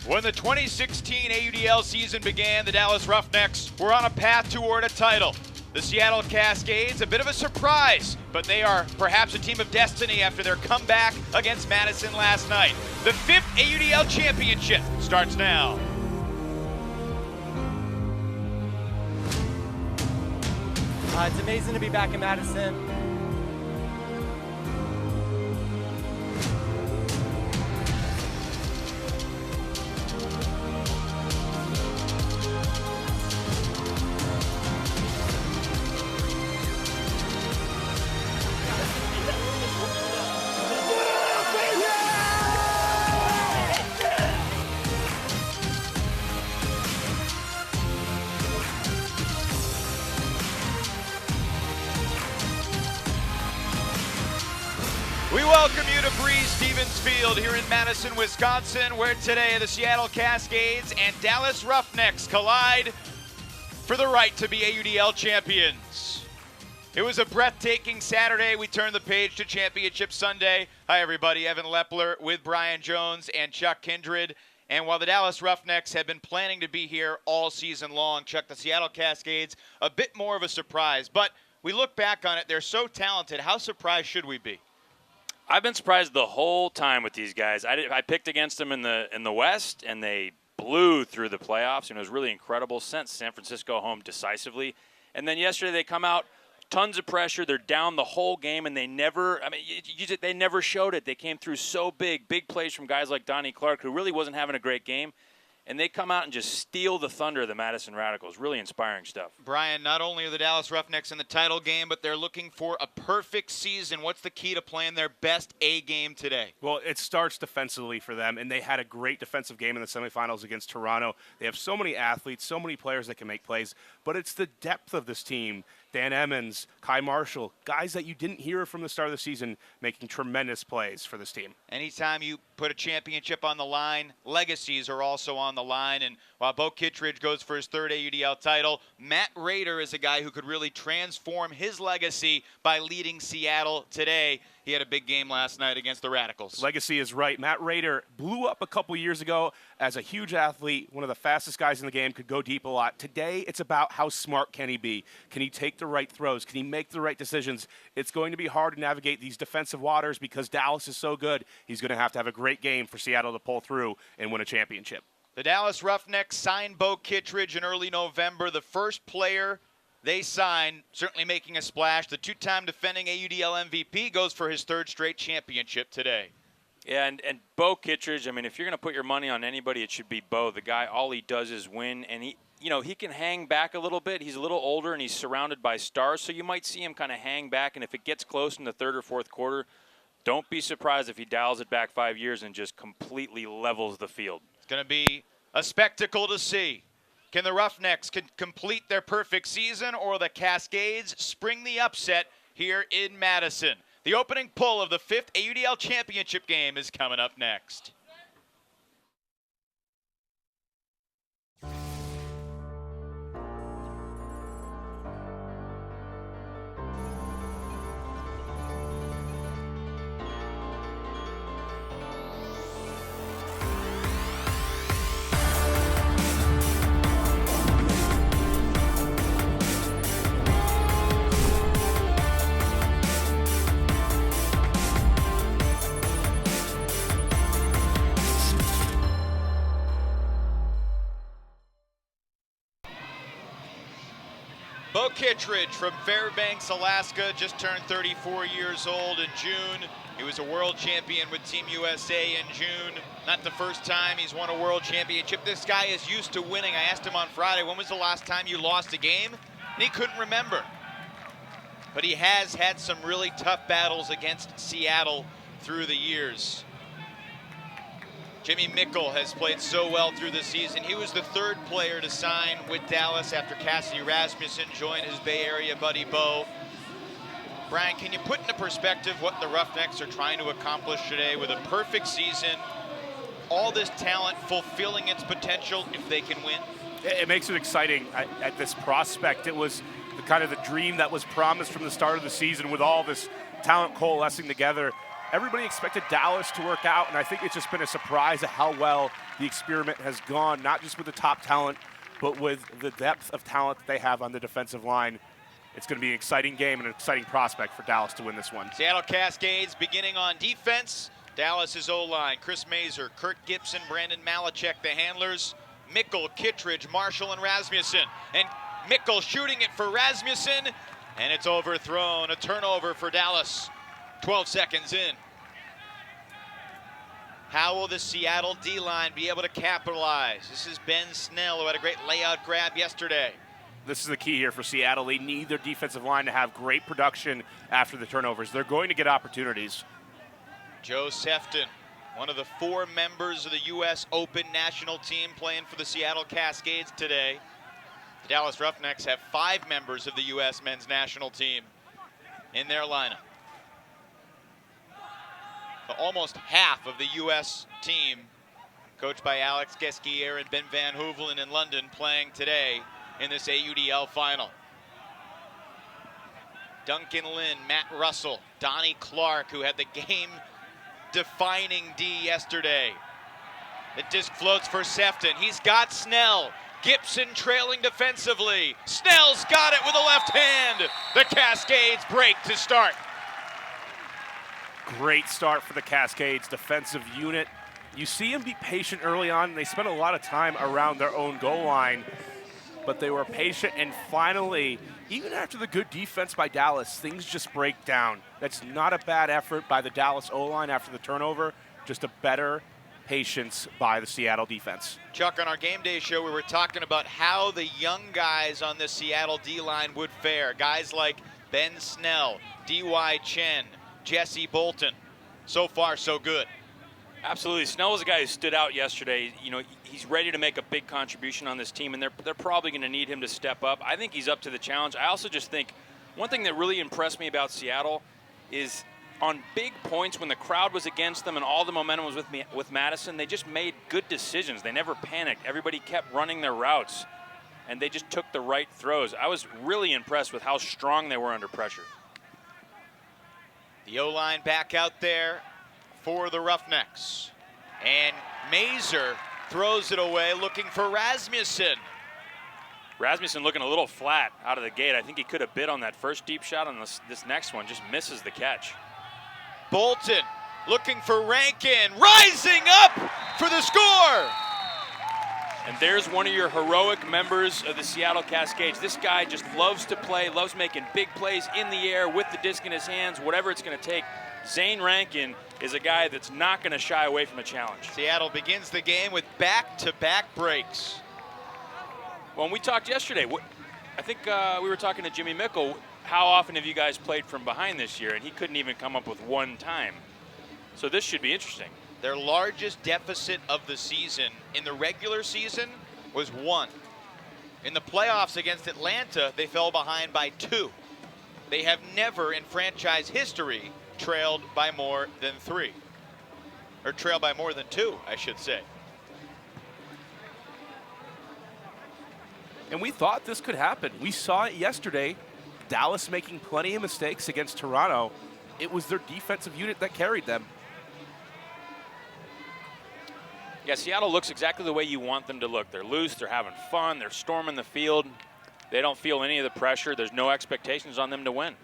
When the 2016 AUDL season began, the Dallas Roughnecks were on a path toward a title. The Seattle Cascades, a bit of a surprise, but they are perhaps a team of destiny after their comeback against Madison last night. The 5th AUDL Championship starts now. It's amazing to be back in Madison. We welcome you to Breeze Stevens Field here in Madison, Wisconsin, where today the Seattle Cascades and Dallas Roughnecks collide for the right to be AUDL champions. It was a breathtaking Saturday. We turned the page to Championship Sunday. Hi, everybody. Evan Lepler with Brian Jones and Chuck Kindred. And while the Dallas Roughnecks have been planning to be here all season long, Chuck, the Seattle Cascades, a bit more of a surprise. But we look back on it, they're so talented. How surprised should we be? I've been surprised the whole time with these guys. I picked against them in the West, and they blew through the playoffs, and it was really incredible. Sent San Francisco home decisively. And then yesterday they come out, tons of pressure. They're down the whole game, and they never showed it. They came through so big plays from guys like Donnie Clark, who really wasn't having a great game. And they come out and just steal the thunder of the Madison Radicals. Really inspiring stuff. Brian, not only are the Dallas Roughnecks in the title game, but they're looking for a perfect season. What's the key to playing their best A game today? Well, it starts defensively for them, and they had a great defensive game in the semifinals against Toronto. They have so many athletes, so many players that can make plays, but it's the depth of this team. Dan Emmons, Kai Marshall, guys that you didn't hear from the start of the season making tremendous plays for this team. Anytime you put a championship on the line, legacies are also on the line. And while Bo Kittredge goes for his 3rd AUDL title, Matt Rader is a guy who could really transform his legacy by leading Seattle today. He had a big game last night against the Radicals. Legacy is right. Matt Rader blew up a couple years ago as a huge athlete, one of the fastest guys in the game, could go deep a lot. Today, it's about how smart can he be. Can he take the right throws? Can he make the right decisions? It's going to be hard to navigate these defensive waters because Dallas is so good. He's going to have a great game for Seattle to pull through and win a championship. The Dallas Roughnecks signed Bo Kittredge in early November, the first player they signed, certainly making a splash. The 2-time defending AUDL MVP goes for his 3rd straight championship today. Yeah, and Bo Kittredge, I mean, if you're going to put your money on anybody, it should be Bo. The guy, all he does is win, and he can hang back a little bit. He's a little older, and he's surrounded by stars, so you might see him kind of hang back, and if it gets close in the 3rd or 4th quarter, don't be surprised if he dials it back 5 years and just completely levels the field. It's going to be a spectacle to see. Can the Roughnecks complete their perfect season, or the Cascades spring the upset here in Madison? The opening pull of the 5th AUDL Championship game is coming up next. Bo Kittredge from Fairbanks, Alaska, just turned 34 years old in June. He was a world champion with Team USA in June. Not the first time he's won a world championship. This guy is used to winning. I asked him on Friday, when was the last time you lost a game? And he couldn't remember. But he has had some really tough battles against Seattle through the years. Jimmy Mickle has played so well through the season. He was the 3rd player to sign with Dallas after Cassidy Rasmussen joined his Bay Area buddy Bo. Brian, can you put into perspective what the Roughnecks are trying to accomplish today with a perfect season, all this talent fulfilling its potential if they can win? It makes it exciting at this prospect. It was the dream that was promised from the start of the season with all this talent coalescing together. everybody expected Dallas to work out, and I think it's just been a surprise at how well the experiment has gone, not just with the top talent, but with the depth of talent that they have on the defensive line. It's going to be an exciting game and an exciting prospect for Dallas to win this one. Seattle Cascades beginning on defense. Dallas's O-line, Chris Mazer, Kurt Gibson, Brandon Malachek, the handlers, Mickle, Kittredge, Marshall, and Rasmussen. And Mickle shooting it for Rasmussen, and it's overthrown. A turnover for Dallas. 12 seconds in. How will the Seattle D-line be able to capitalize? This is Ben Snell, who had a great layout grab yesterday. This is the key here for Seattle. They need their defensive line to have great production after the turnovers. They're going to get opportunities. Joe Sefton, one of the 4 members of the U.S. Open national team playing for the Seattle Cascades today. The Dallas Roughnecks have 5 members of the U.S. men's national team in their lineup. Almost half of the U.S. team, coached by Alex Gesquier and Ben Van Hoevelen in London, playing today in this AUDL final. Duncan Lynn, Matt Russell, Donnie Clark, who had the game-defining D yesterday. The disc floats for Sefton. He's got Snell. Gibson trailing defensively. Snell's got it with a left hand. The Cascades break to start. Great start for the Cascades defensive unit. You see them be patient early on. They spent a lot of time around their own goal line, but they were patient, and finally, even after the good defense by Dallas, things just break down. That's not a bad effort by the Dallas O-line after the turnover, just a better patience by the Seattle defense. Chuck, on our game day show, we were talking about how the young guys on the Seattle D-line would fare. Guys like Ben Snell, D.Y. Chen, Jesse Bolton. So far, so good. Absolutely. Snell was a guy who stood out yesterday. You know, he's ready to make a big contribution on this team, and they're probably going to need him to step up. I think he's up to the challenge. I also just think one thing that really impressed me about Seattle is on big points when the crowd was against them and all the momentum was with Madison, they just made good decisions. They never panicked. Everybody kept running their routes, and they just took the right throws. I was really impressed with how strong they were under pressure. The O-line back out there for the Roughnecks. And Mazer throws it away, looking for Rasmussen. Rasmussen looking a little flat out of the gate. I think he could have bid on that first deep shot on this next one, just misses the catch. Bolton looking for Rankin, rising up for the score. And there's one of your heroic members of the Seattle Cascades. This guy just loves to play, loves making big plays in the air with the disc in his hands, whatever it's going to take. Zane Rankin is a guy that's not going to shy away from a challenge. Seattle begins the game with back-to-back breaks. Well, we talked yesterday. I think we were talking to Jimmy Mickle. How often have you guys played from behind this year? And he couldn't even come up with one time. So this should be interesting. Their largest deficit of the season in the regular season was 1. In the playoffs against Atlanta, they fell behind by 2. They have never in franchise history trailed by more than 3. Or trailed by more than 2, I should say. And we thought this could happen. We saw it yesterday. Dallas making plenty of mistakes against Toronto. It was their defensive unit that carried them. Yeah, Seattle looks exactly the way you want them to look. They're loose, they're having fun, they're storming the field. They don't feel any of the pressure. There's no expectations on them to win.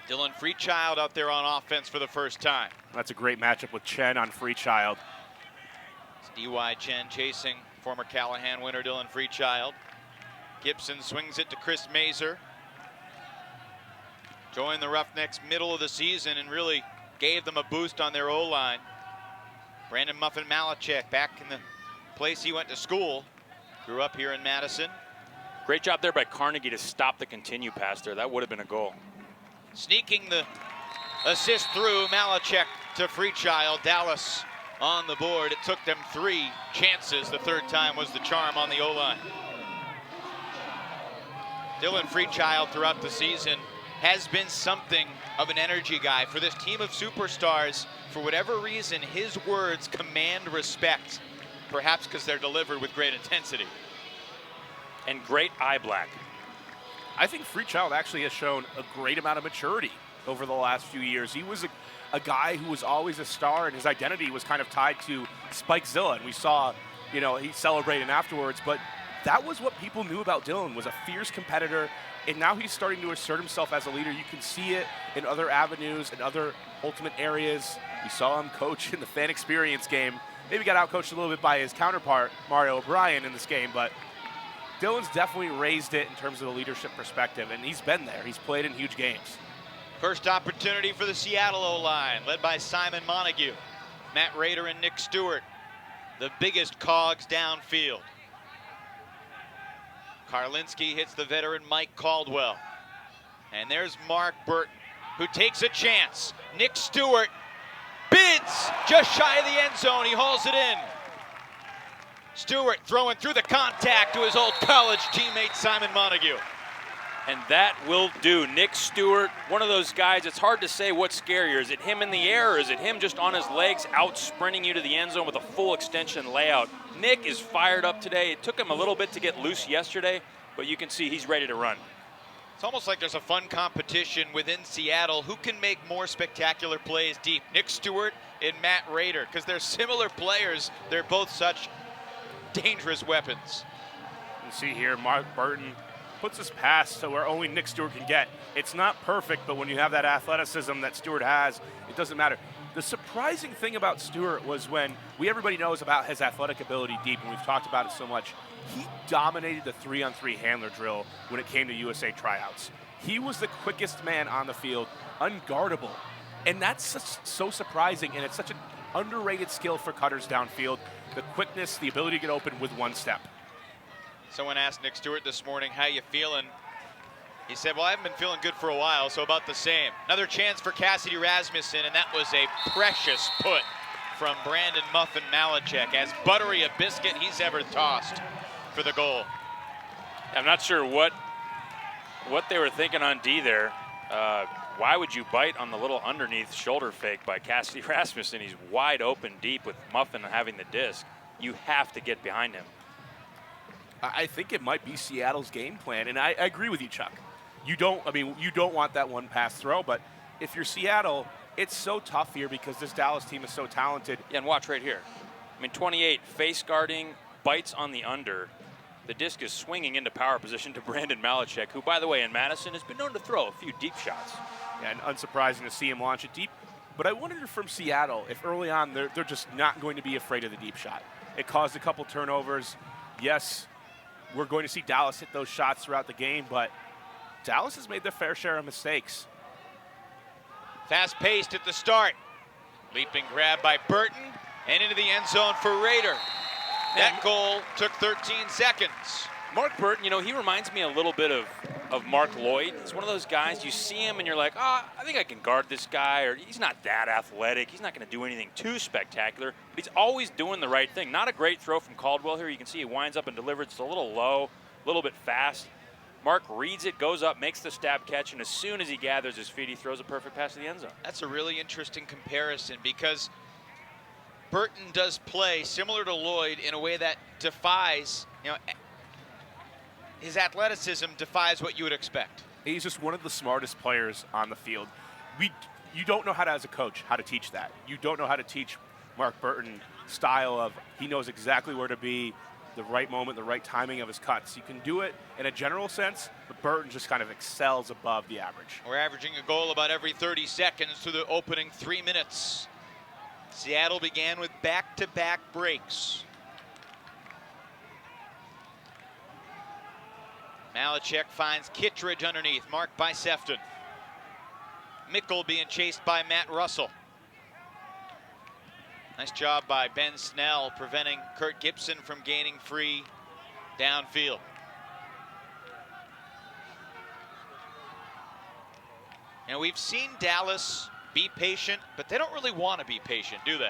Dylan Freechild out there on offense for the first time. That's a great matchup with Chen on Freechild. It's D.Y. Chen chasing former Callahan winner Dylan Freechild. Gibson swings it to Chris Mazer. Joined the Roughnecks middle of the season and really gave them a boost on their O-line. Brandon Muffin Malachek back in the place he went to school. Grew up here in Madison. Great job there by Carnegie to stop the continue pass there. That would have been a goal. Sneaking the assist through, Malachek to Freechild. Dallas on the board. It took them 3 chances. The third time was the charm on the O-line. Dylan Freechild throughout the season has been something of an energy guy. For this team of superstars, for whatever reason, his words command respect, perhaps because they're delivered with great intensity. And great eye black. I think Freechild actually has shown a great amount of maturity over the last few years. He was a guy who was always a star, and his identity was kind of tied to Spikezilla. And we saw, you know, he celebrated afterwards, but that was what people knew about Dylan, was a fierce competitor, and now he's starting to assert himself as a leader. You can see it in other avenues, in other ultimate areas. We saw him coach in the fan experience game. Maybe got outcoached a little bit by his counterpart, Mario O'Brien, in this game, but Dylan's definitely raised it in terms of the leadership perspective, and he's been there. He's played in huge games. First opportunity for the Seattle O-line, led by Simon Montague. Matt Rader and Nick Stewart, the biggest cogs downfield. Karlinski hits the veteran Mike Caldwell. And there's Mark Burton, who takes a chance. Nick Stewart bids just shy of the end zone. He hauls it in. Stewart throwing through the contact to his old college teammate Simon Montague. And that will do. Nick Stewart, one of those guys, it's hard to say what's scarier. Is it him in the air, or is it him just on his legs out sprinting you to the end zone with a full extension layout? Nick is fired up today. It took him a little bit to get loose yesterday, but you can see he's ready to run. It's almost like there's a fun competition within Seattle. Who can make more spectacular plays deep? Nick Stewart and Matt Rader, because they're similar players. They're both such dangerous weapons. You see here, Mark Burton puts his pass to where only Nick Stewart can get. It's not perfect, but when you have that athleticism that Stewart has, it doesn't matter. The surprising thing about Stewart was when everybody knows about his athletic ability deep, and we've talked about it so much, he dominated the 3-on-3 handler drill when it came to USA tryouts. He was the quickest man on the field, unguardable. And that's so surprising, and it's such an underrated skill for cutters downfield. The quickness, the ability to get open with one step. Someone asked Nick Stewart this morning, how you feeling? He said, well, I haven't been feeling good for a while, so about the same. Another chance for Cassidy Rasmussen, and that was a precious put from Brandon Muffin Malachek, as buttery a biscuit he's ever tossed for the goal. I'm not sure what they were thinking on D there. Why would you bite on the little underneath shoulder fake by Cassidy Rasmussen? He's wide open deep with Muffin having the disc. You have to get behind him. I think it might be Seattle's game plan, and I agree with you, Chuck. You don't want that one pass throw, but if you're Seattle, it's so tough here because this Dallas team is so talented. Yeah, and watch right here. 28, face guarding, bites on the under. The disc is swinging into power position to Brandon Malachek, who, by the way, in Madison has been known to throw a few deep shots. Yeah, and unsurprising to see him launch it deep. But I wonder from Seattle if early on they're just not going to be afraid of the deep shot. It caused a couple turnovers. Yes, we're going to see Dallas hit those shots throughout the game, but Dallas has made their fair share of mistakes. Fast-paced at the start. Leaping grab by Burton, and into the end zone for Rader. That goal took 13 seconds. Mark Burton, he reminds me a little bit of Mark Lloyd. He's one of those guys, you see him and you're like, I think I can guard this guy, or he's not that athletic. He's not going to do anything too spectacular, but he's always doing the right thing. Not a great throw from Caldwell here. You can see he winds up and delivers. It's a little low, a little bit fast. Mark reads it, goes up, makes the stab catch, and as soon as he gathers his feet, he throws a perfect pass to the end zone. That's a really interesting comparison because Burton does play similar to Lloyd in a way that defies, his athleticism defies what you would expect. He's just one of the smartest players on the field. You don't know how to, as a coach, how to teach that. You don't know how to teach Mark Burton style of, he knows exactly where to be, the right moment, the right timing of his cuts. You can do it in a general sense, but Burton just kind of excels above the average. We're averaging a goal about every 30 seconds through the opening 3 minutes. Seattle began with back-to-back breaks. Malachek finds Kittredge underneath, marked by Sefton. Mickle being chased by Matt Russell. Nice job by Ben Snell preventing Kurt Gibson from gaining free downfield. We've seen Dallas be patient, but they don't really want to be patient, do they?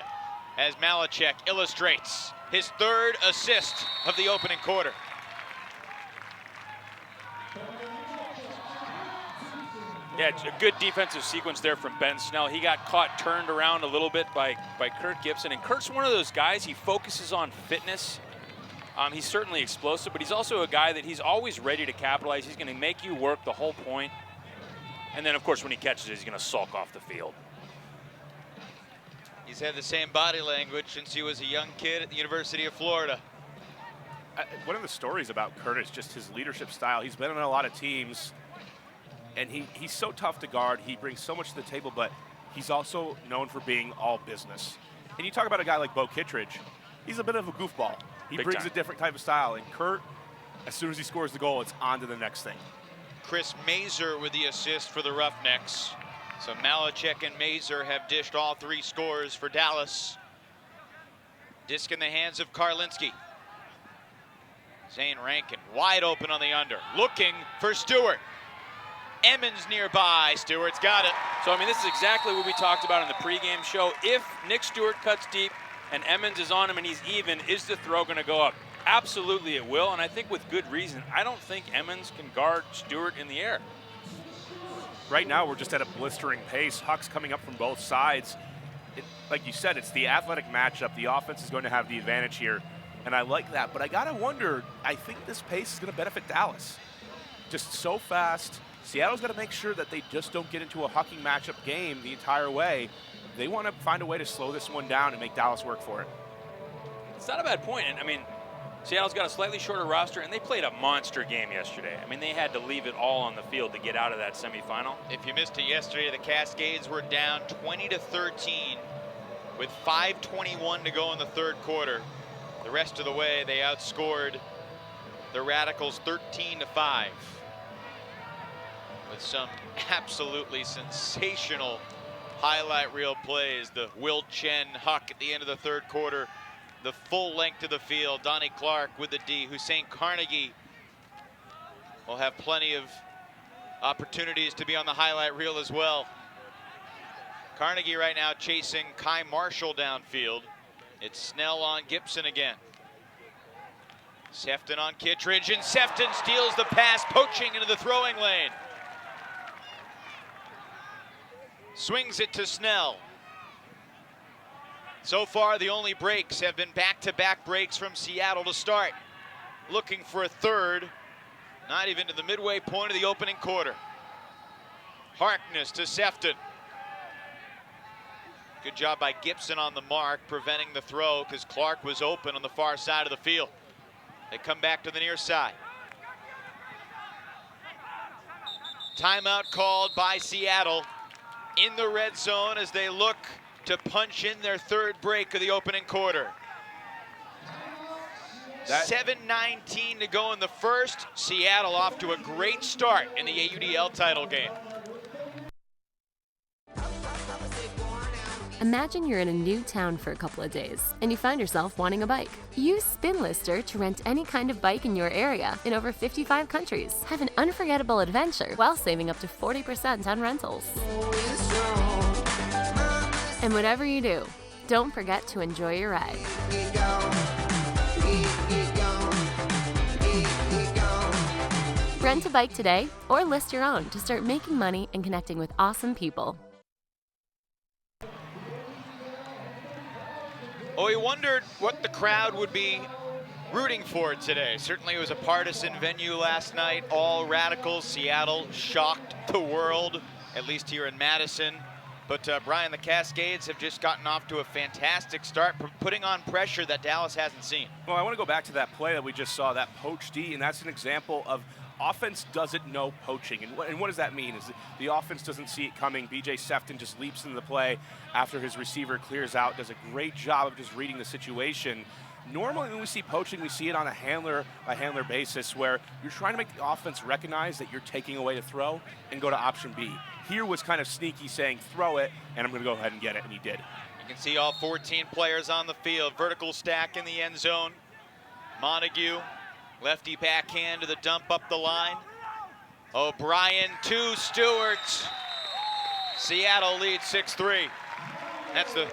As Malachek illustrates his third assist of the opening quarter. Yeah, it's a good defensive sequence there from Ben Snell. He got caught turned around a little bit by Kurt Gibson. And Kurt's one of those guys, he focuses on fitness. He's certainly explosive, but he's also a guy that he's always ready to capitalize. He's going to make you work the whole point. And then, of course, when he catches it, he's going to sulk off the field. He's had the same body language since he was a young kid at the University of Florida. One of the stories about Curtis, just his leadership style. He's been on a lot of teams, and he's so tough to guard. He brings so much to the table, but he's also known for being all business. And you talk about a guy like Bo Kittredge, he's a bit of a goofball. He Big brings time. a different type of style. And Kurt, as soon as he scores the goal, it's on to the next thing. Chris Mazer with the assist for the Roughnecks. So Malachek and Mazer have dished all 3 scores for Dallas. Disc in the hands of Karlinski. Zane Rankin wide open on the under, looking for Stewart. Emmons nearby, Stewart's got it. So, I mean, this is exactly what we talked about in the pregame show. If Nick Stewart cuts deep and Emmons is on him and he's even, is the throw going to go up? Absolutely it will, and I think with good reason. I don't think Emmons can guard Stewart in the air. Right now, we're just at a blistering pace. Huck's coming up from both sides. Like you said, it's the athletic matchup. The offense is going to have the advantage here, and I like that. But I got to wonder, I think this pace is going to benefit Dallas. Just so fast. Seattle's got to make sure that they just don't get into a hucking matchup game the entire way. They want to find a way to slow this one down and make Dallas work for it. It's not a bad point, and I mean, Seattle's got a slightly shorter roster, and they played a monster game yesterday. I mean, they had to leave it all on the field to get out of that semifinal. If you missed it yesterday, the Cascades were down 20-13 with 5:21 to go in the third quarter. The rest of the way, they outscored the Radicals 13-5 with some absolutely sensational highlight reel plays. The Will Chen huck at the end of the third quarter. The full length of the field, Donnie Clark with the D. Hussein Carnegie will have plenty of opportunities to be on the highlight reel as well. Carnegie right now chasing Kai Marshall downfield. It's Snell on Gibson again. Sefton on Kittredge, and Sefton steals the pass, poaching into the throwing lane. Swings it to Snell. So far, the only breaks have been back-to-back breaks from Seattle to start. Looking for a third, not even to the midway point of the opening quarter. Harkness to Sefton. Good job by Gibson on the mark, preventing the throw because Clark was open on the far side of the field. They come back to the near side. Timeout called by Seattle in the red zone as they look to punch in their third break of the opening quarter. 7:19 to go in the first. Seattle off to a great start in the AUDL title game. Imagine you're in a new town for a couple of days and you find yourself wanting a bike. Use Spin Lister to rent any kind of bike in your area in over 55 countries. Have an unforgettable adventure while saving up to 40% on rentals. And whatever you do, don't forget to enjoy your ride. Rent a bike today or list your own to start making money and connecting with awesome people. Oh, we wondered what the crowd would be rooting for today. Certainly it was a partisan venue last night. All Radicals. Seattle shocked the world, at least here in Madison. But Brian, the Cascades have just gotten off to a fantastic start, putting on pressure that Dallas hasn't seen. Well, I want to go back to that play that we just saw, that poach D, and that's an example of offense doesn't know poaching. And what does that mean? Is the offense doesn't see it coming. BJ Sefton just leaps into the play after his receiver clears out, does a great job of just reading the situation. Normally when we see poaching, we see it on a handler-by-handler basis where you're trying to make the offense recognize that you're taking away to throw and go to option B. Here was kind of sneaky, saying throw it, and I'm going to go ahead and get it, and he did. You can see all 14 players on the field. Vertical stack in the end zone. Montague, lefty backhand to the dump up the line. O'Brien to Stewart. Seattle leads 6-3. That's the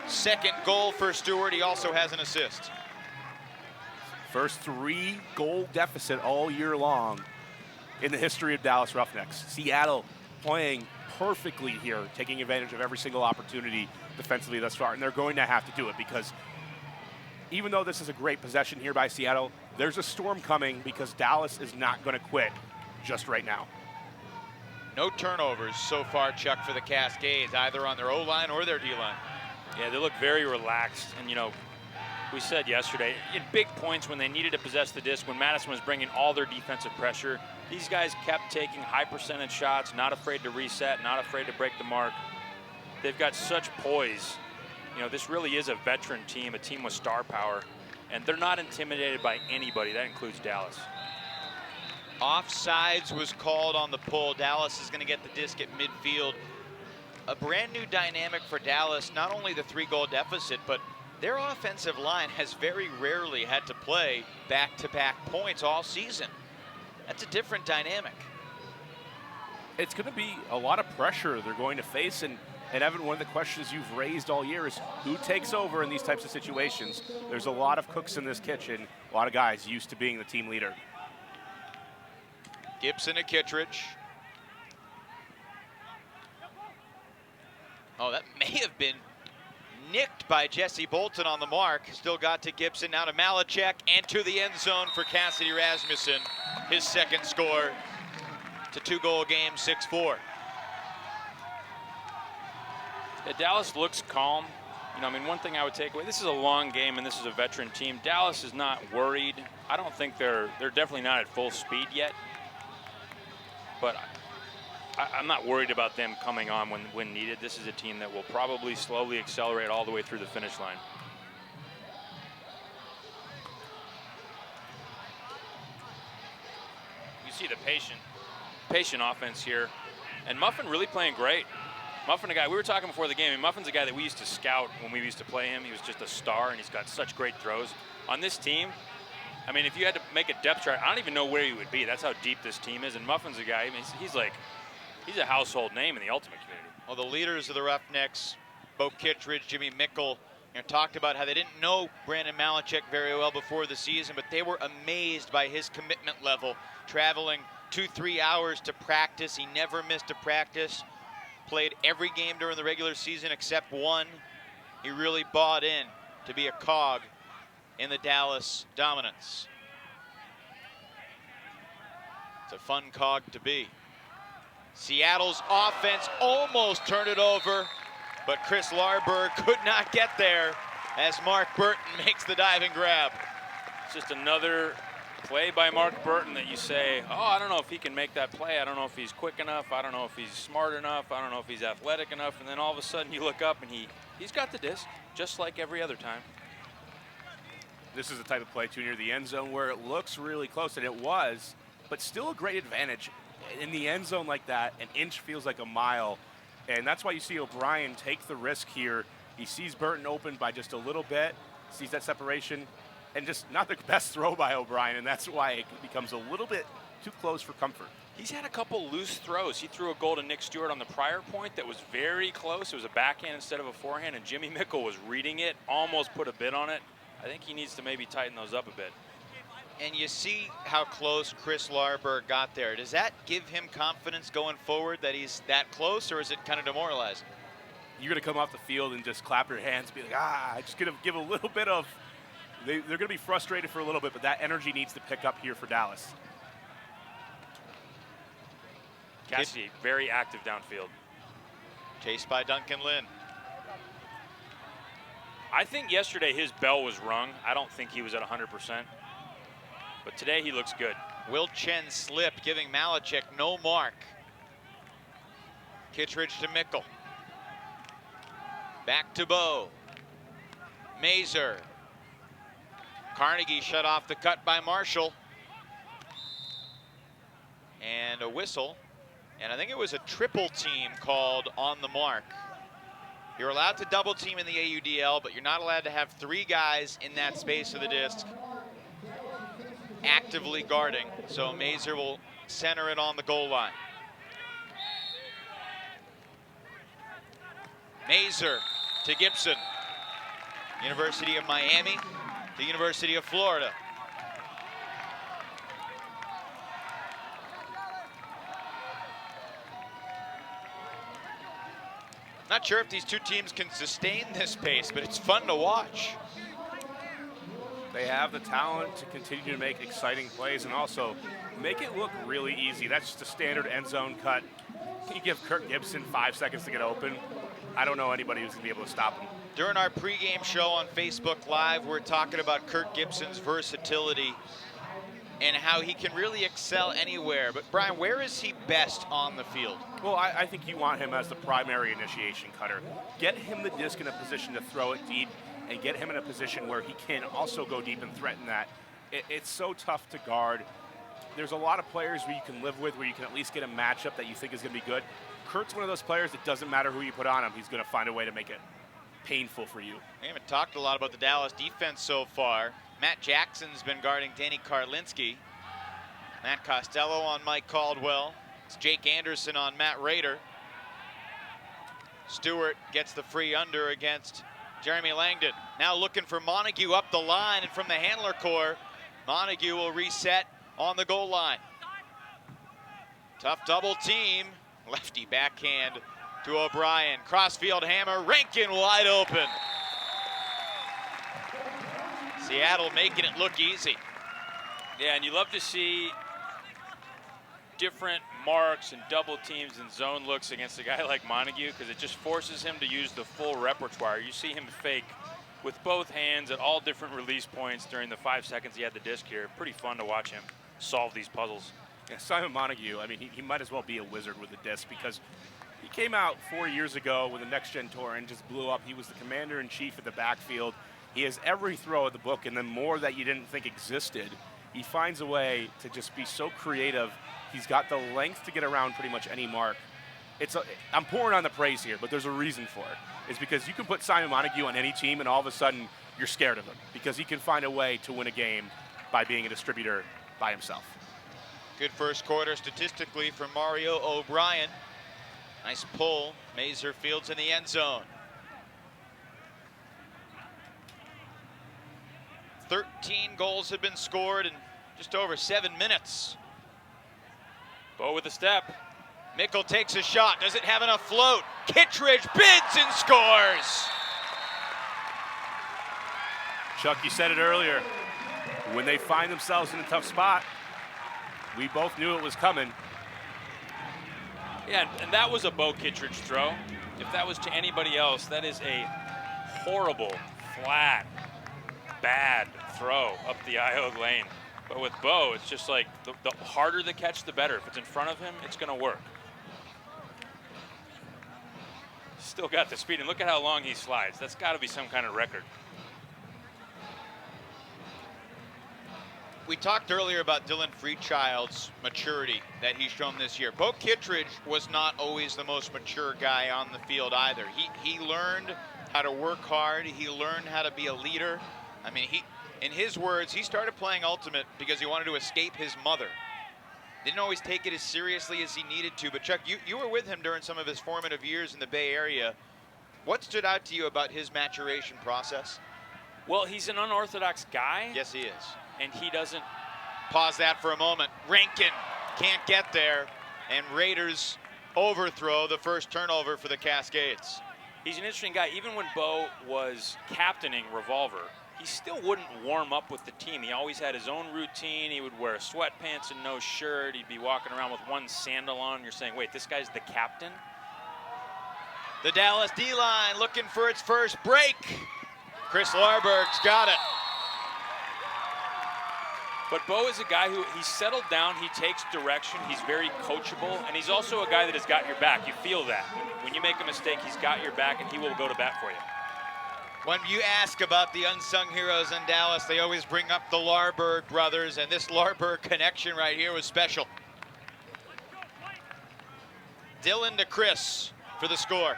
second goal for Stewart. He also has an assist. First 3-goal deficit all year long in the history of Dallas Roughnecks. Seattle playing perfectly here, taking advantage of every single opportunity defensively thus far, and they're going to have to do it because even though this is a great possession here by Seattle, there's a storm coming because Dallas is not going to quit just right now. No turnovers so far, Chuck, for the Cascades, either on their O-line or their D-line. Yeah, they look very relaxed. And, you know, we said yesterday, in big points when they needed to possess the disc, when Madison was bringing all their defensive pressure, these guys kept taking high percentage shots, not afraid to reset, not afraid to break the mark. They've got such poise. You know, this really is a veteran team, a team with star power, and they're not intimidated by anybody. That includes Dallas. Offsides was called on the pull. Dallas is going to get the disc at midfield. A brand new dynamic for Dallas, not only the 3-goal deficit, but their offensive line has very rarely had to play back-to-back points all season. That's a different dynamic. It's going to be a lot of pressure they're going to face, and Evan, one of the questions you've raised all year is who takes over in these types of situations? There's a lot of cooks in this kitchen, a lot of guys used to being the team leader. Gibson to Kittredge. Oh, that may have been nicked by Jesse Bolton on the mark. Still got to Gibson, now to Malachek, and to the end zone for Cassidy Rasmussen. His second score. It's a 2-goal game, 6-4. Yeah, Dallas looks calm. You know, I mean, one thing I would take away, this is a long game and this is a veteran team. Dallas is not worried. I don't think they're definitely not at full speed yet. But I'm not worried about them coming on when needed. This is a team that will probably slowly accelerate all the way through the finish line. You see the patient offense here. And Muffin really playing great. Muffin, a guy, we were talking before the game, and Muffin's a guy that we used to scout when we used to play him. He was just a star, and he's got such great throws. On this team, I mean, if you had to make a depth chart, I don't even know where he would be. That's how deep this team is. And Muffin's a guy, I mean, he's a household name in the Ultimate community. Well, the leaders of the Roughnecks, Bo Kittredge, Jimmy Mickle, talked about how they didn't know Brandon Malachek very well before the season, but they were amazed by his commitment level, traveling 2-3 hours to practice. He never missed a practice. Played every game during the regular season except one. He really bought in to be a cog in the Dallas dominance. It's a fun cog to be. Seattle's offense almost turned it over, but Chris Larberg could not get there as Mark Burton makes the diving grab. It's just another play by Mark Burton that you say, oh, I don't know if he can make that play. I don't know if he's quick enough. I don't know if he's smart enough. I don't know if he's athletic enough. And then all of a sudden you look up and he's got the disc, just like every other time. This is the type of play too near the end zone where it looks really close, and it was, but still a great advantage. In the end zone like that, an inch feels like a mile. And that's why you see O'Brien take the risk here. He sees Burton open by just a little bit, sees that separation, and just not the best throw by O'Brien, and that's why it becomes a little bit too close for comfort. He's had a couple loose throws. He threw a goal to Nick Stewart on the prior point that was very close. It was a backhand instead of a forehand, and Jimmy Mickle was reading it, almost put a bit on it. I think he needs to maybe tighten those up a bit. And you see how close Chris Larberg got there. Does that give him confidence going forward that he's that close, or is it kind of demoralizing? You're going to come off the field and just clap your hands, be like, just going to give a little bit of, they're going to be frustrated for a little bit, but that energy needs to pick up here for Dallas. Cassidy, very active downfield. Chased by Duncan Lynn. I think yesterday his bell was rung. I don't think he was at 100%. But today he looks good. Will Chen slipped, giving Malachek no mark. Kittredge to Mickle. Back to Bo. Mazer. Carnegie shut off the cut by Marshall. And a whistle. And I think it was a triple team called on the mark. You're allowed to double team in the AUDL, but you're not allowed to have 3 guys in that space of the disc actively guarding. So Mazer will center it on the goal line. Mazer to Gibson. University of Miami to University of Florida. Not sure if these two teams can sustain this pace, but it's fun to watch. They have the talent to continue to make exciting plays and also make it look really easy. That's just a standard end zone cut. Can you give Kirk Gibson 5 seconds to get open? I don't know anybody who's going to be able to stop him. During our pregame show on Facebook Live, we're talking about Kirk Gibson's versatility and how he can really excel anywhere. But Brian, where is he best on the field? Well, I think you want him as the primary initiation cutter. Get him the disc in a position to throw it deep and get him in a position where he can also go deep and threaten that. It's so tough to guard. There's a lot of players where you can live with, where you can at least get a matchup that you think is going to be good. Kirk's one of those players that doesn't matter who you put on him, he's going to find a way to make it painful for you. We haven't talked a lot about the Dallas defense so far. Matt Jackson's been guarding Danny Karlinski. Matt Costello on Mike Caldwell. It's Jake Anderson on Matt Rader. Stewart gets the free under against Jeremy Langdon. Now looking for Montague up the line, and from the handler core, Montague will reset on the goal line. Tough double team. Lefty backhand to O'Brien. Crossfield hammer, Rankin wide open. Seattle making it look easy. Yeah, and you love to see different marks and double teams and zone looks against a guy like Montague, because it just forces him to use the full repertoire. You see him fake with both hands at all different release points during the 5 seconds he had the disc here. Pretty fun to watch him solve these puzzles. Yeah, Simon Montague, I mean, he might as well be a wizard with the disc, because he came out 4 years ago with the Next Gen Tour and just blew up. He was the commander-in-chief at the backfield. He has every throw of the book, and then more that you didn't think existed. He finds a way to just be so creative. He's got the length to get around pretty much any mark. I'm pouring on the praise here, but there's a reason for it. It's because you can put Simon Montague on any team, and all of a sudden you're scared of him, because he can find a way to win a game by being a distributor by himself. Good first quarter statistically from Mario O'Brien. Nice pull. Mazer fields in the end zone. 13 goals have been scored in just over 7 minutes. Bo with a step. Mickle takes a shot. Does it have enough float? Kittredge bids and scores. Chuck, you said it earlier. When they find themselves in a tough spot, we both knew it was coming. Yeah, and that was a Bo Kittredge throw. If that was to anybody else, that is a horrible, flat, bad throw up the IO lane. But with Bo, it's just like the harder the catch, the better. If it's in front of him, it's going to work. Still got the speed, and look at how long he slides. That's got to be some kind of record. We talked earlier about Dylan Freechild's maturity that he's shown this year. Bo Kittredge was not always the most mature guy on the field either. He learned how to work hard. He learned how to be a leader. I mean, in his words, he started playing Ultimate because he wanted to escape his mother. Didn't always take it as seriously as he needed to. But Chuck, you were with him during some of his formative years in the Bay Area. What stood out to you about his maturation process? Well, he's an unorthodox guy. Yes, he is. And he doesn't. Pause that for a moment. Rankin can't get there, and Raiders overthrow the first turnover for the Cascades. He's an interesting guy. Even when Bo was captaining Revolver, he still wouldn't warm up with the team. He always had his own routine. He would wear sweatpants and no shirt. He'd be walking around with one sandal on. You're saying, wait, this guy's the captain? The Dallas D-line looking for its first break. Chris Larberg's got it. But Bo is a guy who, he's settled down, he takes direction, he's very coachable, and he's also a guy that has got your back. You feel that. When you make a mistake, he's got your back, and he will go to bat for you. When you ask about the unsung heroes in Dallas, they always bring up the Larberg brothers, and this Larberg connection right here was special. Dylan to Chris for the score.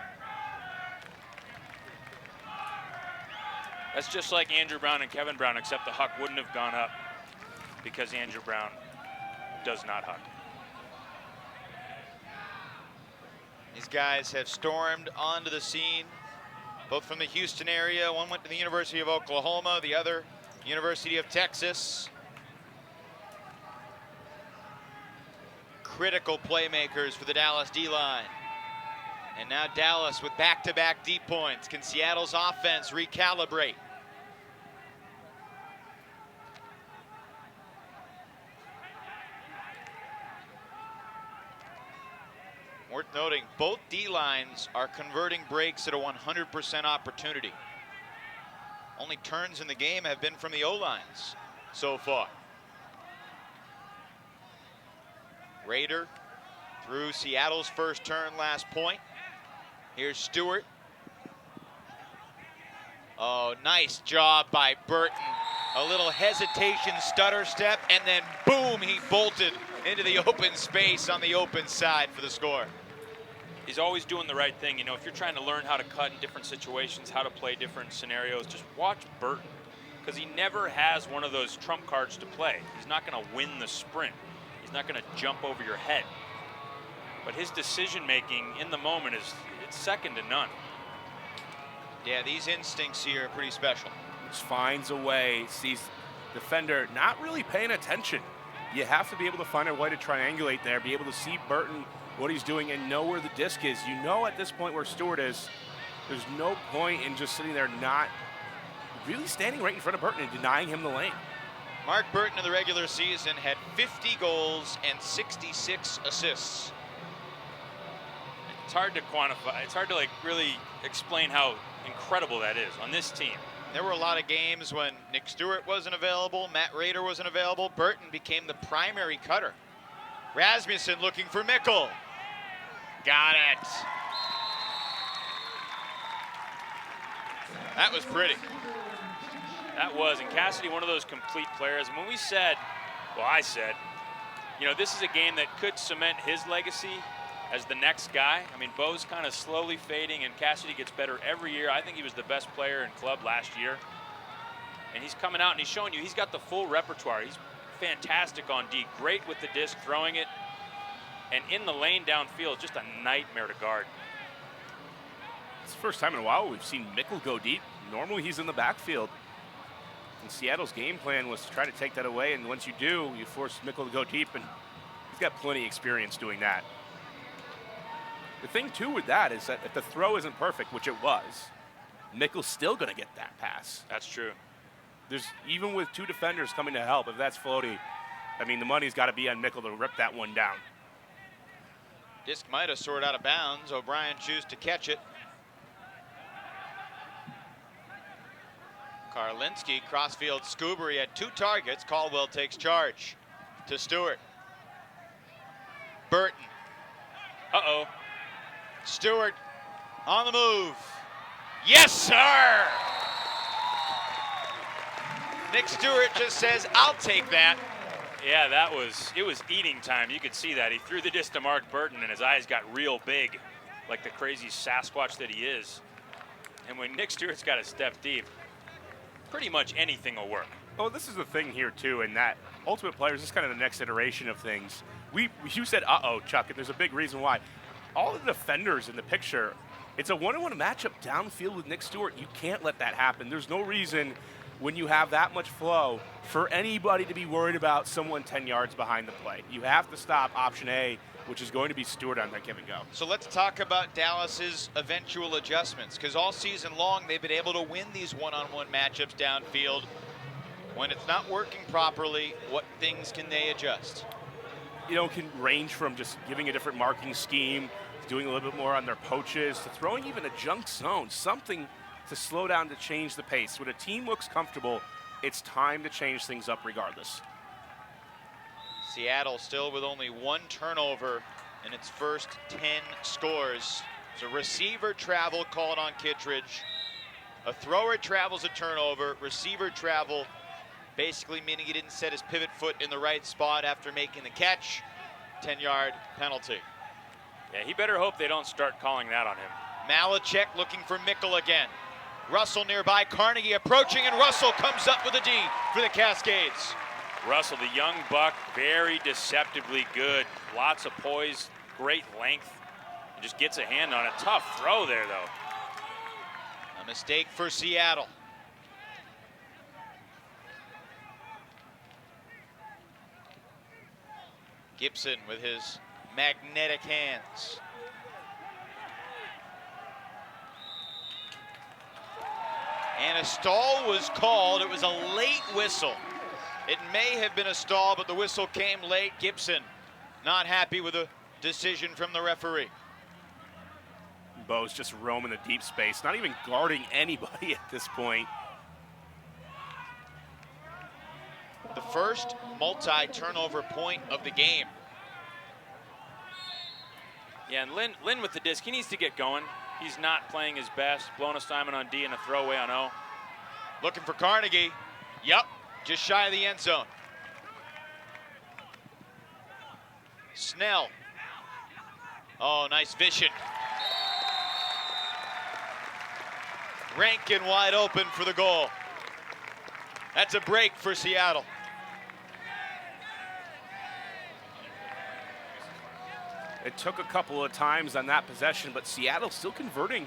That's just like Andrew Brown and Kevin Brown, except the huck wouldn't have gone up because Andrew Brown does not huck. These guys have stormed onto the scene, both from the Houston area. One went to the University of Oklahoma, the other University of Texas. Critical playmakers for the Dallas D-line. And now Dallas with back-to-back deep points. Can Seattle's offense recalibrate? Worth noting, both D-lines are converting breaks at a 100% opportunity. Only turns in the game have been from the O-lines so far. Raider through Seattle's first turn last point. Here's Stewart. Oh, nice job by Burton. A little hesitation, stutter step, and then boom, he bolted into the open space on the open side for the score. He's always doing the right thing. You know, if you're trying to learn how to cut in different situations, how to play different scenarios, just watch Burton, because he never has one of those trump cards to play. He's not going to win the sprint. He's not going to jump over your head. But his decision-making in the moment it's second to none. Yeah, these instincts here are pretty special. Just finds a way, sees defender not really paying attention. You have to be able to find a way to triangulate there, be able to see Burton, what he's doing, and know where the disc is. You know at this point where Stewart is, there's no point in just sitting there not really standing right in front of Burton and denying him the lane. Mark Burton in the regular season had 50 goals and 66 assists. It's hard to quantify. It's hard to really explain how incredible that is on this team. There were a lot of games when Nick Stewart wasn't available, Matt Raider wasn't available. Burton became the primary cutter. Rasmussen looking for Mickle. Got it. That was pretty. That was, and Cassidy, one of those complete players. And when we said, well, I said, you know, this is a game that could cement his legacy as the next guy. I mean, Bo's kind of slowly fading, and Cassidy gets better every year. I think he was the best player in club last year. And he's coming out, and he's showing you he's got the full repertoire. He's fantastic on D, great with the disc, throwing it, and in the lane downfield, just a nightmare to guard. It's the first time in a while we've seen Mickle go deep. Normally he's in the backfield. And Seattle's game plan was to try to take that away, and once you do, you force Mickle to go deep, and he's got plenty of experience doing that. The thing, too, with that is that if the throw isn't perfect, which it was, Mickle's still going to get that pass. That's true. There's, even with two defenders coming to help, if that's floaty, I mean, the money's got to be on Mickle to rip that one down. Disc might have soared out of bounds. O'Brien chooses to catch it. Karlinski, crossfield scoober. He had 2 targets. Caldwell takes charge to Stewart. Burton. Uh-oh. Stewart on the move. Yes, sir! Nick Stewart just says, I'll take that. Yeah, it was eating time. You could see that. He threw the disc to Mark Burton, and his eyes got real big, like the crazy Sasquatch that he is. And when Nick Stewart's got to step deep, pretty much anything will work. Oh, this is the thing here, too, in that Ultimate Players is kind of the next iteration of things. You said, uh-oh, Chuck, and there's a big reason why. All the defenders in the picture, it's a one-on-one matchup downfield with Nick Stewart. You can't let that happen. There's no reason when you have that much flow for anybody to be worried about someone 10 yards behind the play. You have to stop option A, which is going to be Stewart on that give and go. So let's talk about Dallas's eventual adjustments, because all season long they've been able to win these one-on-one matchups downfield. When it's not working properly, what things can they adjust? You know, it can range from just giving a different marking scheme, to doing a little bit more on their poaches, to throwing even a junk zone, something to slow down to change the pace. When a team looks comfortable, it's time to change things up regardless. Seattle still with only 1 turnover in its first 10 scores. It's a receiver travel called on Kittredge. A thrower travels a turnover. Receiver travel, basically meaning he didn't set his pivot foot in the right spot after making the catch. 10-yard penalty. Yeah, he better hope they don't start calling that on him. Malachek looking for Mickle again. Russell nearby, Carnegie approaching, and Russell comes up with a D for the Cascades. Russell, the young buck, very deceptively good. Lots of poise, great length. He just gets a hand on it. Tough throw there, though. A mistake for Seattle. Gibson with his magnetic hands. And a stall was called. It was a late whistle. It may have been a stall, but the whistle came late. Gibson not happy with the decision from the referee. Bo's just roaming the deep space, not even guarding anybody at this point. The first multi-turnover point of the game. Yeah, and Lynn with the disc, he needs to get going. He's not playing his best. Blown assignment on D and a throwaway on O. Looking for Carnegie. Yep, just shy of the end zone. Snell. Oh, nice vision. Rankin wide open for the goal. That's a break for Seattle. It took a couple of times on that possession, but Seattle still converting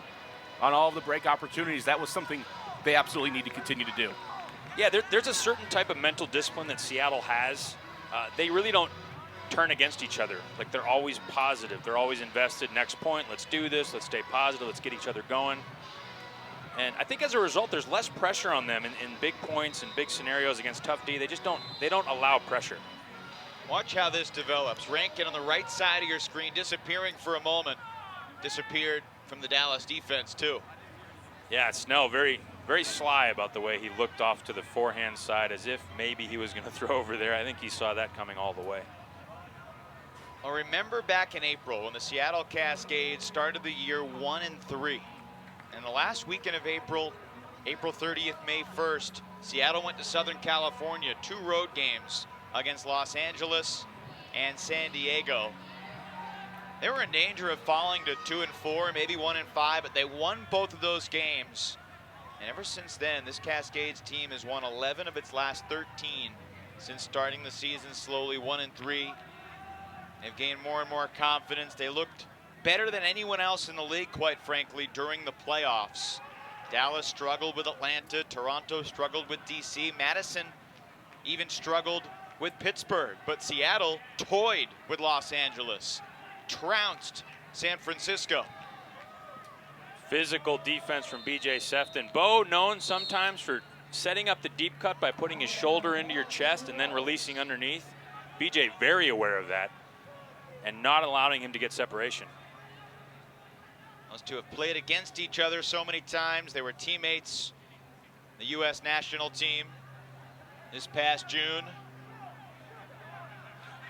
on all of the break opportunities. That was something they absolutely need to continue to do. Yeah, there's a certain type of mental discipline that Seattle has. They really don't turn against each other. Like, they're always positive. They're always invested. Next point, let's do this. Let's stay positive. Let's get each other going. And I think as a result, there's less pressure on them in big points and big scenarios against tough D. They just don't allow pressure. Watch how this develops. Rankin on the right side of your screen, disappearing for a moment. Disappeared from the Dallas defense, too. Yeah, Snell very, very sly about the way he looked off to the forehand side as if maybe he was going to throw over there. I think he saw that coming all the way. Well, remember back in April when the Seattle Cascades started the year 1-3. And the last weekend of April, April 30th, May 1st, Seattle went to Southern California, 2 road games against Los Angeles and San Diego. They were in danger of falling to 2-4, maybe 1-5, but they won both of those games. And ever since then, this Cascades team has won 11 of its last 13 since starting the season slowly, 1-3. They've gained more and more confidence. They looked better than anyone else in the league, quite frankly, during the playoffs. Dallas struggled with Atlanta. Toronto struggled with DC. Madison even struggled with Pittsburgh, but Seattle toyed with Los Angeles, trounced San Francisco. Physical defense from BJ Sefton. Bo known sometimes for setting up the deep cut by putting his shoulder into your chest and then releasing underneath. BJ very aware of that and not allowing him to get separation. Those two have played against each other so many times. They were teammates, the U.S. national team this past June.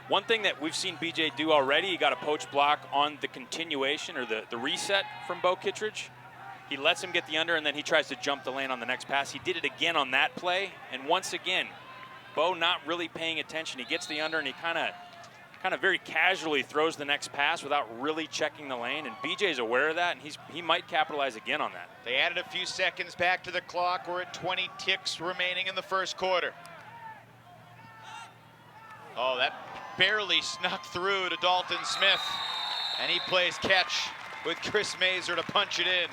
One thing that we've seen BJ do already, he got a poach block on the continuation or the reset from Bo Kittredge. He lets him get the under and then he tries to jump the lane on the next pass. He did it again on that play. And once again, Bo not really paying attention. He gets the under and he kind of very casually throws the next pass without really checking the lane. And BJ's aware of that and he might capitalize again on that. They added a few seconds back to the clock. We're at 20 ticks remaining in the first quarter. Oh, that barely snuck through to Dalton Smith. And he plays catch with Chris Mazer to punch it in.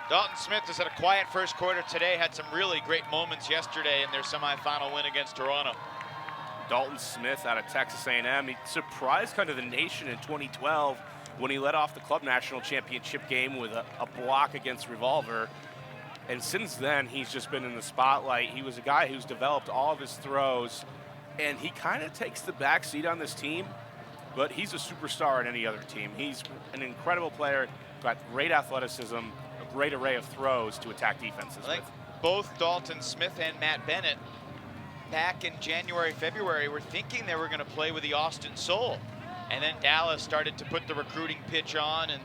Dalton Smith has had a quiet first quarter today, had some really great moments yesterday in their semifinal win against Toronto. Dalton Smith out of Texas A&M. He surprised kind of the nation in 2012 when he led off the club national championship game with a block against Revolver. And since then, he's just been in the spotlight. He was a guy who's developed all of his throws, and he kind of takes the back seat on this team, but he's a superstar on any other team. He's an incredible player, got great athleticism, a great array of throws to attack defenses I think with. both Dalton Smith and Matt Bennett back in January, February were thinking they were going to play with the Austin Soul. And then Dallas started to put the recruiting pitch on, and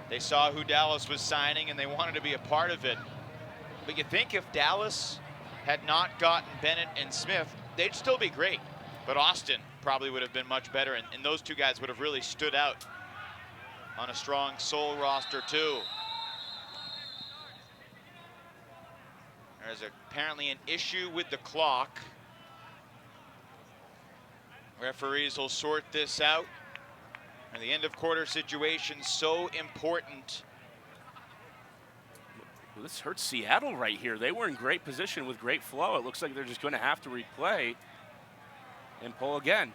they saw who Dallas was signing and they wanted to be a part of it. But you think if Dallas had not gotten Bennett and Smith, they'd still be great. But Austin probably would have been much better, and those two guys would have really stood out on a strong Soul roster too. There's apparently an issue with the clock. Referees will sort this out. And the end of quarter situation so important. Well, this hurts Seattle right here. They were in great position with great flow. It looks like they're just going to have to replay and pull again.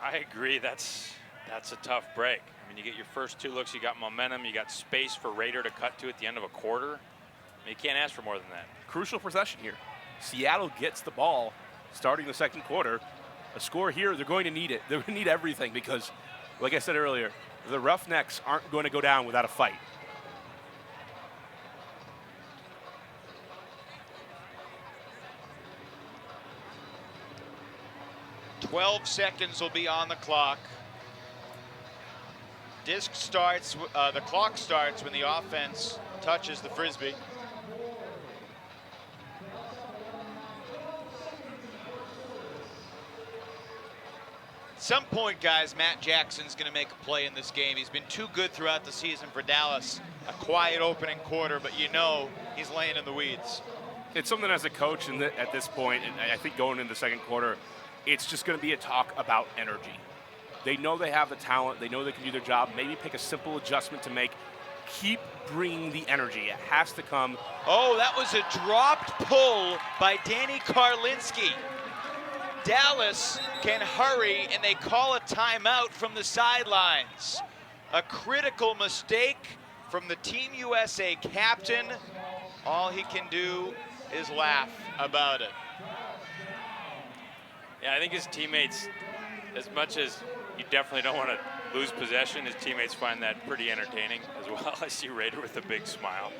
I agree. That's a tough break. I mean, you get your first 2 looks, you got momentum, you got space for Raider to cut to at the end of a quarter. I mean, you can't ask for more than that. Crucial possession here. Seattle gets the ball starting the second quarter. a score here, they're going to need it. They're going to need everything because, like I said earlier, the Roughnecks aren't going to go down without a fight. 12 seconds will be on the clock. Disc starts, the clock starts when the offense touches the Frisbee. At some point, guys, Matt Jackson's going to make a play in this game. He's been too good throughout the season for Dallas. A quiet opening quarter, but you know he's laying in the weeds. It's something as a coach at this point, and I think going into the second quarter, it's just going to be a talk about energy. They know they have the talent. They know they can do their job. Maybe pick a simple adjustment to make. Keep bringing the energy. It has to come. Oh, that was a dropped pull by Danny Karlinski. Dallas can hurry, and they call a timeout from the sidelines. A critical mistake from the Team USA captain. All he can do is laugh about it. Yeah, I think his teammates, as much as you definitely don't want to lose possession, his teammates find that pretty entertaining as well. I see Raider with a big smile.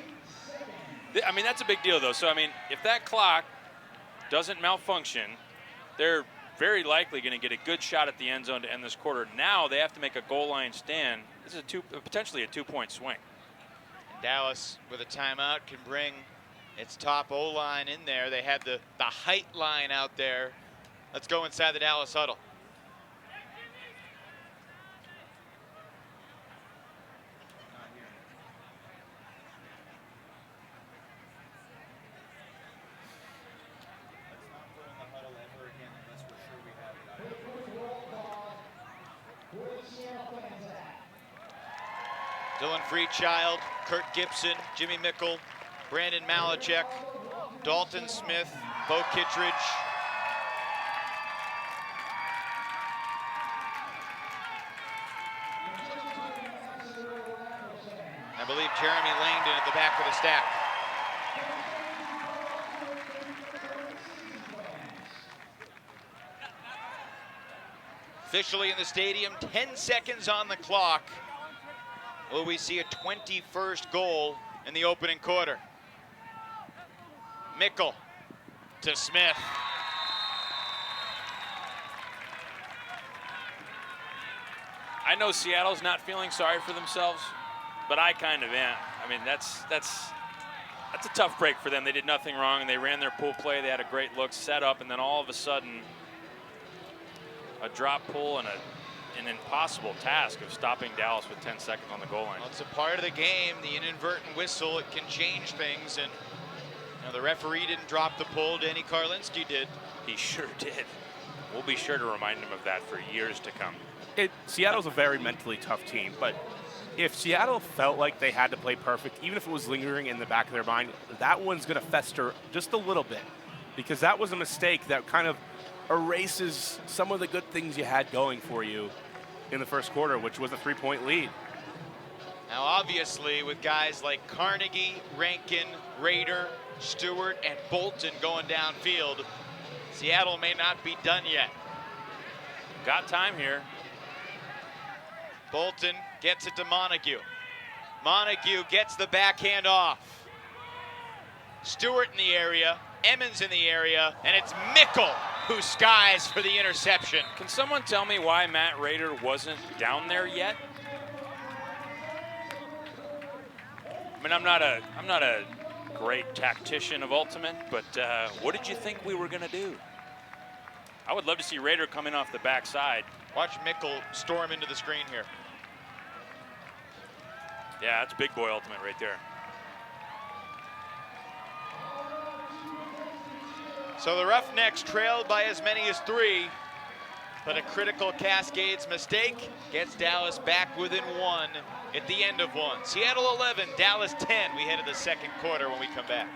I mean, that's a big deal, though. So, I mean, if that clock doesn't malfunction, they're very likely going to get a good shot at the end zone to end this quarter. Now they have to make a goal line stand. This is potentially a two-point swing. Dallas, with a timeout, can bring its top O-line in there. They had the height line out there. Let's go inside the Dallas huddle. Dylan Freechild, Kurt Gibson, Jimmy Mickle, Brandon Malachek, Dalton Smith, Bo Kittredge. I believe Jeremy Langdon at the back of the stack. Officially in the stadium, 10 seconds on the clock. Will we see a 21st goal in the opening quarter? Mickle to Smith. I know Seattle's not feeling sorry for themselves, but I kind of am. I mean, that's a tough break for them. They did nothing wrong, and they ran their pool play. They had a great look, set up, and then all of a sudden, a drop pull and an impossible task of stopping Dallas with 10 seconds on the goal line. Well, it's a part of the game, the inadvertent whistle. It can change things, and you know, the referee didn't drop the pull. Danny Karlinski did. He sure did. We'll be sure to remind him of that for years to come. Seattle's a very mentally tough team, but if Seattle felt like they had to play perfect, even if it was lingering in the back of their mind, that one's going to fester just a little bit, because that was a mistake that kind of erases some of the good things you had going for you in the first quarter, which was a 3-point lead. Now, obviously, with guys like Carnegie, Rankin, Rader, Stewart, and Bolton going downfield, Seattle may not be done yet. Got time here. Bolton gets it to Montague. Montague gets the backhand off. Stewart in the area, Emmons in the area, and it's Mickle who skies for the interception. Can someone tell me why Matt Rader wasn't down there yet? I mean, I'm not a great tactician of Ultimate, but what did you think we were going to do? I would love to see Rader come in off the backside. Watch Mickle storm into the screen here. Yeah, that's big boy Ultimate right there. So the Roughnecks trailed by as many as 3, but a critical Cascades mistake gets Dallas back within 1 at the end of 1. Seattle 11, Dallas 10. We head to the second quarter when we come back.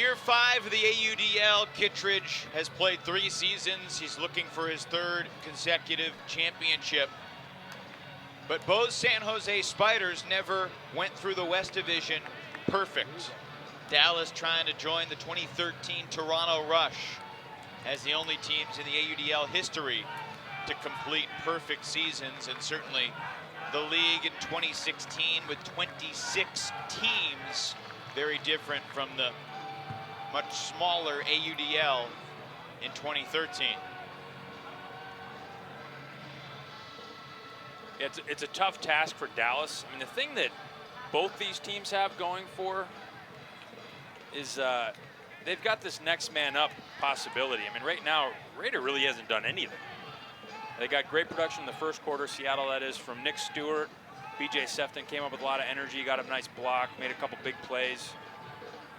year 5 of the AUDL, Kittredge has played 3 seasons. He's looking for his 3rd consecutive championship. But both San Jose Spiders never went through the West Division perfect. Dallas trying to join the 2013 Toronto Rush as the only teams in the AUDL history to complete perfect seasons, and certainly the league in 2016 with 26 teams, very different from the much smaller AUDL in 2013. It's a tough task for Dallas. I mean, the thing that both these teams have going for is they've got this next man up possibility. I mean, right now, Raider really hasn't done anything. They got great production in the first quarter, Seattle that is, from Nick Stewart. BJ Sefton came up with a lot of energy, got a nice block, made a couple big plays.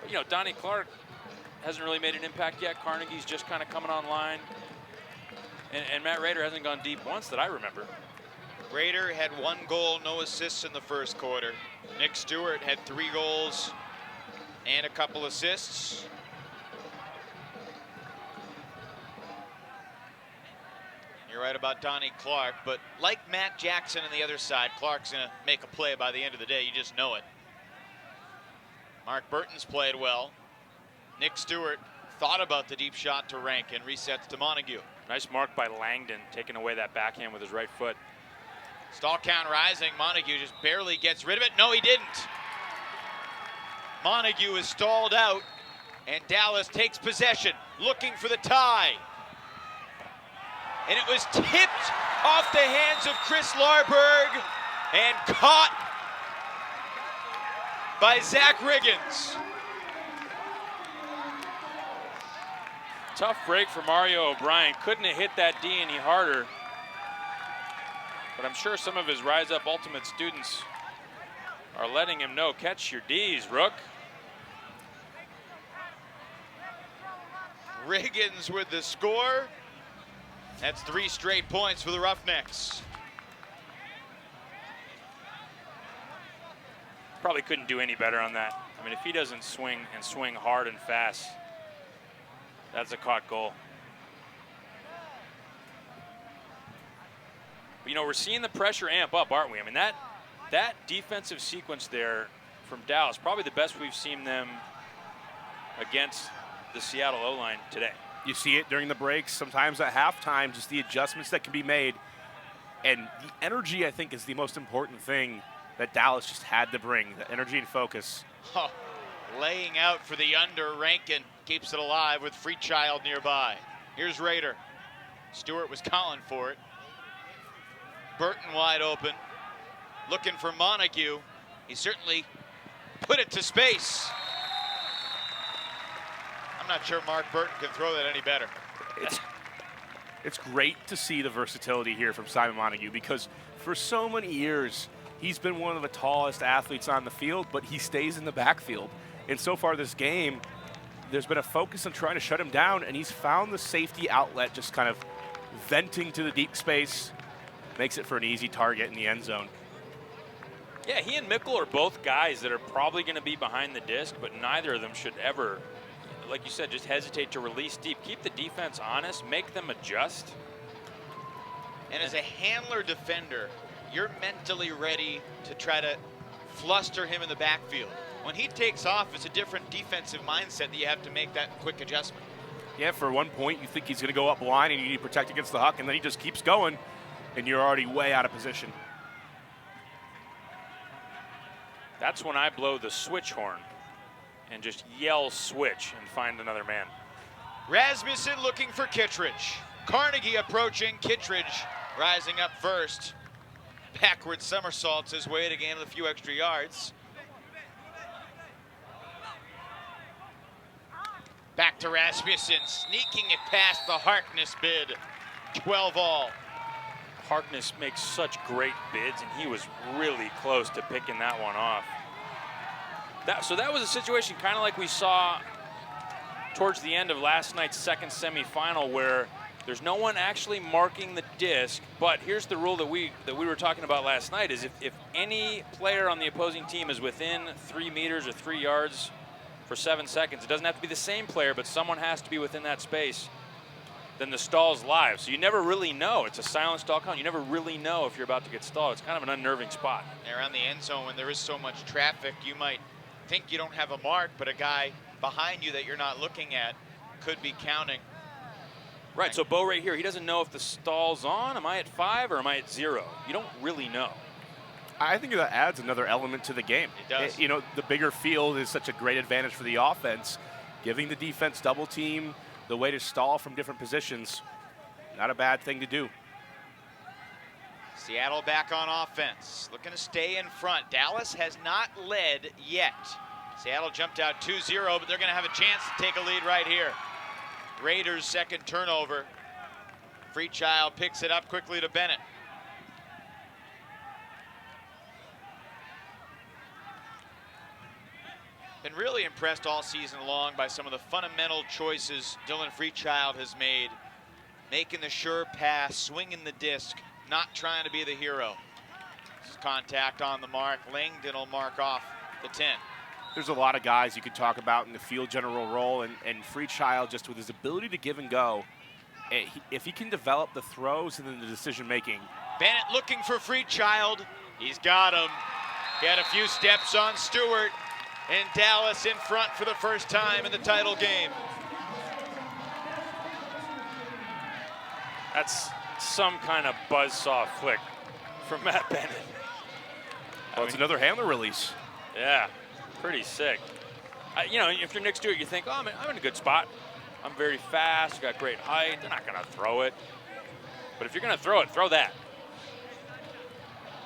But, you know, Donnie Clark hasn't really made an impact yet. Carnegie's just kind of coming online. And Matt Raider hasn't gone deep once that I remember. Raider had 1 goal, no assists in the first quarter. Nick Stewart had 3 goals and a couple assists. You're right about Donnie Clark, but like Matt Jackson on the other side, Clark's gonna make a play by the end of the day, you just know it. Mark Burton's played well. Nick Stewart thought about the deep shot to Rankin, resets to Montague. Nice mark by Langdon, taking away that backhand with his right foot. Stall count rising, Montague just barely gets rid of it. No, he didn't. Montague is stalled out, and Dallas takes possession, looking for the tie. And it was tipped off the hands of Chris Larberg and caught by Zach Riggins. Tough break for Mario O'Brien. Couldn't have hit that D any harder. But I'm sure some of his Rise Up Ultimate students are letting him know, catch your D's, Rook. Riggins with the score. That's 3 straight points for the Roughnecks. Probably couldn't do any better on that. I mean, if he doesn't swing and swing hard and fast, that's a caught goal. But, you know, we're seeing the pressure amp up, aren't we? I mean, that defensive sequence there from Dallas, probably the best we've seen them against the Seattle O-line today. You see it during the breaks, sometimes at halftime, just the adjustments that can be made. And the energy, I think, is the most important thing that Dallas just had to bring, the energy and focus. Oh, laying out for the under, Rankin keeps it alive with Freechild nearby. Here's Raider. Stewart was calling for it. Burton wide open, looking for Montague. He certainly put it to space. I'm not sure Mark Burton can throw that any better. It's great to see the versatility here from Simon Montague, because for so many years, he's been one of the tallest athletes on the field, but he stays in the backfield. And so far this game, there's been a focus on trying to shut him down, and he's found the safety outlet, just kind of venting to the deep space, makes it for an easy target in the end zone. Yeah, he and Mickle are both guys that are probably going to be behind the disc, but neither of them should ever, like you said, just hesitate to release deep. Keep the defense honest, make them adjust. And as a handler defender, you're mentally ready to try to fluster him in the backfield. When he takes off, it's a different defensive mindset that you have to make that quick adjustment. Yeah, for one point, you think he's going to go up line and you need to protect against the huck, and then he just keeps going, and you're already way out of position. That's when I blow the switch horn and just yell switch and find another man. Rasmussen looking for Kittredge. Carnegie approaching. Kittredge rising up first. Backward somersaults his way to gain a few extra yards. Back to Rasmussen, sneaking it past the Harkness bid. 12 all. Harkness makes such great bids, and he was really close to picking that one off. So that was a situation kind of like we saw towards the end of last night's second semifinal, where there's no one actually marking the disc. But here's the rule that we were talking about last night: is if any player on the opposing team is within 3 meters or 3 yards for 7 seconds. It doesn't have to be the same player, but someone has to be within that space. Then the stall's live. So you never really know. It's a silent stall count. You never really know if you're about to get stalled. It's kind of an unnerving spot. Around the end zone, when there is so much traffic, you might think you don't have a mark, but a guy behind you that you're not looking at could be counting. Right, so Bo right here, he doesn't know if the stall's on. Am I at 5 or am I at 0? You don't really know. I think that adds another element to the game. It does. You know, the bigger field is such a great advantage for the offense. Giving the defense double team, the way to stall from different positions, not a bad thing to do. Seattle back on offense, looking to stay in front. Dallas has not led yet. Seattle jumped out 2-0, but they're gonna have a chance to take a lead right here. Raiders' second turnover. Freechild picks it up quickly to Bennett. Been really impressed all season long by some of the fundamental choices Dylan Freechild has made. Making the sure pass, swinging the disc, not trying to be the hero. This is contact on the mark. Langdon will mark off the 10. There's a lot of guys you could talk about in the field general role, and Freechild, just with his ability to give and go, if he can develop the throws and then the decision making. Bennett looking for Freechild. He's got him. He had a few steps on Stewart, and Dallas in front for the first time in the title game. That's some kind of buzzsaw flick from Matt Bennett. Well, it's another handler release. Yeah, pretty sick. You know, if you're Nick Stewart, you think, oh, I'm in a good spot. I'm very fast, got great height. They're not going to throw it. But if you're going to throw it, throw that.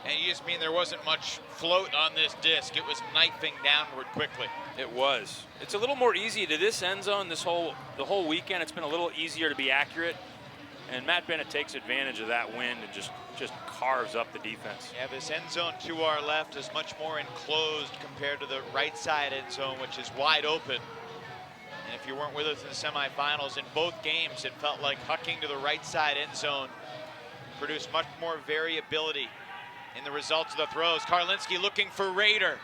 And you just mean there wasn't much float on this disc. It was knifing downward quickly. It was. It's a little more easy to this end zone. The whole weekend, it's been a little easier to be accurate. And Matt Bennett takes advantage of that wind and just carves up the defense. Yeah, this end zone to our left is much more enclosed compared to the right side end zone, which is wide open. And if you weren't with us in the semifinals, in both games, it felt like hucking to the right side end zone produced much more variability in the results of the throws. Karlinski looking for Rader.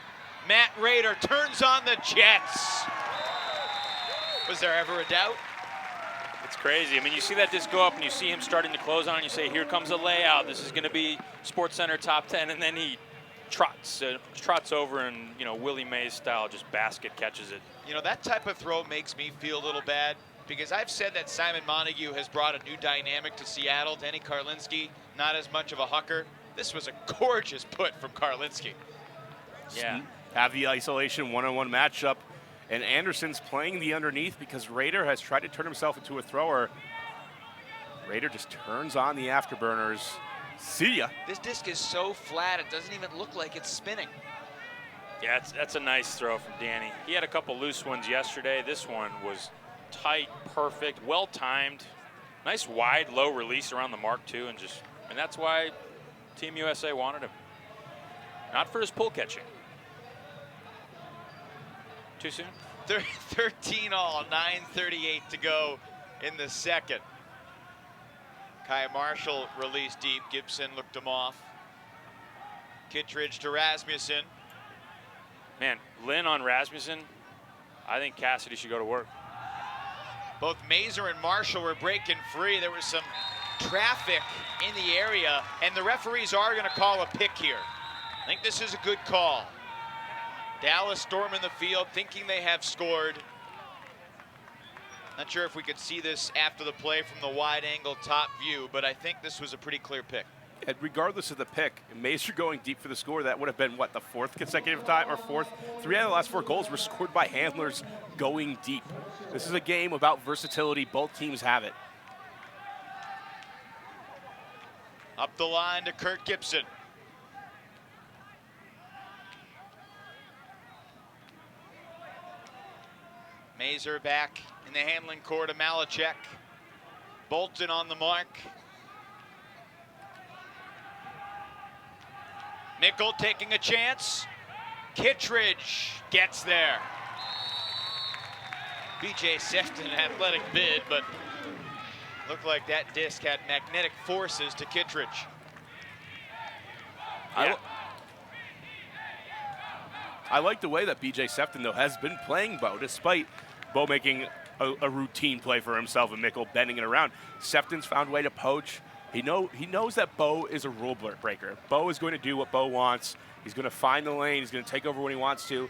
Matt Rader turns on the Jets. Was there ever a doubt? It's crazy. I mean, you see that disc go up and you see him starting to close on it and you say, here comes a layout. This is going to be SportsCenter top 10. And then he trots over and, you know, Willie Mays style, just basket catches it. You know, that type of throw makes me feel a little bad because I've said that Simon Montague has brought a new dynamic to Seattle. Denny Karlinski, not as much of a hucker. This was a gorgeous put from Karlinski. Yeah. Have the isolation one-on-one matchup. And Anderson's playing the underneath because Rader has tried to turn himself into a thrower. Rader just turns on the afterburners. See ya. This disc is so flat, it doesn't even look like it's spinning. Yeah, that's a nice throw from Danny. He had a couple loose ones yesterday. This one was tight, perfect, well-timed. Nice wide, low release around the mark, too. And that's why Team USA wanted him. Not for his pull catching. Too soon? 13 all, 9:38 to go in the second. Kai Marshall released deep. Gibson looked him off. Kittredge to Rasmussen. Man, Lynn on Rasmussen, I think Cassidy should go to work. Both Mazer and Marshall were breaking free. There was some traffic in the area, and the referees are going to call a pick here. I think this is a good call. Dallas storming the field, thinking they have scored. Not sure if we could see this after the play from the wide-angle top view, but I think this was a pretty clear pick. And regardless of the pick, Mazer going deep for the score, that would have been, what, the fourth consecutive time, or fourth? 3 out of the last 4 goals were scored by handlers going deep. This is a game about versatility. Both teams have it. Up the line to Kurt Gibson. Mazer back in the handling core to Malachek. Bolton on the mark. Nickel taking a chance. Kittredge gets there. BJ Sefton, an athletic bid, but looked like that disc had magnetic forces to Kittredge. Yeah. I like the way that B.J. Sefton, though, has been playing Bo, despite Bo making a routine play for himself and Mickle bending it around. Sefton's found a way to poach. He knows that Bo is a rule breaker. Bo is going to do what Bo wants. He's going to find the lane. He's going to take over when he wants to.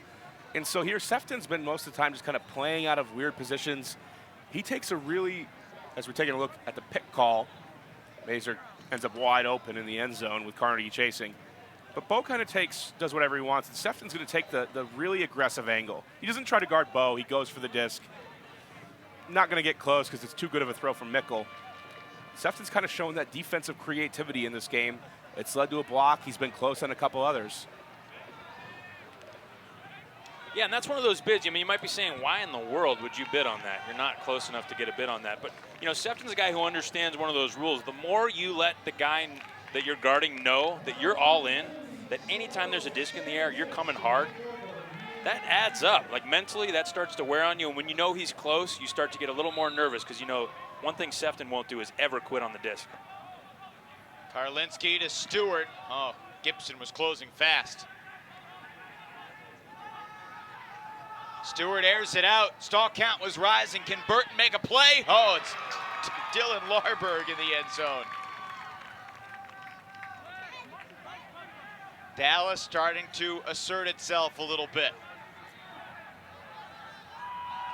And so here, Sefton's been most of the time just kind of playing out of weird positions. He takes a really, as we're taking a look at the pick call, Mazur ends up wide open in the end zone with Carnegie chasing. But Bo kind of does whatever he wants, and Sefton's going to take the really aggressive angle. He doesn't try to guard Bo. He goes for the disc. Not going to get close because it's too good of a throw from Mickle. Sefton's kind of shown that defensive creativity in this game. It's led to a block. He's been close on a couple others. Yeah, and that's one of those bids. I mean, you might be saying, why in the world would you bid on that? You're not close enough to get a bid on that. But, you know, Sefton's a guy who understands one of those rules. The more you let the guy that you're guarding know that you're all in, that anytime there's a disc in the air, you're coming hard, that adds up. Like, mentally, that starts to wear on you. And when you know he's close, you start to get a little more nervous because, you know, one thing Sefton won't do is ever quit on the disc. Karlinski to Stewart. Oh, Gibson was closing fast. Stewart airs it out. Stall count was rising. Can Burton make a play? Oh, it's Dylan Larberg in the end zone. Dallas starting to assert itself a little bit.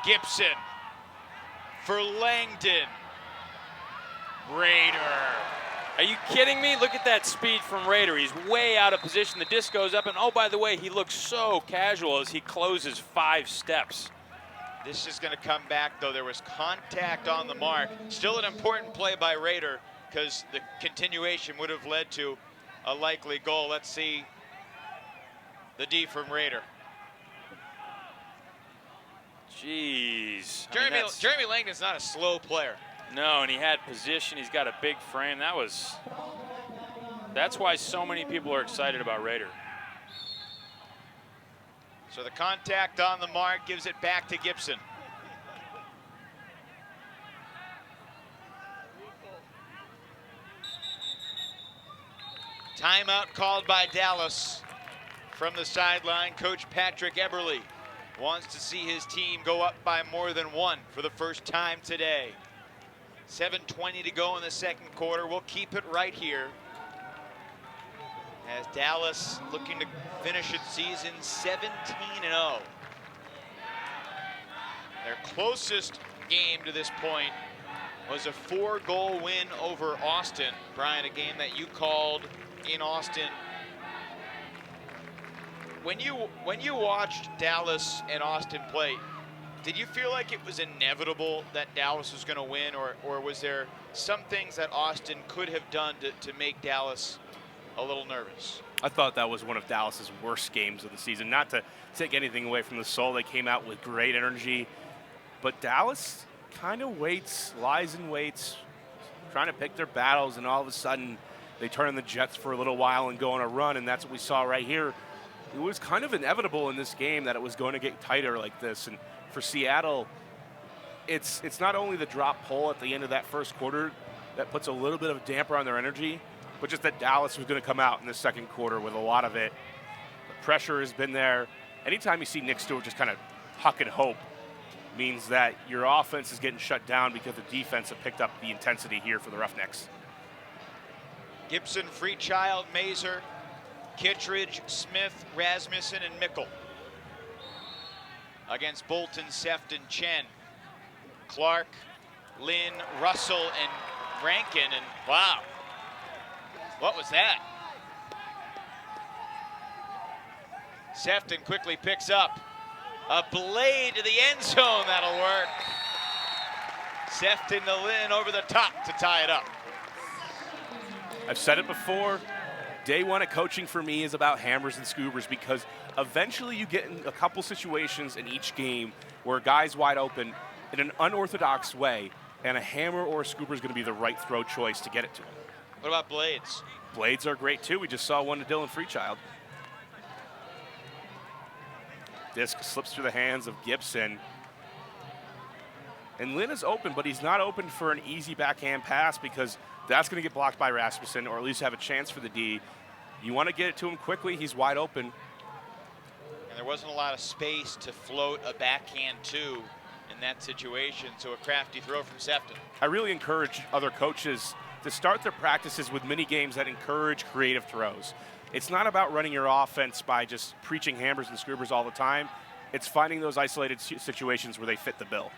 Gibson for Langdon. Raider. Are you kidding me? Look at that speed from Raider. He's way out of position. The disc goes up, and oh, by the way, he looks so casual as he closes 5 steps. This is going to come back, though. There was contact on the mark. Still an important play by Raider because the continuation would have led to a likely goal. Let's see the D from Raider. Jeez. Jeremy Langdon's not a slow player. No, and he had position. He's got a big frame. That's why so many people are excited about Raider. So the contact on the mark gives it back to Gibson. Timeout called by Dallas. From the sideline, Coach Patrick Eberle wants to see his team go up by more than 1 for the first time today. 7:20 to go in the second quarter. We'll keep it right here as Dallas looking to finish its season 17-0. Their closest game to this point was a 4-goal win over Austin. Brian, a game that you called in Austin. When you watched Dallas and Austin play, did you feel like it was inevitable that Dallas was going to win, or was there some things that Austin could have done to make Dallas a little nervous? I thought that was one of Dallas's worst games of the season. Not to take anything away from the Soul. They came out with great energy. But Dallas kind of lies in waits, trying to pick their battles, and all of a sudden they turn on the Jets for a little while and go on a run, and that's what we saw right here. It was kind of inevitable in this game that it was going to get tighter like this. And for Seattle, it's not only the drop pull at the end of that first quarter that puts a little bit of a damper on their energy, but just that Dallas was going to come out in the second quarter with a lot of it. The pressure has been there. Anytime you see Nick Stewart just kind of huck and hope means that your offense is getting shut down because the defense have picked up the intensity here for the Roughnecks. Gibson, Freechild, Mazur, Kittredge, Smith, Rasmussen, and Mickle. Against Bolton, Sefton, Chen, Clark, Lynn, Russell, and Rankin. And wow, what was that? Sefton quickly picks up a blade to the end zone. That'll work. Sefton to Lynn over the top to tie it up. I've said it before. Day one of coaching for me is about hammers and scoobers, because eventually you get in a couple situations in each game where a guy's wide open in an unorthodox way, and a hammer or a scoober is going to be the right throw choice to get it to him. What about blades? Blades are great too. We just saw one to Dylan Freechild. Disc slips through the hands of Gibson. And Lynn is open, but he's not open for an easy backhand pass because that's going to get blocked by Rasmussen, or at least have a chance for the D. You want to get it to him quickly. He's wide open. And there wasn't a lot of space to float a backhand to in that situation, so a crafty throw from Sefton. I really encourage other coaches to start their practices with mini games that encourage creative throws. It's not about running your offense by just preaching hammers and screwers all the time. It's finding those isolated situations where they fit the bill.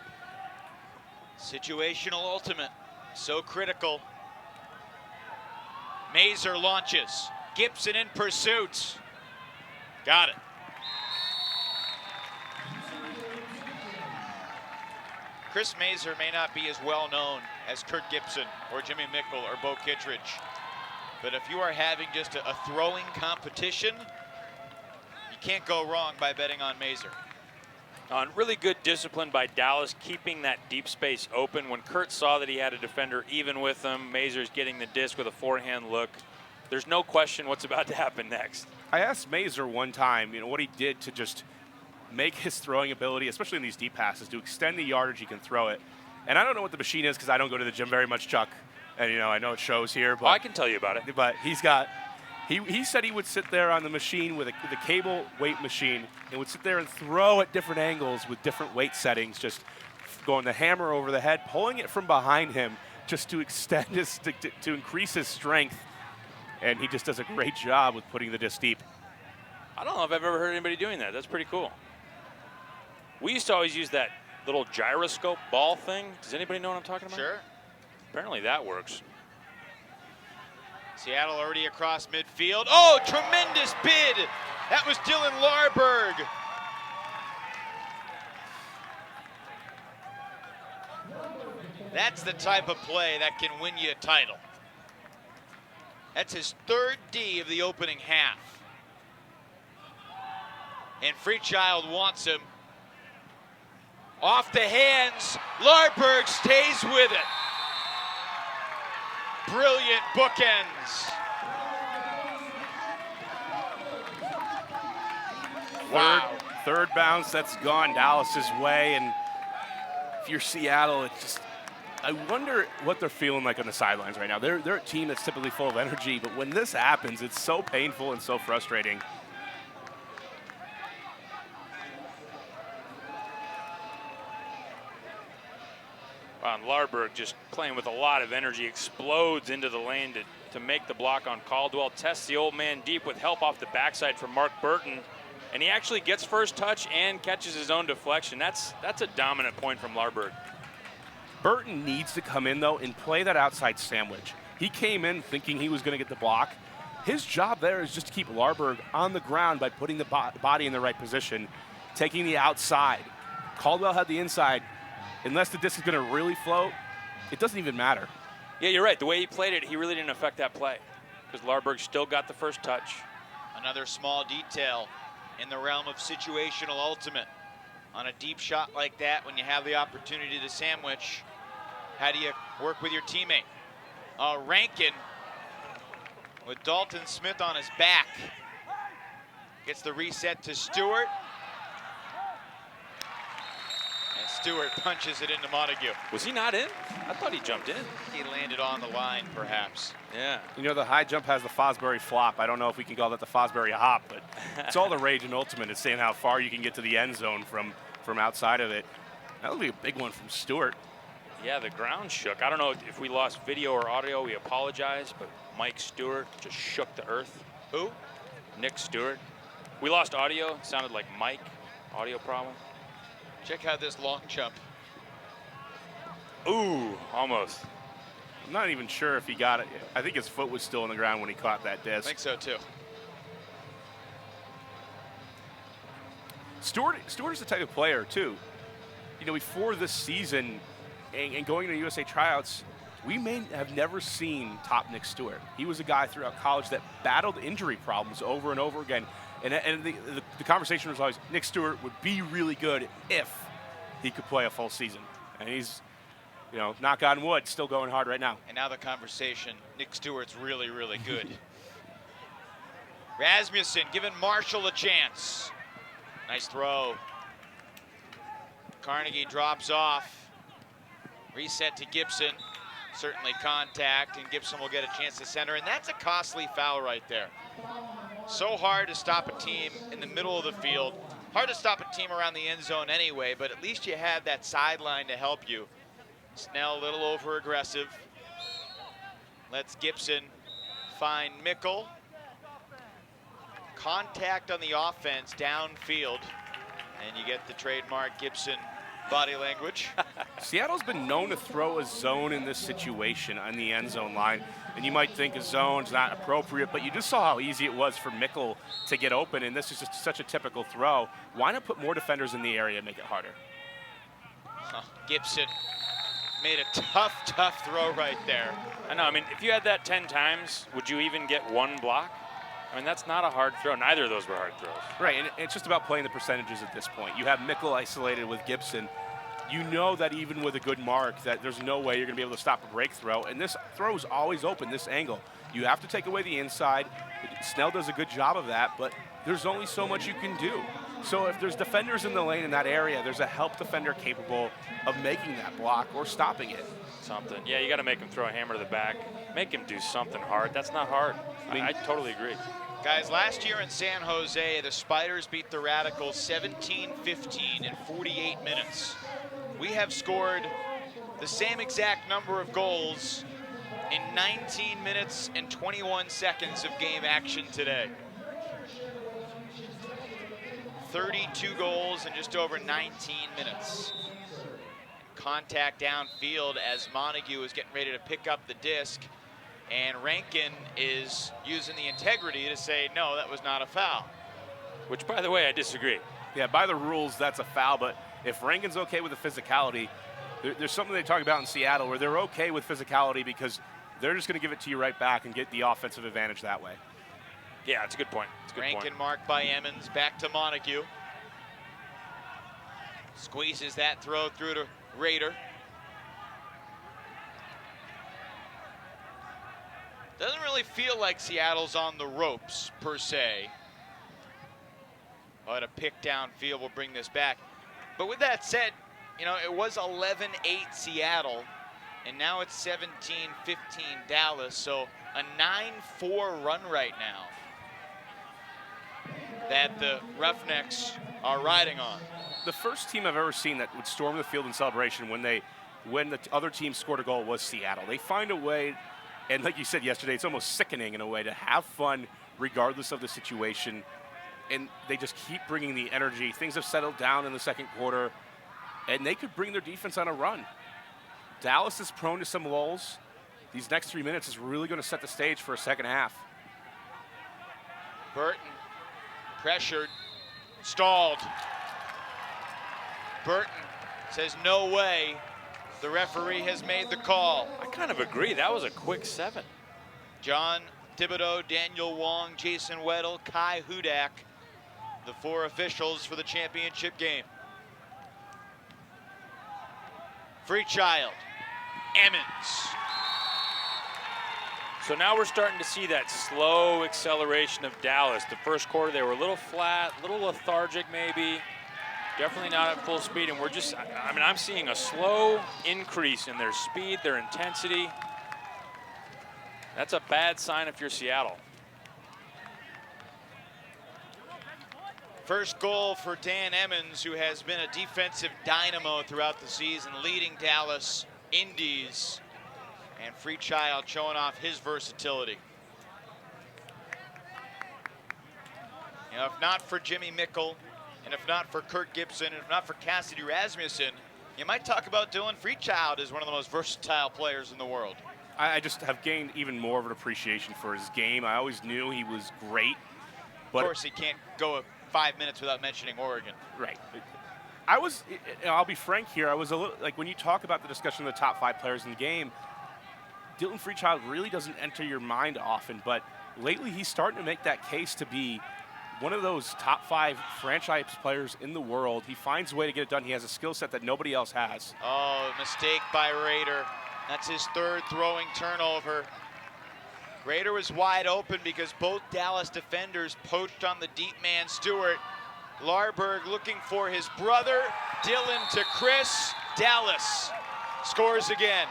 Situational ultimate, so critical. Mazer launches. Gibson in pursuit. Got it. Chris Mazer may not be as well known as Kurt Gibson or Jimmy Mickle or Bo Kittredge. But if you are having just a throwing competition, you can't go wrong by betting on Mazer. On really good discipline by Dallas, keeping that deep space open. When Kurt saw that he had a defender even with him, Mazer's getting the disc with a forehand look. There's no question what's about to happen next. I asked Mazer one time, what he did to just make his throwing ability, especially in these deep passes, to extend the yardage he can throw it. And I don't know what the machine is because I don't go to the gym very much, Chuck. And, I know it shows here. But I can tell you about it. But he said he would sit there on the machine with a cable weight machine and would sit there and throw at different angles with different weight settings, just going the hammer over the head, pulling it from behind him just to extend to increase his strength. And he just does a great job with putting the disc deep. I don't know if I've ever heard anybody doing that. That's pretty cool. We used to always use that little gyroscope ball thing. Does anybody know what I'm talking about? Sure. Apparently that works. Seattle already across midfield. Oh, tremendous bid. That was Dylan Larberg. That's the type of play that can win you a title. That's his third D of the opening half. And Freechild wants him. Off the hands, Larberg stays with it. Brilliant bookends. Wow. Third bounce, that's gone Dallas's way. And if you're Seattle, I wonder what they're feeling like on the sidelines right now. They're a team that's typically full of energy, but when this happens, it's so painful and so frustrating. And Larberg just playing with a lot of energy, explodes into the lane to make the block on Caldwell, tests the old man deep with help off the backside from Mark Burton, and he actually gets first touch and catches his own deflection. That's a dominant point from Larberg. Burton needs to come in, though, and play that outside sandwich. He came in thinking he was going to get the block. His job there is just to keep Larberg on the ground by putting the body in the right position, taking the outside. Caldwell had the inside. Unless the disc is going to really float, it doesn't even matter. Yeah, you're right. The way he played it, he really didn't affect that play because Larberg still got the first touch. Another small detail in the realm of situational ultimate. On a deep shot like that, when you have the opportunity to sandwich, how do you work with your teammate? Rankin with Dalton Smith on his back. Gets the reset to Stewart. Stewart punches it into Montague. Was he not in? I thought he jumped in. He landed on the line, perhaps. Yeah. The high jump has the Fosbury flop. I don't know if we can call that the Fosbury hop, but it's all the rage in Ultimate. It's saying how far you can get to the end zone from outside of it. That would be a big one from Stewart. Yeah, the ground shook. I don't know if we lost video or audio. We apologize, but Mike Stewart just shook the earth. Who? Nick Stewart. We lost audio. It sounded like Mike. Audio problem. Check out this long jump. Ooh, almost. I'm not even sure if he got it. I think his foot was still on the ground when he caught that disc. I think so, too. Stewart is the type of player, too. Before this season and going to USA tryouts, we may have never seen top Nick Stewart. He was a guy throughout college that battled injury problems over and over again. And the conversation was always, Nick Stewart would be really good if he could play a full season. And he's, knock on wood, still going hard right now. And now the conversation, Nick Stewart's really, really good. Rasmussen giving Marshall a chance. Nice throw. Carnegie drops off. Reset to Gibson. Certainly contact, and Gibson will get a chance to center. And that's a costly foul right there. So hard to stop a team in the middle of the field. Hard to stop a team around the end zone anyway, but at least you have that sideline to help you. Snell a little over aggressive. Lets Gibson find Mickle. Contact on the offense downfield, and you get the trademark Gibson body language. Seattle's been known to throw a zone in this situation on the end zone line, and you might think a zone's not appropriate, but you just saw how easy it was for Mickle to get open, and this is just such a typical throw. Why not put more defenders in the area and make it harder? Gibson made a tough throw right there. I know, I mean, if you had that 10 times, would you even get one block? I mean, that's not a hard throw. Neither of those were hard throws. Right, and it's just about playing the percentages at this point. You have Mickle isolated with Gibson. You know that even with a good mark, that there's no way you're going to be able to stop a break throw, and this throw is always open, this angle. You have to take away the inside. Snell does a good job of that, but there's only so much you can do. So if there's defenders in the lane in that area, there's a help defender capable of making that block or stopping it. Something. Yeah, you got to make him throw a hammer to the back. Make him do something hard. That's not hard. I mean, I totally agree. Guys, last year in San Jose, the Spiders beat the Radicals 17-15 in 48 minutes. We have scored the same exact number of goals in 19 minutes and 21 seconds of game action today. 32 goals in just over 19 minutes. Contact downfield as Montague is getting ready to pick up the disc, and Rankin is using the integrity to say, no, that was not a foul. Which, by the way, I disagree. Yeah, by the rules, that's a foul, but if Rankin's okay with the physicality, there's something they talk about in Seattle where they're okay with physicality because they're just going to give it to you right back and get the offensive advantage that way. Yeah, it's a good point. It's a good Rankin point. marked by Emmons, back to Montague. Squeezes that throw through to Rader. Doesn't really feel like Seattle's on the ropes, per se. But a pick downfield will bring this back. But with that said, you know, it was 11-8 Seattle, and now it's 17-15 Dallas, so a 9-4 run right now that the Roughnecks are riding on. The first team I've ever seen that would storm the field in celebration when the other team scored a goal was Seattle. They find a way, and like you said yesterday, it's almost sickening in a way to have fun regardless of the situation, and they just keep bringing the energy. Things have settled down in the second quarter, and they could bring their defense on a run. Dallas is prone to some lulls. These next 3 minutes is really going to set the stage for a second half. Burton pressured, stalled. Burton says no way. The referee has made the call. I kind of agree. That was a quick 7. John Thibodeau, Daniel Wong, Jason Weddle, Kai Hudak, the 4 officials for the championship game. Freechild, Emmons. So now we're starting to see that slow acceleration of Dallas. The first quarter, they were a little flat, a little lethargic maybe. Definitely not at full speed, and we're just, I mean, I'm seeing a slow increase in their speed, their intensity. That's a bad sign if you're Seattle. First goal for Dan Emmons, who has been a defensive dynamo throughout the season, leading Dallas Indies. And Freechild showing off his versatility. You know, if not for Jimmy Mickle, and if not for Kurt Gibson, and if not for Cassidy Rasmussen, you might talk about Dylan Freechild as one of the most versatile players in the world. I just have gained even more of an appreciation for his game. I always knew he was great. But of course, he can't go 5 minutes without mentioning Oregon. Right. I'll be frank here, I was a little, like when you talk about the discussion of the top 5 players in the game, Dylan Freechild really doesn't enter your mind often, but lately he's starting to make that case to be one of those top 5 franchise players in the world. He finds a way to get it done. He has a skill set that nobody else has. Oh, mistake by Rader. That's his 3rd throwing turnover. Rader was wide open because both Dallas defenders poached on the deep man Stewart. Larberg looking for his brother. Dylan to Chris. Dallas scores again.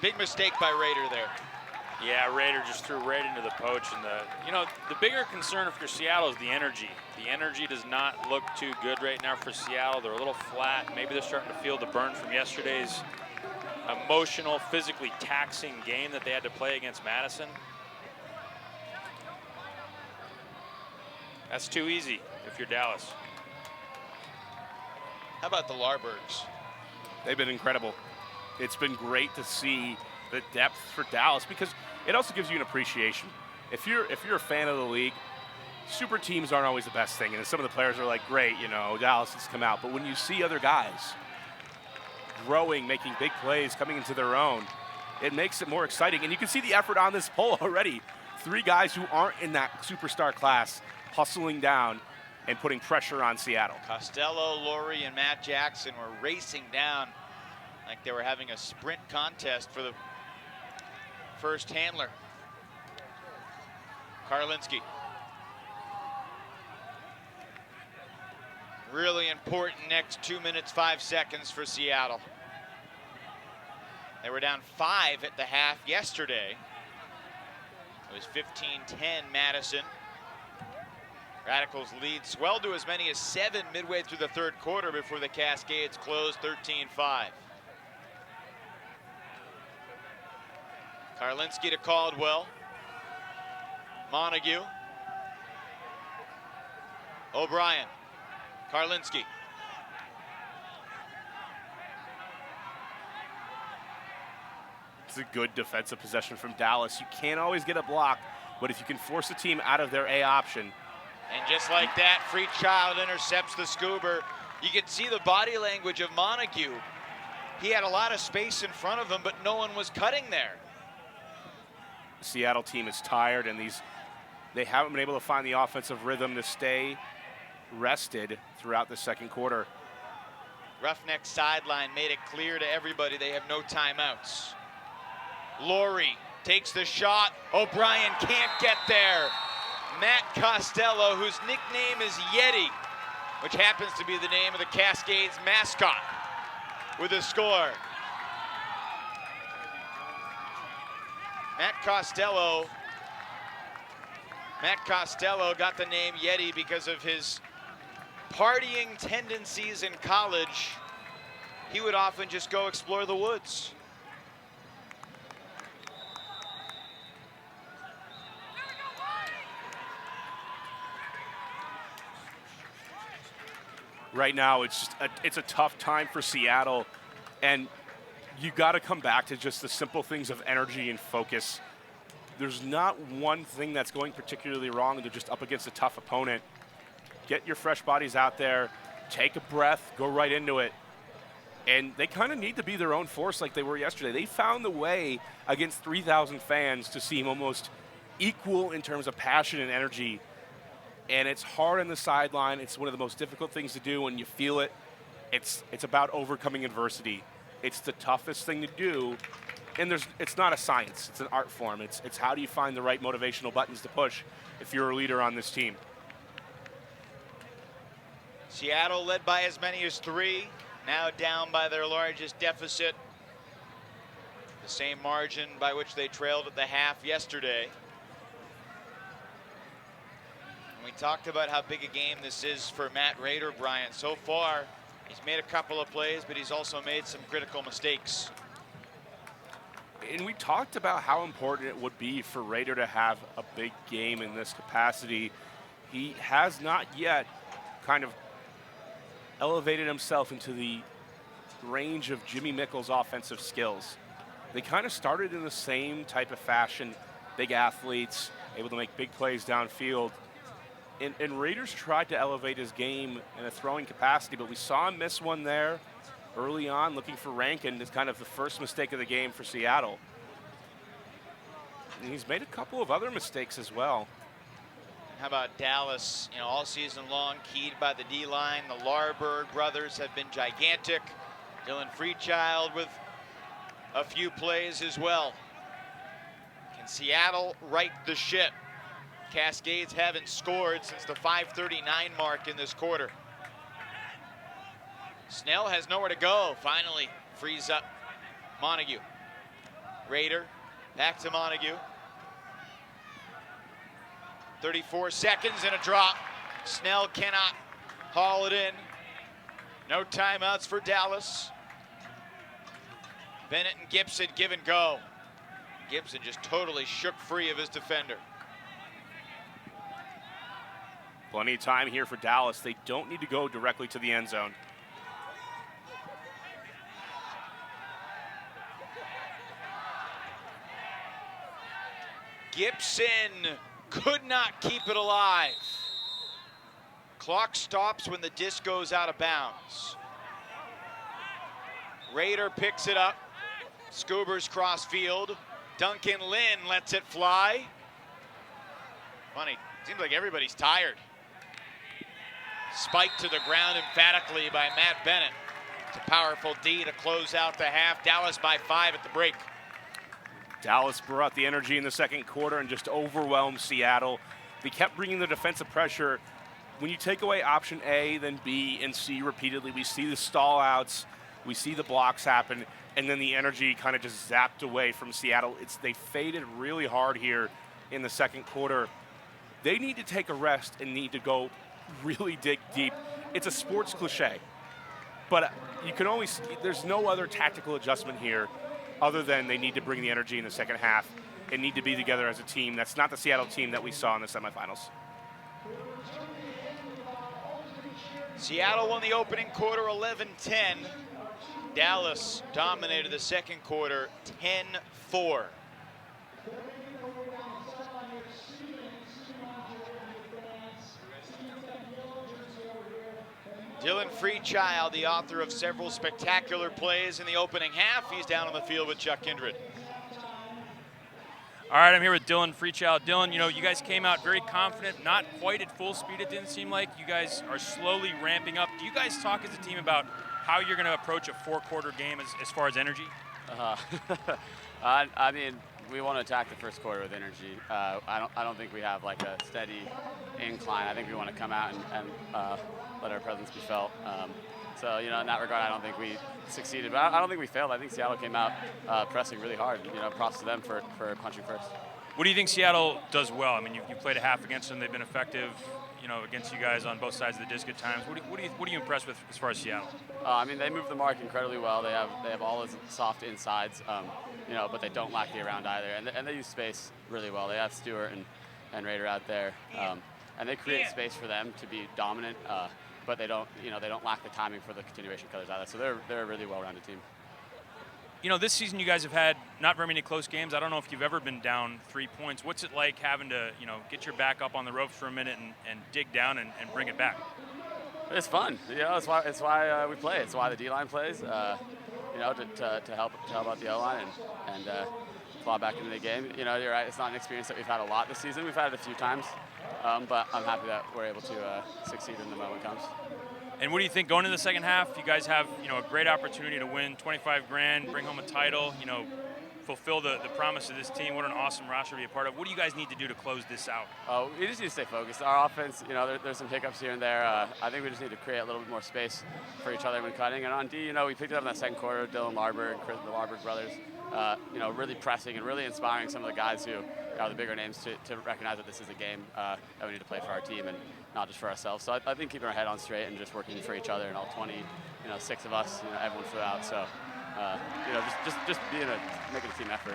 Big mistake by Rader there. Yeah, Raider just threw right into the poach. And the bigger concern for Seattle is the energy. The energy does not look too good right now for Seattle. They're a little flat. Maybe they're starting to feel the burn from yesterday's emotional, physically taxing game that they had to play against Madison. That's too easy if you're Dallas. How about the Thunderbirds? They've been incredible. It's been great to see the depth for Dallas because it also gives you an appreciation. If you're a fan of the league, super teams aren't always the best thing, and some of the players are like, great, Dallas has come out. But when you see other guys growing, making big plays, coming into their own, it makes it more exciting. And you can see the effort on this poll already. 3 guys who aren't in that superstar class hustling down and putting pressure on Seattle. Costello, Laurie, and Matt Jackson were racing down like they were having a sprint contest for the first handler. Karlinski. Really important next 2 minutes, 5 seconds for Seattle. They were down 5 at the half yesterday. It was 15-10 Madison. Radicals lead swelled to as many as 7 midway through the third quarter before the Cascades closed 13-5. Karlinski to Caldwell. Montague. O'Brien. Karlinski. It's a good defensive possession from Dallas. You can't always get a block, but if you can force a team out of their A option. And just like that, Freechild intercepts the Scuba. You can see the body language of Montague. He had a lot of space in front of him, but no one was cutting there. The Seattle team is tired, and they haven't been able to find the offensive rhythm to stay rested throughout the second quarter. Roughnecks sideline made it clear to everybody they have no timeouts. Laurie takes the shot. O'Brien can't get there. Matt Costello, whose nickname is Yeti, which happens to be the name of the Cascades mascot, with a score. Matt Costello got the name Yeti because of his partying tendencies in college. He would often just go explore the woods. Right now, it's a tough time for Seattle, and you got to come back to just the simple things of energy and focus. There's not one thing that's going particularly wrong. They're just up against a tough opponent. Get your fresh bodies out there, take a breath, go right into it. And they kind of need to be their own force like they were yesterday. They found the way against 3,000 fans to seem almost equal in terms of passion and energy. And it's hard on the sideline. It's one of the most difficult things to do when you feel it. It's about overcoming adversity. It's the toughest thing to do. And it's not a science, it's an art form. It's how do you find the right motivational buttons to push if you're a leader on this team. Seattle led by as many as 3, now down by their largest deficit. The same margin by which they trailed at the half yesterday. And we talked about how big a game this is for Matt Raider, Bryant. So far, he's made a couple of plays, but he's also made some critical mistakes. And we talked about how important it would be for Raider to have a big game in this capacity. He has not yet kind of elevated himself into the range of Jimmy Mickle's offensive skills. They kind of started in the same type of fashion, big athletes, able to make big plays downfield. And Raiders tried to elevate his game in a throwing capacity, but we saw him miss one there early on, looking for Rankin. Is kind of the first mistake of the game for Seattle. And he's made a couple of other mistakes as well. How about Dallas, all season long, keyed by the D-line. The Thunderbird brothers have been gigantic. Dylan Freechild with a few plays as well. Can Seattle right the ship? Cascades haven't scored since the 5:39 mark in this quarter. Snell has nowhere to go. Finally frees up Montague. Raider Back to Montague. 34 seconds and a drop. Snell cannot haul it in. No timeouts for Dallas. Bennett and Gibson give and go. Gibson just totally shook free of his defender. Plenty of time here for Dallas. They don't need to go directly to the end zone. Gibson could not keep it alive. Clock stops when the disc goes out of bounds. Raider picks it up. Scoobers cross field. Duncan Lynn lets it fly. Funny, seems like everybody's tired. Spiked to the ground emphatically by Matt Bennett. It's a powerful D to close out the half. Dallas by 5 at the break. Dallas brought the energy in the second quarter and just overwhelmed Seattle. They kept bringing the defensive pressure. When you take away option A, then B and C repeatedly, we see the stall outs, we see the blocks happen, and then the energy kind of just zapped away from Seattle. They faded really hard here in the second quarter. They need to take a rest and need to go really dig deep. It's a sports cliche, but you can only see, there's no other tactical adjustment here other than they need to bring the energy in the second half and need to be together as a team. That's not the Seattle team that we saw in the semifinals. Seattle won the opening quarter 11-10. Dallas dominated the second quarter 10-4. Dylan Freechild, the author of several spectacular plays in the opening half. He's down on the field with Chuck Kindred. All right, I'm here with Dylan Freechild. Dylan, you know, you guys came out very confident, not quite at full speed, it didn't seem like. You guys are slowly ramping up. Do you guys talk as a team about how you're going to approach a four-quarter game as far as energy? I mean, we want to attack the first quarter with energy. I don't think we have like a steady incline. I think we want to come out and let our presence be felt. So, you know, in that regard, I don't think we succeeded, but I don't think we failed. I think Seattle came out pressing really hard. You know, props to them for punching first. What do you think Seattle does well? I mean, you played a half against them. They've been effective, you know, against you guys on both sides of the disc at times. What are you impressed with as far as Seattle? I mean, they move the mark incredibly well. They have all those soft insides, you know, but they don't lack the around either. And they use space really well. They have Stewart and Raider out there, and they create space for them to be dominant. But they don't lack the timing for the continuation killers either. So they're a really well-rounded team. You know, this season you guys have had not very many close games. I don't know if you've ever been down 3 points. What's it like having to, you know, get your back up on the ropes for a minute and dig down and bring it back? It's fun. You know, it's why we play. It's why the D-line plays. You know, to help out the O-line and claw back into the game. You know, you're right. It's not an experience that we've had a lot this season. We've had it a few times. But I'm happy that we're able to succeed when the moment comes. And what do you think going into the second half? You guys have, you know, a great opportunity to win 25 grand, bring home a title, you know, fulfill the promise of this team. What an awesome roster to be a part of. What do you guys need to do to close this out? We just need to stay focused. Our offense, you know, there's some hiccups here and there. I think we just need to create a little bit more space for each other when cutting. And on D, you know, we picked it up in that second quarter. Dylan Larberg, Chris, the Larberg brothers, you know, really pressing and really inspiring some of the guys who are the bigger names to recognize that this is a game that we need to play for our team and not just for ourselves. So I think keeping our head on straight and just working for each other and all 6 of us, you know, everyone flew out. So, you know, just making a team effort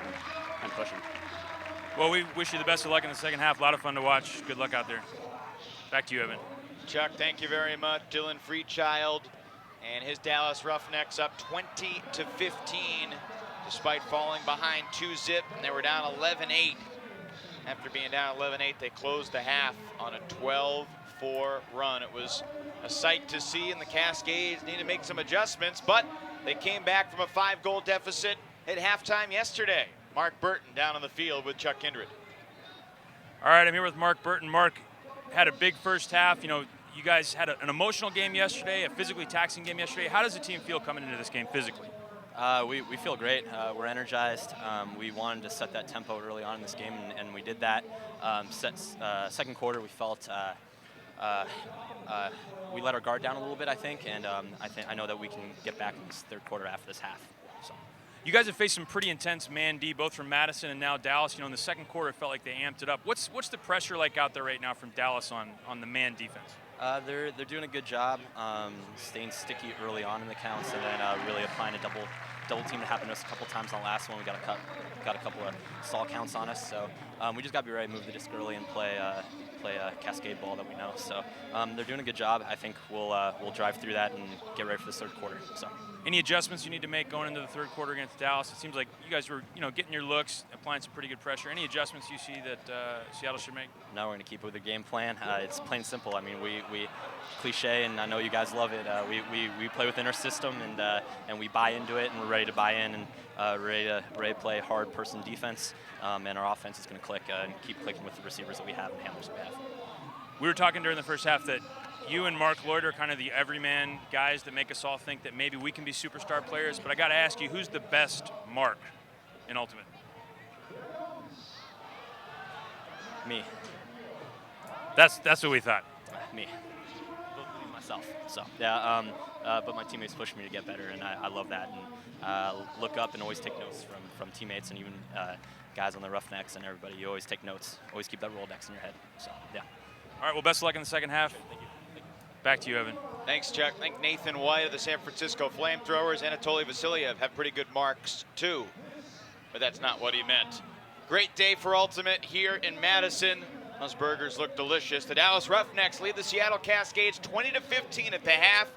and pushing. Well, we wish you the best of luck in the second half. A lot of fun to watch. Good luck out there. Back to you, Evan. Chuck, thank you very much. Dylan Freechild and his Dallas Roughnecks up 20-15 despite falling behind 2-zip, and they were down 11-8. After being down 11-8, they closed the half on a 12-4 run. It was a sight to see, and the Cascades need to make some adjustments, but they came back from a 5-goal deficit at halftime yesterday. Mark Burton down on the field with Chuck Kindred. All right, I'm here with Mark Burton. Mark had a big first half. You know, you guys had an emotional game yesterday, a physically taxing game yesterday. How does the team feel coming into this game physically? We feel great. We're energized. We wanted to set that tempo early on in this game, and we did that. Second quarter, we felt we let our guard down a little bit, I think, and I know that we can get back in this third quarter after this half. So. You guys have faced some pretty intense man D, both from Madison and now Dallas. You know, in the second quarter, it felt like they amped it up. What's the pressure like out there right now from Dallas on the man defense? They're doing a good job staying sticky early on in the counts, and then really applying a double team that happened to us a couple times on the last one. We got a couple of stall counts on us, so we just got to be ready to move the disc early and play a Cascade ball that we know. So they're doing a good job. I think we'll drive through that and get ready for the third quarter. So. Any adjustments you need to make going into the third quarter against Dallas? It seems like you guys were, getting your looks, applying some pretty good pressure. Any adjustments you see that Seattle should make? No, we're going to keep with the game plan. It's plain simple. I mean, we cliche, and I know you guys love it. We play within our system, and we buy into it, and we're ready to buy in and ready to play hard person defense. And our offense is going to click and keep clicking with the receivers that we have and handlers that we have. We were talking during the first half that you and Mark Lloyd are kind of the everyman guys that make us all think that maybe we can be superstar players. But I got to ask you, who's the best Mark in Ultimate? Me. That's what we thought. Me. Myself. So yeah, but my teammates push me to get better, and I love that. And look up and always take notes from teammates and even guys on the Roughnecks and everybody. You always take notes. Always keep that Rolodex in your head. So yeah. All right. Well, best of luck in the second half. Thank you. Back to you, Evan. Thanks, Chuck. I think Nathan White of the San Francisco Flamethrowers, Anatoly Vasiliev have pretty good marks too, but that's not what he meant. Great day for Ultimate here in Madison. Those burgers look delicious. The Dallas Roughnecks lead the Seattle Cascades 20-15 at the half.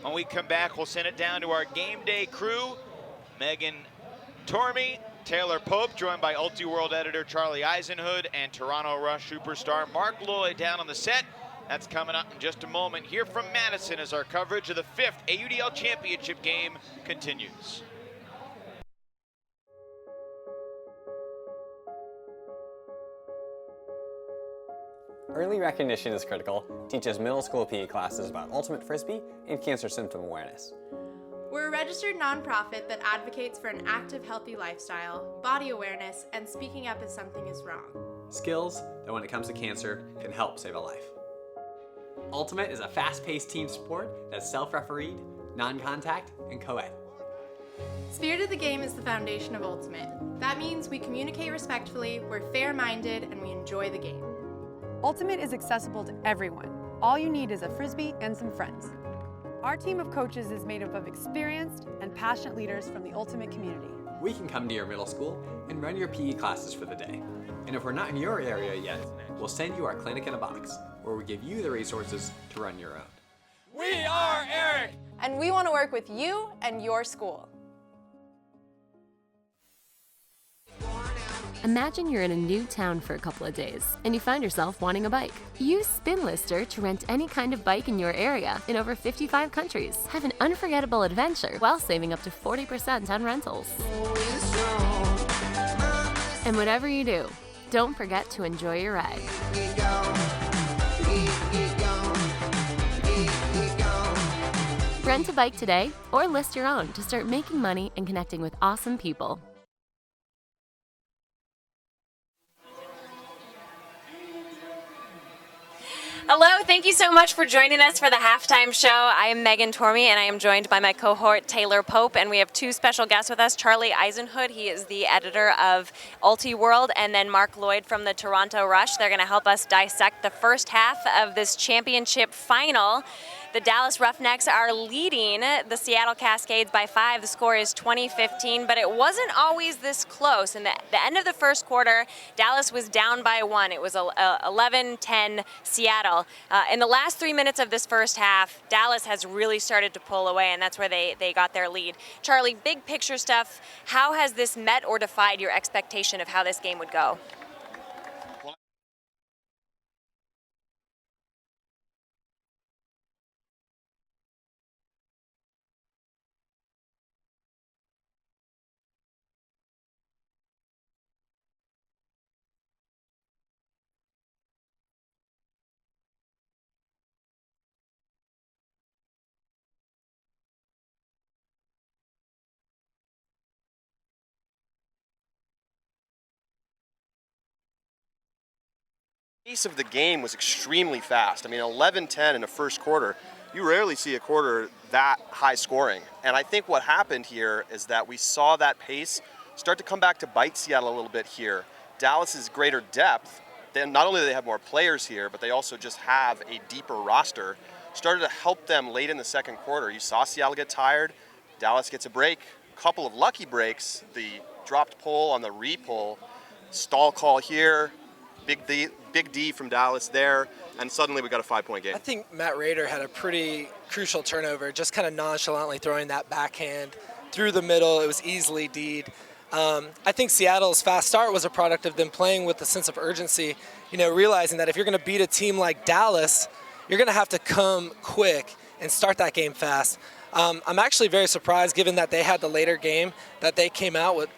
When we come back, we'll send it down to our game day crew. Megan Tormey, Taylor Pope, joined by Ulti-World editor Charlie Eisenhood, and Toronto Rush superstar Mark Lloyd down on the set. That's coming up in just a moment. Here from Madison as our coverage of the 5th AUDL Championship game continues. Early recognition is critical. Teaches middle school PE classes about ultimate Frisbee and cancer symptom awareness. We're a registered nonprofit that advocates for an active, healthy lifestyle, body awareness, and speaking up if something is wrong. Skills that when it comes to cancer can help save a life. Ultimate is a fast-paced team sport that's self-refereed, non-contact, and co-ed. Spirit of the game is the foundation of Ultimate. That means we communicate respectfully, we're fair-minded, and we enjoy the game. Ultimate is accessible to everyone. All you need is a Frisbee and some friends. Our team of coaches is made up of experienced and passionate leaders from the Ultimate community. We can come to your middle school and run your PE classes for the day. And if we're not in your area yet, we'll send you our clinic in a box, where we give you the resources to run your own. We are Eric! And we want to work with you and your school. Imagine you're in a new town for a couple of days, and you find yourself wanting a bike. Use Spin Lister to rent any kind of bike in your area in over 55 countries. Have an unforgettable adventure while saving up to 40% on rentals. And whatever you do, don't forget to enjoy your ride. Rent a bike today or list your own to start making money and connecting with awesome people. Hello, thank you so much for joining us for the halftime show. I am Megan Tormey, and I am joined by my cohort Taylor Pope, and we have two special guests with us. Charlie Eisenhood, he is the editor of Ulti-World, and then Mark Lloyd from the Toronto Rush. They're going to help us dissect the first half of this championship final. The Dallas Roughnecks are leading the Seattle Cascades by 5. The score is 20-15, but it wasn't always this close. In the end of the first quarter, Dallas was down by 1. It was 11-10 Seattle. In the last 3 minutes of this first half, Dallas has really started to pull away, and that's where they got their lead. Charlie, big picture stuff, how has this met or defied your expectation of how this game would go? The pace of the game was extremely fast. I mean, 11-10 in the first quarter. you rarely see a quarter that high scoring. And I think what happened here is that we saw that pace start to come back to bite Seattle a little bit here. Dallas's greater depth, then not only do they have more players here, but they also just have a deeper roster, started to help them late in the second quarter. You saw Seattle get tired, Dallas gets a break, a couple of lucky breaks, the dropped pull on the re-pull, stall call here, big D from Dallas there, and suddenly we got a 5-point game. I think Matt Rader had a pretty crucial turnover, just kind of nonchalantly throwing that backhand through the middle. It was easily D'd. I think Seattle's fast start was a product of them playing with a sense of urgency, realizing that if you're going to beat a team like Dallas, you're going to have to come quick and start that game fast. I'm actually very surprised, given that they had the later game, that they came out with,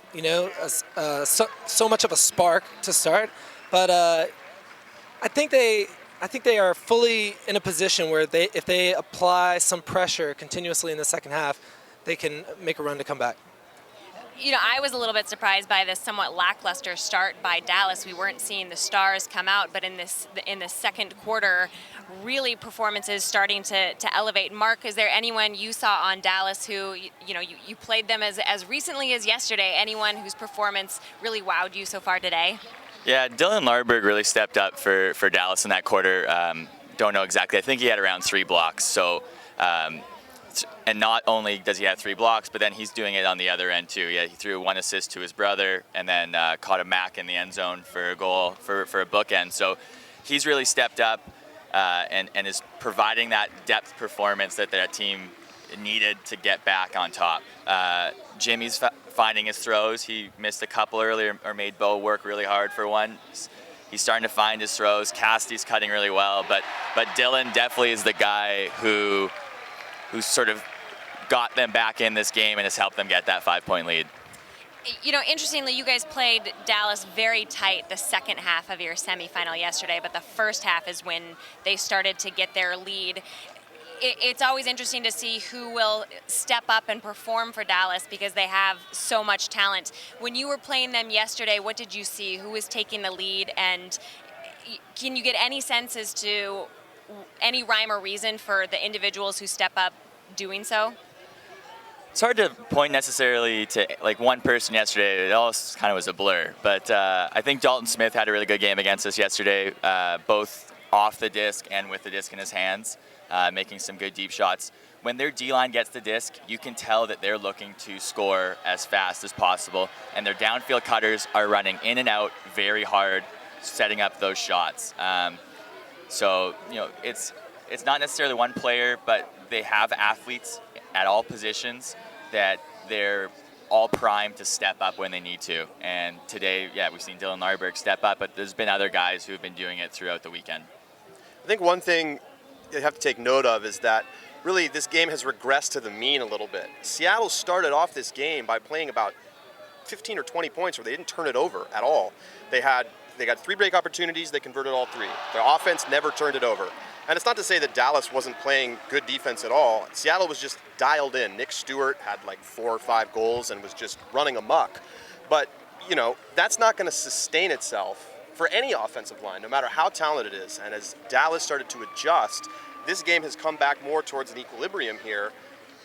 so much of a spark to start. But I think they are fully in a position where if they apply some pressure continuously in the second half, they can make a run to come back. I was a little bit surprised by this somewhat lackluster start by Dallas. We weren't seeing the stars come out, but in the second quarter, really performances starting to elevate. Mark, is there anyone you saw on Dallas who you played them as recently as yesterday? Anyone whose performance really wowed you so far today? Yeah, Dylan Larberg really stepped up for Dallas in that quarter. Don't know exactly. I think he had around 3 blocks. So. And not only does he have 3 blocks, but then he's doing it on the other end too. Yeah, he threw 1 assist to his brother, and then caught a Mac in the end zone for a goal for a bookend. So he's really stepped up and is providing that depth performance that team needed to get back on top. Jimmy's finding his throws. He missed a couple earlier, or made Bo work really hard for one. He's starting to find his throws. Cassidy's cutting really well, but Dylan definitely is the guy who sort of got them back in this game and has helped them get that 5-point lead. Interestingly, you guys played Dallas very tight the second half of your semifinal yesterday, but the first half is when they started to get their lead. It's always interesting to see who will step up and perform for Dallas because they have so much talent. When you were playing them yesterday, what did you see? Who was taking the lead? And can you get any sense as to any rhyme or reason for the individuals who step up doing so? It's hard to point necessarily to one person yesterday. It all kind of was a blur. But I think Dalton Smith had a really good game against us yesterday, both off the disc and with the disc in his hands, making some good deep shots. When their D-line gets the disc, you can tell that they're looking to score as fast as possible, and their downfield cutters are running in and out very hard, setting up those shots. So, it's not necessarily one player, but they have athletes at all positions that they're all primed to step up when they need to. And today, we've seen Dylan Larberg step up, but there's been other guys who have been doing it throughout the weekend. I think one thing you have to take note of is that really this game has regressed to the mean a little bit. Seattle started off this game by playing about 15 or 20 points where they didn't turn it over at all. They got 3 break opportunities, they converted all 3. Their offense never turned it over. And it's not to say that Dallas wasn't playing good defense at all. Seattle was just dialed in. Nick Stewart had 4 or 5 goals and was just running amok. But, that's not going to sustain itself for any offensive line, no matter how talented it is. And as Dallas started to adjust, this game has come back more towards an equilibrium here.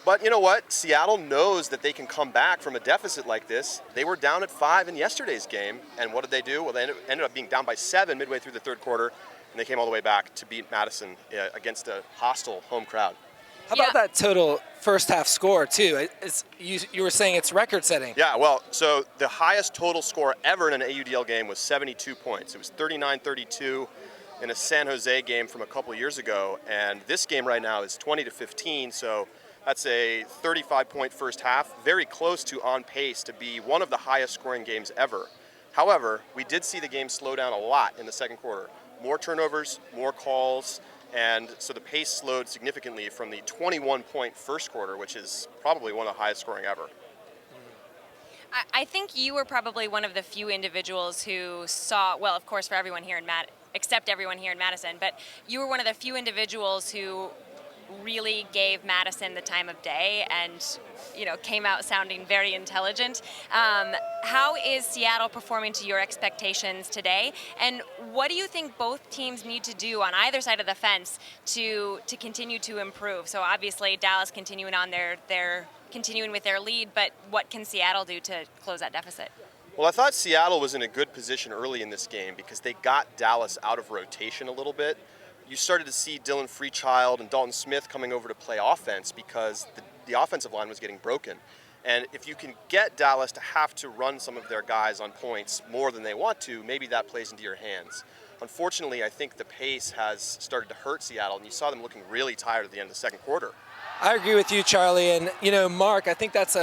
But you know what? Seattle knows that they can come back from a deficit like this. They were down at 5 in yesterday's game, and what did they do? Well, they ended up being down by 7 midway through the third quarter, and they came all the way back to beat Madison against a hostile home crowd. How about that total first half score, too? You were saying it's record-setting. Yeah, well, so the highest total score ever in an AUDL game was 72 points. It was 39-32 in a San Jose game from a couple years ago, and this game right now is 20-15, so that's a 35-point first half, very close to on pace to be one of the highest scoring games ever. However, we did see the game slow down a lot in the second quarter. More turnovers, more calls, and so the pace slowed significantly from the 21-point first quarter, which is probably one of the highest scoring ever. I think you were probably one of the few individuals who saw, well, of course, for everyone here except everyone here in Madison, but you were one of the few individuals who really gave Madison the time of day and, came out sounding very intelligent. How is Seattle performing to your expectations today? And what do you think both teams need to do on either side of the fence to continue to improve? So obviously Dallas continuing on continuing with their lead, but what can Seattle do to close that deficit? Well, I thought Seattle was in a good position early in this game because they got Dallas out of rotation a little bit. You started to see Dylan Freechild and Dalton Smith coming over to play offense because the offensive line was getting broken. And if you can get Dallas to have to run some of their guys on points more than they want to, maybe that plays into your hands. Unfortunately, I think the pace has started to hurt Seattle, and you saw them looking really tired at the end of the second quarter. I agree with you, Charlie. And, Mark, I think that's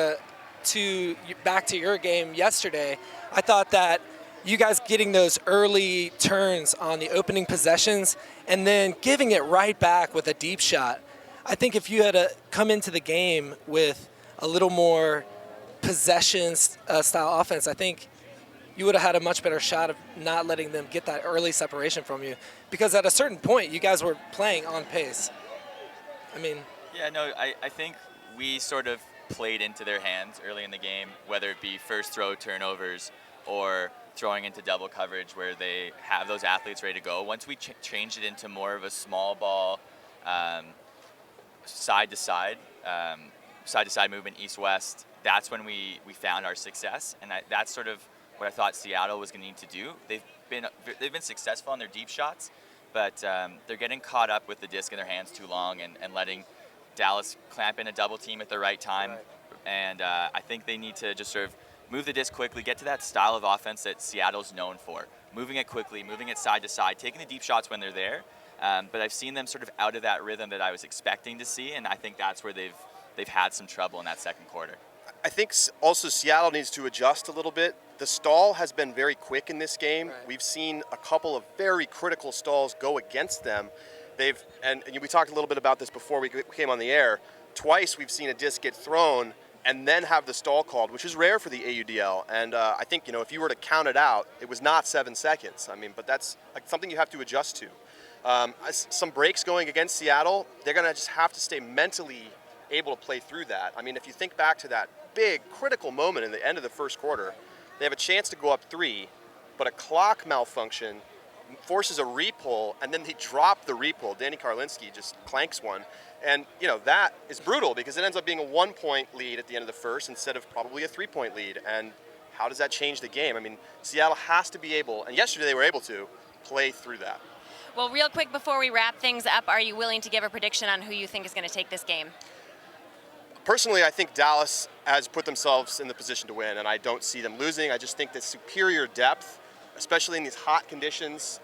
back to your game yesterday. I thought that you guys getting those early turns on the opening possessions and then giving it right back with a deep shot. I think if you had come into the game with a little more possession style offense, I think you would have had a much better shot of not letting them get that early separation from you. Because at a certain point, you guys were playing on pace. Yeah, no, I think we sort of played into their hands early in the game, whether it be first throw turnovers or throwing into double coverage where they have those athletes ready to go. Once we changed it into more of a small ball, side-to-side movement, east-west, that's when we found our success. And that's sort of what I thought Seattle was going to need to do. They've been successful on their deep shots, but they're getting caught up with the disc in their hands too long and letting Dallas clamp in a double team at the right time. Right. And I think they need to just sort of move the disc quickly, get to that style of offense that Seattle's known for. Moving it quickly, moving it side to side, taking the deep shots when they're there. But I've seen them sort of out of that rhythm that I was expecting to see, and I think that's where they've had some trouble in that second quarter. I think also Seattle needs to adjust a little bit. The stall has been very quick in this game. Right. We've seen a couple of very critical stalls go against them. And we talked a little bit about this before we came on the air. Twice we've seen a disc get thrown and then have the stall called, which is rare for the AUDL. And I think, if you were to count it out, it was not 7 seconds. But that's something you have to adjust to. Some breaks going against Seattle, they're going to just have to stay mentally able to play through that. If you think back to that big critical moment in the end of the first quarter, they have a chance to go up 3, but a clock malfunction forces a repull, and then they drop the repull. Danny Karlinski just clanks one. And, that is brutal because it ends up being a 1-point lead at the end of the first instead of probably a 3-point lead. And how does that change the game? Seattle has to be able, and yesterday they were able to, play through that. Well, real quick before we wrap things up, are you willing to give a prediction on who you think is going to take this game? Personally, I think Dallas has put themselves in the position to win, and I don't see them losing. I just think that superior depth, especially in these hot conditions,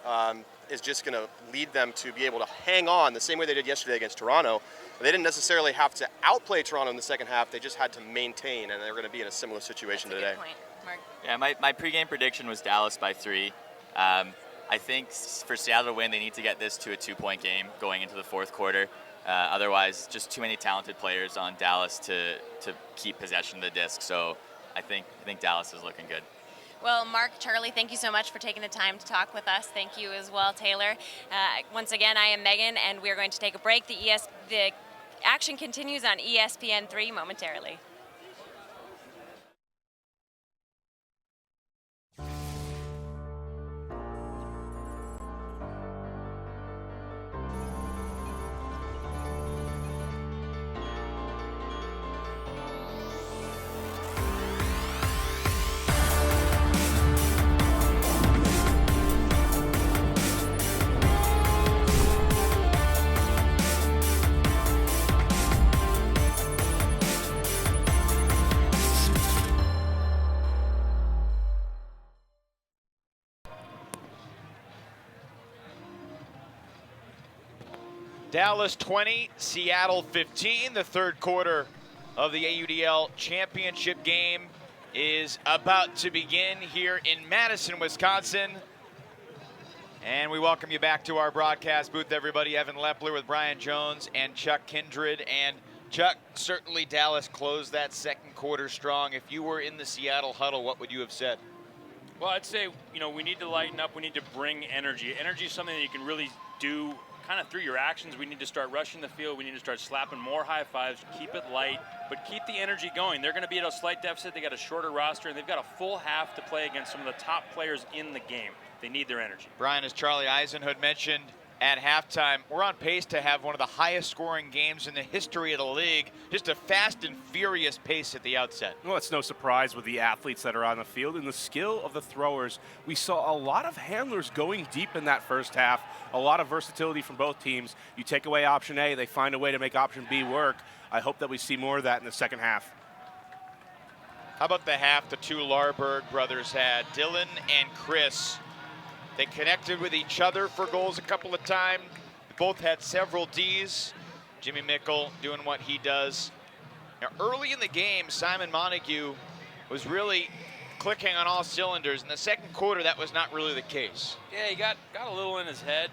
is just going to lead them to be able to hang on the same way they did yesterday against Toronto. They didn't necessarily have to outplay Toronto in the second half. They just had to maintain, and they're going to be in a similar situation today. That's a good point, Mark. Yeah, my pregame prediction was Dallas by 3. I think for Seattle to win, they need to get this to a 2-point game going into the fourth quarter. Otherwise, just too many talented players on Dallas to keep possession of the disc. So I think Dallas is looking good. Well, Mark, Charlie, thank you so much for taking the time to talk with us. Thank you as well, Taylor. Once again, I am Megan, and we're going to take a break. The action continues on ESPN3 momentarily. Dallas 20, Seattle 15. The third quarter of the AUDL Championship Game is about to begin here in Madison, Wisconsin. And we welcome you back to our broadcast booth, everybody. Evan Lepler with Brian Jones and Chuck Kindred. And Chuck, certainly Dallas closed that second quarter strong. If you were in the Seattle huddle, what would you have said? Well, I'd say, we need to lighten up. We need to bring energy. Energy is something that you can really do kind of through your actions, we need to start rushing the field. We need to start slapping more high fives, keep it light, but keep the energy going. They're going to be at a slight deficit. They got a shorter roster, and they've got a full half to play against some of the top players in the game. They need their energy. Brian, as Charlie Eisenhood mentioned at halftime, we're on pace to have one of the highest scoring games in the history of the league. Just a fast and furious pace at the outset. Well, it's no surprise with the athletes that are on the field and the skill of the throwers. We saw a lot of handlers going deep in that first half, a lot of versatility from both teams. You take away option A, they find a way to make option B work. I hope that we see more of that in the second half. How about the half the two Larberg brothers had? Dylan and Chris. They connected with each other for goals a couple of times. Both had several Ds. Jimmy Mickle doing what he does. Now, early in the game, Simon Montague was really clicking on all cylinders. In the second quarter, that was not really the case. Yeah, he got a little in his head.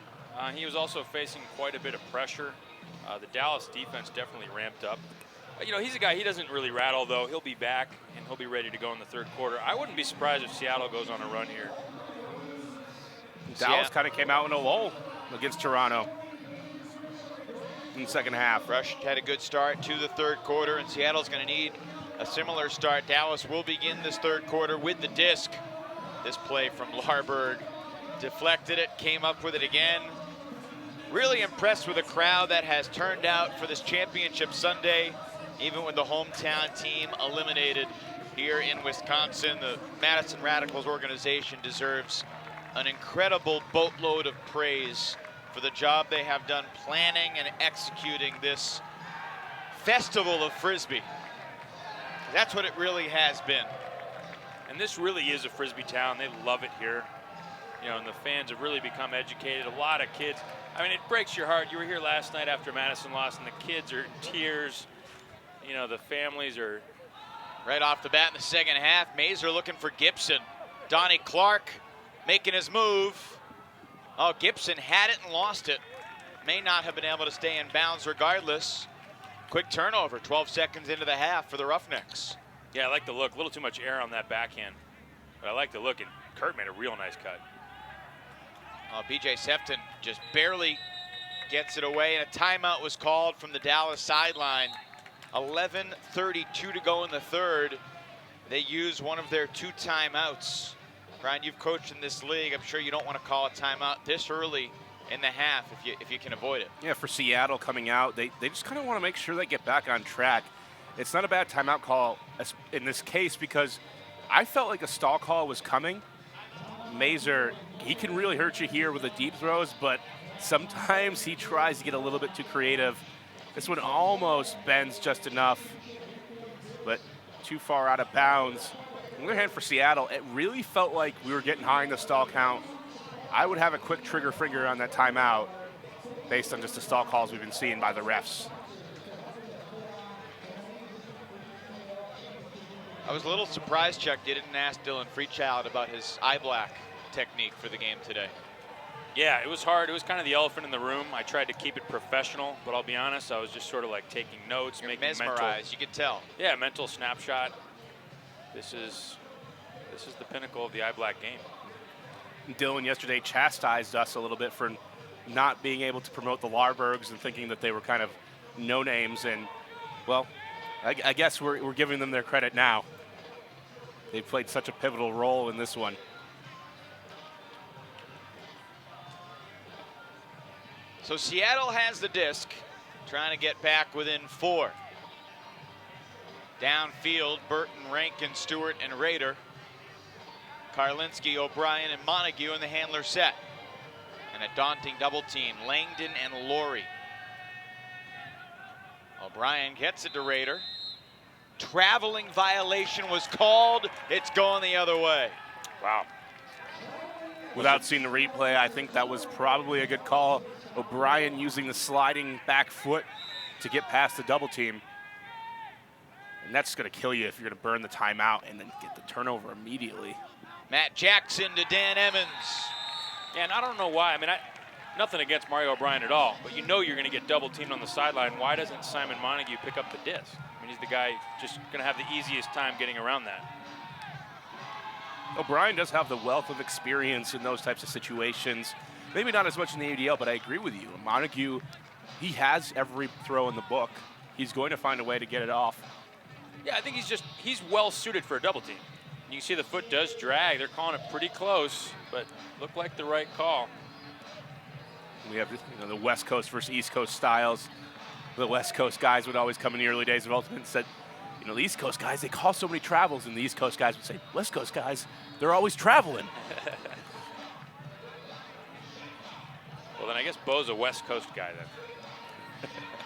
He was also facing quite a bit of pressure. The Dallas defense definitely ramped up. You know, he's a guy, he doesn't really rattle, though. He'll be back, and he'll be ready to go in the third quarter. I wouldn't be surprised if Seattle goes on a run here. Dallas kind of came out in a lull against Toronto in the second half. Rush had a good start to the third quarter, and Seattle's going to need a similar start. Dallas will begin this third quarter with the disc. This play from Larberg deflected it, came up with it again. Really impressed with a crowd that has turned out for this championship Sunday, even with the hometown team eliminated here in Wisconsin. The Madison Radicals organization deserves an incredible boatload of praise for the job they have done planning and executing this festival of Frisbee. That's what it really has been. And this really is a Frisbee town. They love it here. You know, and the fans have really become educated. A lot of kids. I mean, it breaks your heart. You were here last night after Madison lost, and the kids are in tears. You know, the families are. Right off the bat in the second half, Mazer looking for Gibson. Donnie Clark making his move. Oh, Gibson had it and lost it. May not have been able to stay in bounds regardless. Quick turnover, 12 seconds into the half for the Roughnecks. Yeah, I like the look. A little too much air on that backhand. But I like the look, and Kurt made a real nice cut. BJ Sefton just barely gets it away, and a timeout was called from the Dallas sideline. 11:32 to go in the third. They use one of their 2 timeouts. Brian, you've coached in this league. I'm sure you don't want to call a timeout this early in the half if you can avoid it. Yeah, for Seattle coming out, they just kind of want to make sure they get back on track. It's not a bad timeout call in this case because I felt like a stall call was coming. Mazer, he can really hurt you here with the deep throws, but sometimes he tries to get a little bit too creative. This one almost bends just enough, but too far out of bounds. On the other hand, for Seattle, it really felt like we were getting high in the stall count. I would have a quick trigger finger on that timeout based on just the stall calls we've been seeing by the refs. I was a little surprised, Chuck, you didn't ask Dylan Freechild about his eye black technique for the game today. Yeah, it was hard. It was kind of the elephant in the room. I tried to keep it professional, but I'll be honest, I was just sort of like taking notes, You're making mesmerized, you could tell. Yeah, mental snapshot. This is the pinnacle of the eye black game. Dylan yesterday chastised us a little bit for not being able to promote the Larbergs and thinking that they were kind of no names. And, well, I guess we're giving them their credit now. They played such a pivotal role in this one. So Seattle has the disc, trying to get back within 4. Downfield, Burton, Rankin, Stewart, and Rader. Karlinski, O'Brien, and Montague in the handler set. And a daunting double team, Langdon and Laurie. O'Brien gets it to Rader. Traveling violation was called. It's going the other way. Wow. Without seeing the replay, I think that was probably a good call. O'Brien using the sliding back foot to get past the double team. And that's going to kill you if you're going to burn the timeout and then get the turnover immediately. Matt Jackson to Dan Emmons. Yeah, and I don't know why. I mean, nothing against Mario O'Brien at all, but you know you're going to get double teamed on the sideline. Why doesn't Simon Montague pick up the disc? I mean, he's the guy just going to have the easiest time getting around that. O'Brien does have the wealth of experience in those types of situations. Maybe not as much in the AUDL, but I agree with you. Montague, he has every throw in the book. He's going to find a way to get it off. Yeah, I think he's well suited for a double team. You can see the foot does drag. They're calling it pretty close, but looked like the right call. We have the West Coast versus East Coast styles. The West Coast guys would always come in the early days of Ultimate and said, the East Coast guys, they call so many travels, and the East Coast guys would say, West Coast guys, they're always traveling. Well, then I guess Bo's a West Coast guy then.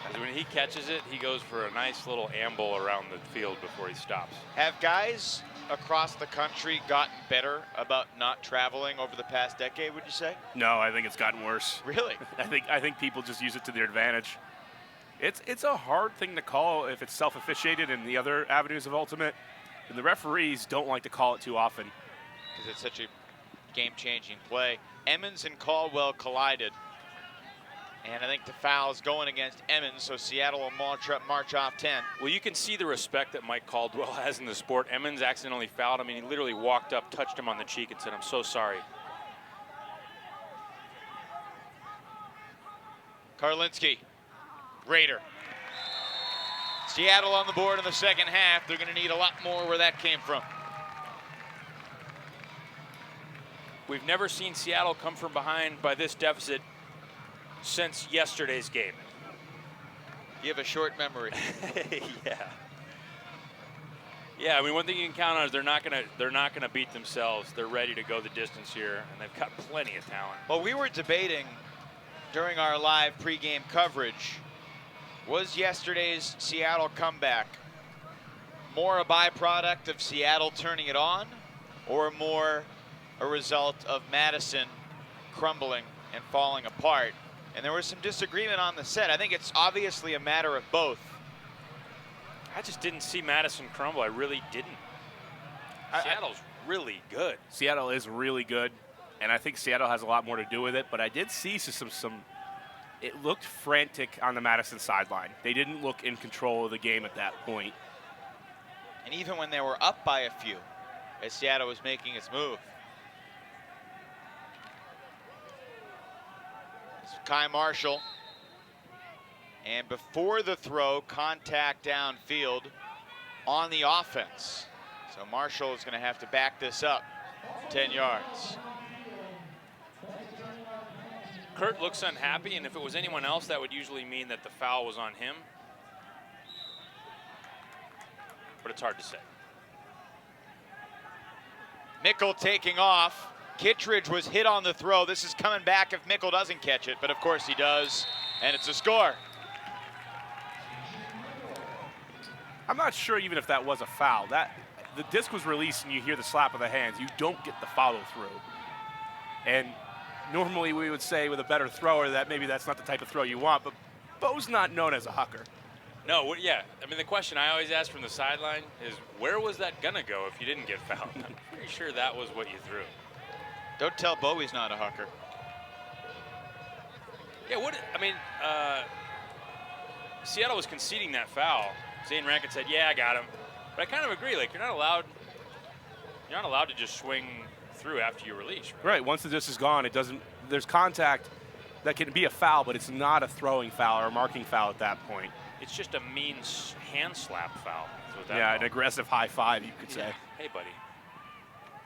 'Cause when he catches it, he goes for a nice little amble around the field before he stops. Have guys across the country gotten better about not traveling over the past decade, would you say? No, I think it's gotten worse. Really? I think people just use it to their advantage. It's a hard thing to call if it's self-officiated in the other avenues of Ultimate. And the referees don't like to call it too often. Because it's such a game-changing play. Emmons and Caldwell collided. And I think the foul is going against Emmons, so Seattle will march off 10. Well, you can see the respect that Mike Caldwell has in the sport. Emmons accidentally fouled him, and he literally walked up, touched him on the cheek, and said, "I'm so sorry." Karlinski, Raider. Seattle on the board in the second half. They're going to need a lot more where that came from. We've never seen Seattle come from behind by this deficit since yesterday's game. You have a short memory. Yeah, I mean, one thing you can count on is they're not gonna beat themselves. They're ready to go the distance here, and they've got plenty of talent. Well, we were debating during our live pregame coverage, was yesterday's Seattle comeback more a byproduct of Seattle turning it on, or more a result of Madison crumbling and falling apart? And there was some disagreement on the set. I think it's obviously a matter of both. I just didn't see Madison crumble. I really didn't. Seattle's really good. Seattle is really good, and I think Seattle has a lot more to do with it, but I did see some it looked frantic on the Madison sideline. They didn't look in control of the game at that point. And even when they were up by a few, as Seattle was making its move. Kai Marshall, and before the throw, contact downfield on the offense. So Marshall is going to have to back this up 10 yards. Kurt looks unhappy, and if it was anyone else, that would usually mean that the foul was on him. But it's hard to say. Mickle taking off. Kittredge was hit on the throw. This is coming back if Mickle doesn't catch it, but of course he does, and it's a score. I'm not sure even if that was a foul. The disc was released and you hear the slap of the hands. You don't get the follow through. And normally we would say with a better thrower that maybe that's not the type of throw you want, but Bo's not known as a hucker. No, yeah. I mean, the question I always ask from the sideline is, where was that gonna go if you didn't get fouled? I'm pretty sure that was what you threw. Don't tell Bo he's not a hucker. Yeah, Seattle was conceding that foul. Zane Rankin said, "Yeah, I got him," but I kind of agree. Like, you're not allowed to just swing through after you release. Right. Once the disc is gone, it doesn't. There's contact that can be a foul, but it's not a throwing foul or a marking foul at that point. It's just a mean hand slap foul. Yeah, an aggressive high five, you could say. Yeah. Hey, buddy.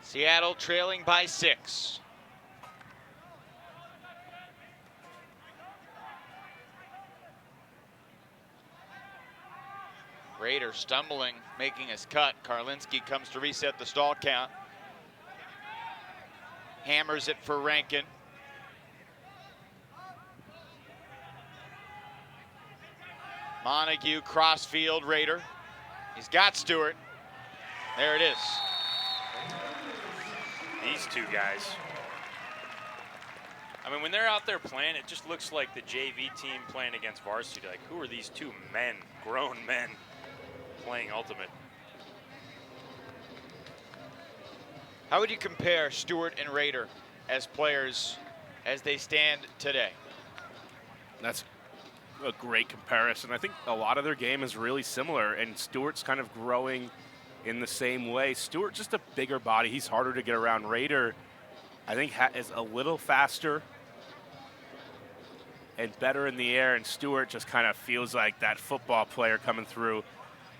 Seattle trailing by 6. Raider stumbling, making his cut. Karlinski comes to reset the stall count. Hammers it for Rankin. Montague, crossfield, Raider. He's got Stewart. There it is. These two guys. I mean, when they're out there playing, it just looks like the JV team playing against varsity. Like, who are these two men, grown men, playing Ultimate? How would you compare Stewart and Raider as players as they stand today? That's a great comparison. I think a lot of their game is really similar, and Stewart's kind of growing in the same way. Stewart, just a bigger body. He's harder to get around. Raider, I think, is a little faster and better in the air, and Stewart just kind of feels like that football player coming through.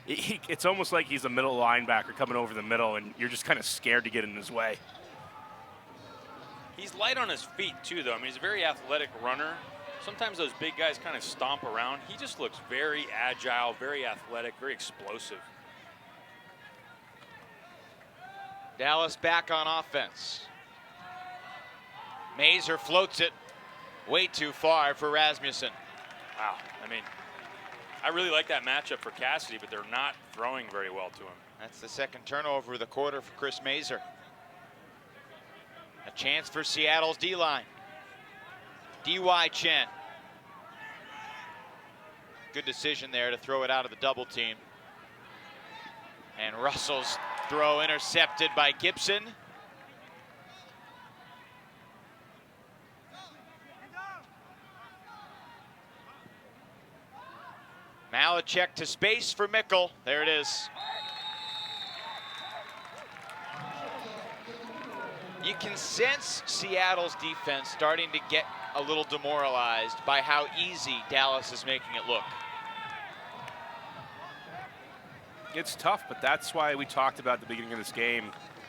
It's almost like he's a middle linebacker coming over the middle, and you're just kind of scared to get in his way. He's light on his feet, too, though. I mean, he's a very athletic runner. Sometimes those big guys kind of stomp around. He just looks very agile, very athletic, very explosive. Dallas back on offense. Mazer floats it way too far for Rasmussen. Wow. I mean, I really like that matchup for Cassidy, but they're not throwing very well to him. That's the second turnover of the quarter for Chris Mazer. A chance for Seattle's D-line. D.Y. Chen. Good decision there to throw it out of the double team. And Russell's throw intercepted by Gibson. Malachek to space for Mickle. There it is. You can sense Seattle's defense starting to get a little demoralized by how easy Dallas is making it look. It's tough, but that's why we talked about at the beginning of this game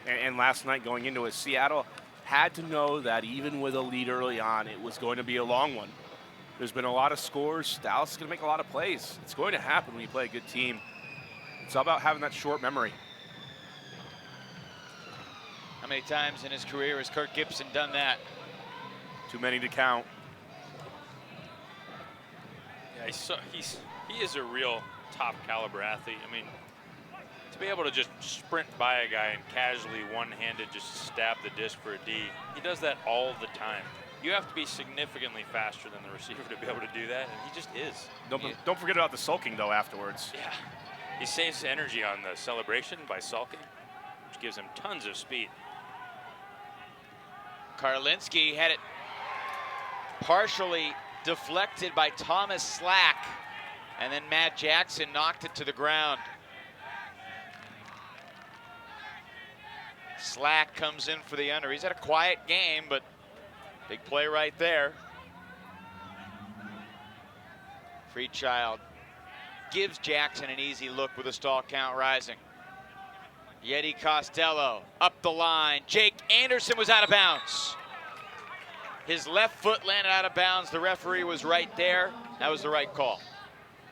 and last night going into it. Seattle had to know that even with a lead early on, it was going to be a long one. There's been a lot of scores. Dallas is going to make a lot of plays. It's going to happen when you play a good team. It's all about having that short memory. How many times in his career has Kirk Gibson done that? Too many to count. Yeah, he is a real top caliber athlete. I mean, to be able to just sprint by a guy and casually one-handed just stab the disc for a D, he does that all the time. You have to be significantly faster than the receiver to be able to do that, and he just is. Don't forget about the sulking, though, afterwards. Yeah. He saves energy on the celebration by sulking, which gives him tons of speed. Karlinski had it partially deflected by Thomas Slack, and then Matt Jackson knocked it to the ground. Slack comes in for the under. He's had a quiet game, but big play right there. Freechild gives Jackson an easy look with a stall count rising. Yeti Costello up the line. Jake Anderson was out of bounds. His left foot landed out of bounds. The referee was right there. That was the right call.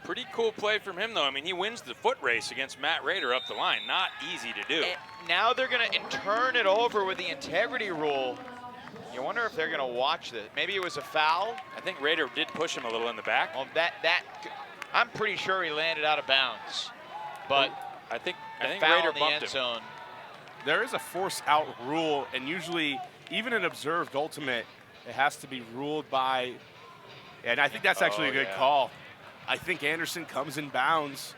Pretty cool play from him, though. I mean, he wins the foot race against Matt Rader up the line. Not easy to do. And now they're going to turn it over with the integrity rule. You wonder if they're going to watch this. Maybe it was a foul. I think Rader did push him a little in the back. Well, I'm pretty sure he landed out of bounds. But I think Rader Rader in the bumped end zone. There is a force out rule, and usually, even an observed ultimate, it has to be ruled by, and I think that's actually a good call. I think Anderson comes in bounds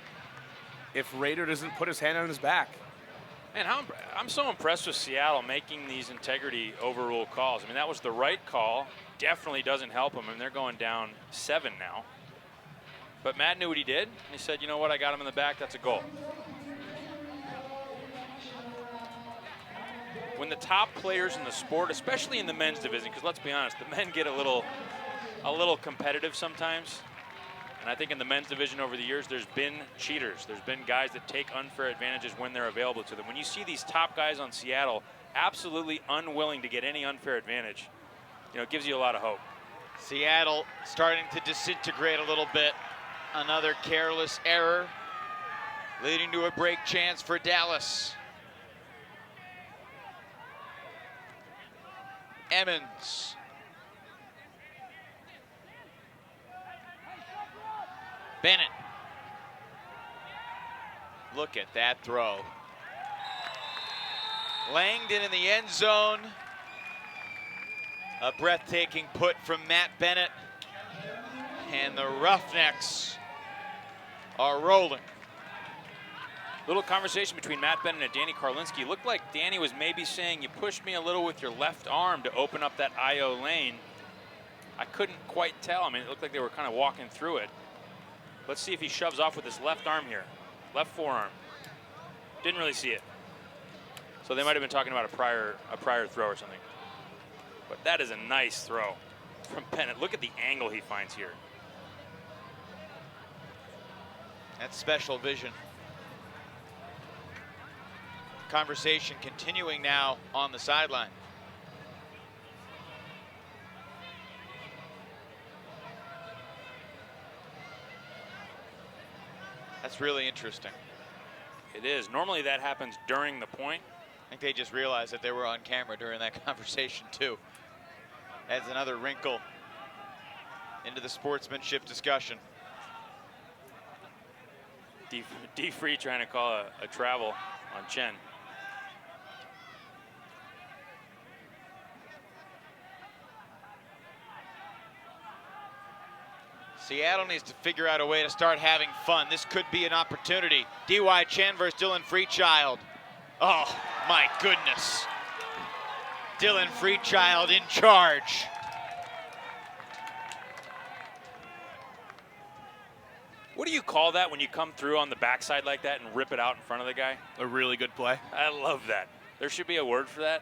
if Rader doesn't put his hand on his back. And I'm so impressed with Seattle making these integrity overrule calls. I mean, that was the right call. Definitely doesn't help them, and they're going down 7 now. But Matt knew what he did, and he said, you know what, I got him in the back, that's a goal. When the top players in the sport, especially in the men's division, because let's be honest, the men get a little competitive sometimes. And I think in the men's division over the years, there's been cheaters. There's been guys that take unfair advantages when they're available to them. When you see these top guys on Seattle absolutely unwilling to get any unfair advantage, you know, it gives you a lot of hope. Seattle starting to disintegrate a little bit. Another careless error leading to a break chance for Dallas. Emmons. Bennett. Look at that throw. Langdon in the end zone. A breathtaking put from Matt Bennett. And the Roughnecks are rolling. Little conversation between Matt Bennett and Danny Karlinski. Looked like Danny was maybe saying, you pushed me a little with your left arm to open up that IO lane. I couldn't quite tell. I mean, it looked like they were kind of walking through it. Let's see if he shoves off with his left arm here. Left forearm. Didn't really see it. So they might have been talking about a prior throw or something. But that is a nice throw from Bennett. Look at the angle he finds here. That's special vision. Conversation continuing now on the sideline. That's really interesting. It is. Normally that happens during the point. I think they just realized that they were on camera during that conversation too. Adds another wrinkle into the sportsmanship discussion. D Free trying to call a travel on Chen. Seattle needs to figure out a way to start having fun. This could be an opportunity. D.Y. Chen versus Dylan Freechild. Oh, my goodness. Dylan Freechild in charge. What do you call that when you come through on the backside like that and rip it out in front of the guy? A really good play. I love that. There should be a word for that.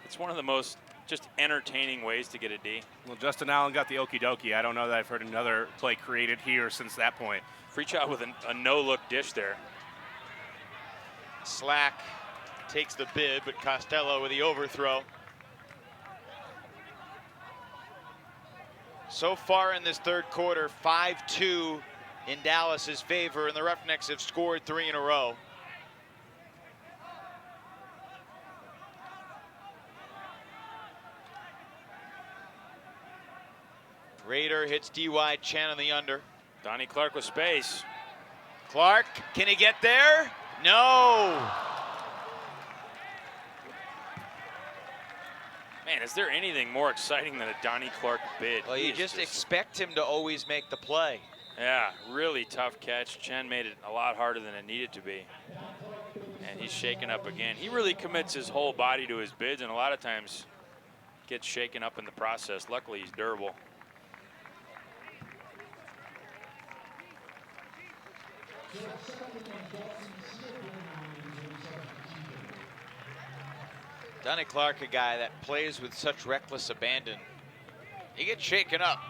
It's one of the most just entertaining ways to get a D. Well, Justin Allen got the okie dokie. I don't know that I've heard another play created here since that point. Freechild with a no-look dish there. Slack takes the bid, but Costello with the overthrow. So far in this third quarter, 5-2 in Dallas's favor, and the Roughnecks have scored 3 in a row. Raider hits D.Y. Chen on the under. Donnie Clark with space. Clark, can he get there? No. Man, is there anything more exciting than a Donnie Clark bid? Well, you just expect him to always make the play. Yeah, really tough catch. Chen made it a lot harder than it needed to be. And he's shaken up again. He really commits his whole body to his bids, and a lot of times gets shaken up in the process. Luckily, he's durable. Donnie Clark, a guy that plays with such reckless abandon. He gets shaken up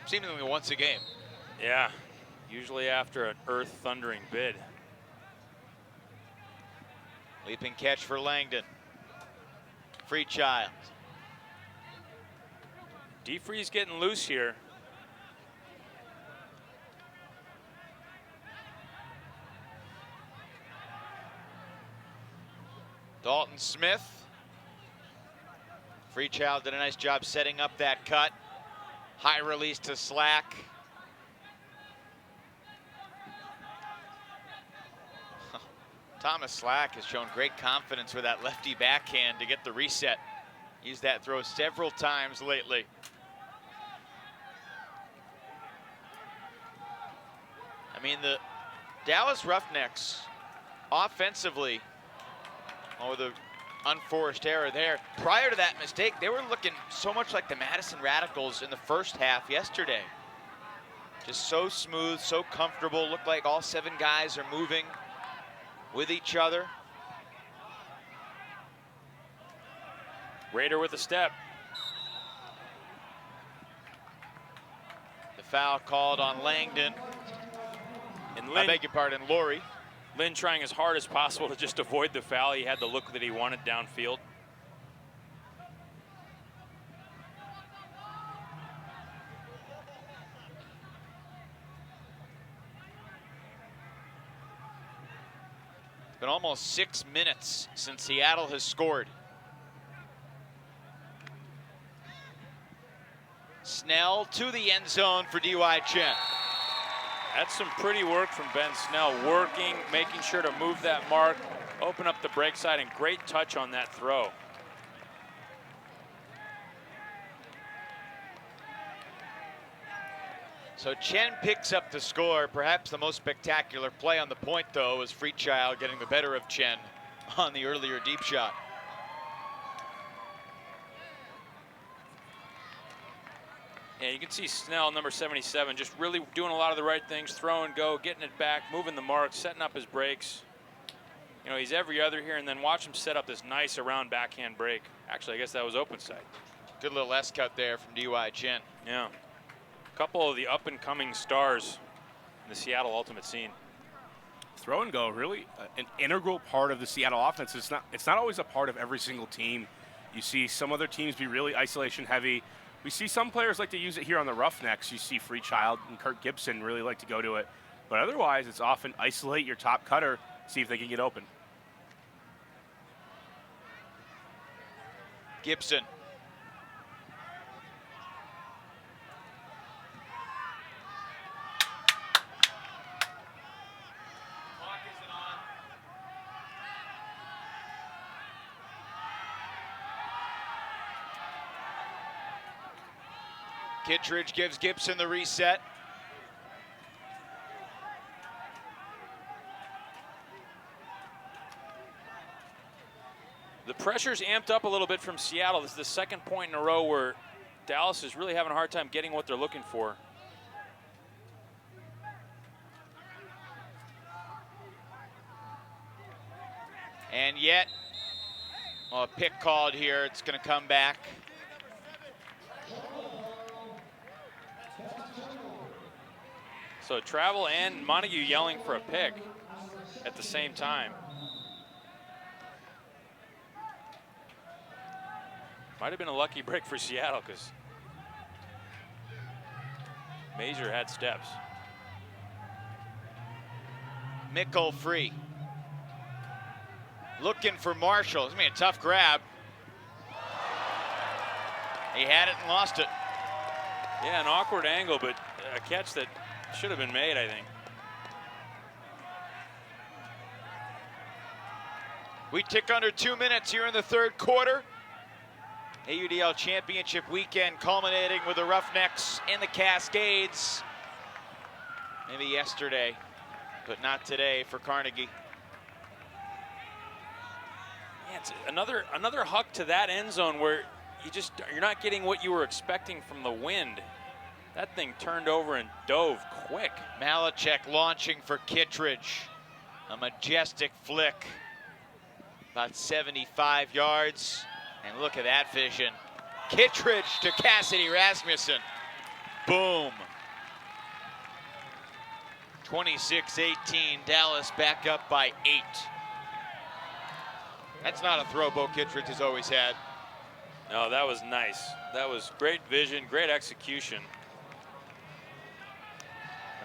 seemingly once a game. Yeah, usually after an earth thundering bid. Leaping catch for Langdon. Freechild. D-Free's getting loose here. Dalton Smith. Freechild did a nice job setting up that cut. High release to Slack. Thomas Slack has shown great confidence with that lefty backhand to get the reset. Used that throw several times lately. I mean, the Dallas Roughnecks offensively, oh, the unforced error there. Prior to that mistake, they were looking so much like the Madison Radicals in the first half yesterday. Just so smooth, so comfortable. Looked like all 7 guys are moving with each other. Raider with a step. The foul called on Langdon. And I beg your pardon, Laurie. Lynn trying as hard as possible to just avoid the foul. He had the look that he wanted downfield. It's been almost 6 minutes since Seattle has scored. Snell to the end zone for D.Y. Chen. That's some pretty work from Ben Snell, working, making sure to move that mark, open up the break side, and great touch on that throw. So Chen picks up the score. Perhaps the most spectacular play on the point, though, was Freechild getting the better of Chen on the earlier deep shot. Yeah, you can see Snell, number 77, just really doing a lot of the right things, throw and go, getting it back, moving the mark, setting up his breaks. You know, he's every other here, and then watch him set up this nice around backhand break. Actually, I guess that was open side. Good little S-cut there from D.Y. Chin. Yeah. A couple of the up-and-coming stars in the Seattle Ultimate scene. Throw and go, really an integral part of the Seattle offense. It's not always a part of every single team. You see some other teams be really isolation heavy. We see some players like to use it here on the Roughnecks. You see Freechild and Kurt Gibson really like to go to it. But otherwise, it's often isolate your top cutter, see if they can get open. Gibson. Kittredge gives Gibson the reset. The pressure's amped up a little bit from Seattle. This is the second point in a row where Dallas is really having a hard time getting what they're looking for. And yet, a pick called here. It's going to come back. So Travel and Montague yelling for a pick at the same time. Might have been a lucky break for Seattle because Mazur had steps. Mickle free. Looking for Marshall. It's going to be a tough grab. He had it and lost it. Yeah, an awkward angle, but a catch that should have been made, I think. We tick under 2 minutes here in the third quarter. AUDL Championship weekend culminating with the Roughnecks and the Cascades. Maybe yesterday, but not today for Carnegie. Yeah, it's another huck to that end zone where you're not getting what you were expecting from the wind. That thing turned over and dove quick. Malachek launching for Kittredge. A majestic flick. About 75 yards. And look at that vision. Kittredge to Cassidy Rasmussen. Boom. 26-18. Dallas back up by 8. That's not a throw Bo Kittredge has always had. No, that was nice. That was great vision, great execution.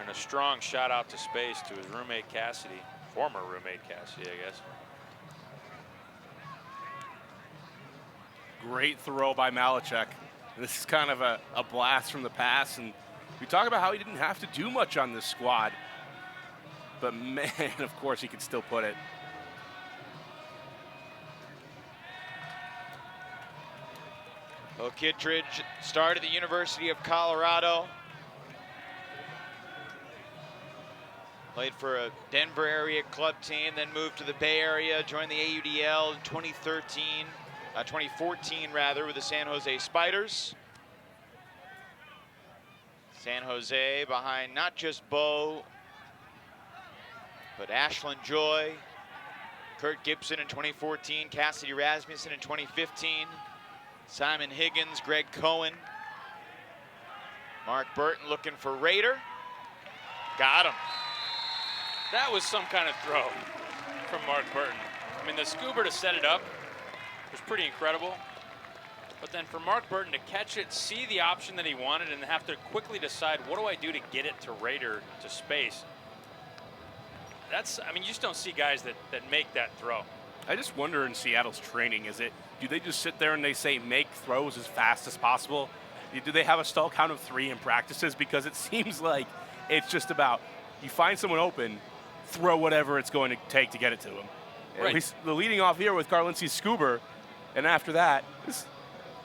And a strong shot out to space to his roommate Cassidy, former roommate Cassidy, I guess. Great throw by Malachek. This is kind of a blast from the past, and we talk about how he didn't have to do much on this squad. But man, of course, he could still put it. Bo Kittredge started at the University of Colorado. Played for a Denver area club team, then moved to the Bay Area, joined the AUDL in 2014 rather, with the San Jose Spiders. San Jose behind not just Bo, but Ashlyn Joy, Kurt Gibson in 2014, Cassidy Rasmussen in 2015, Simon Higgins, Greg Cohen, Mark Burton looking for Raider. Got him. That was some kind of throw from Mark Burton. I mean, the scuba to set it up was pretty incredible. But then for Mark Burton to catch it, see the option that he wanted, and have to quickly decide, what do I do to get it to Raider to space? I mean, you just don't see guys that make that throw. I just wonder in Seattle's training, do they just sit there and they say make throws as fast as possible? Do they have a stall count of 3 in practices? Because it seems like it's just about, you find someone open, throw whatever it's going to take to get it to them. Right. At least the leading off here with Carlinski's Scuba, and after that, it's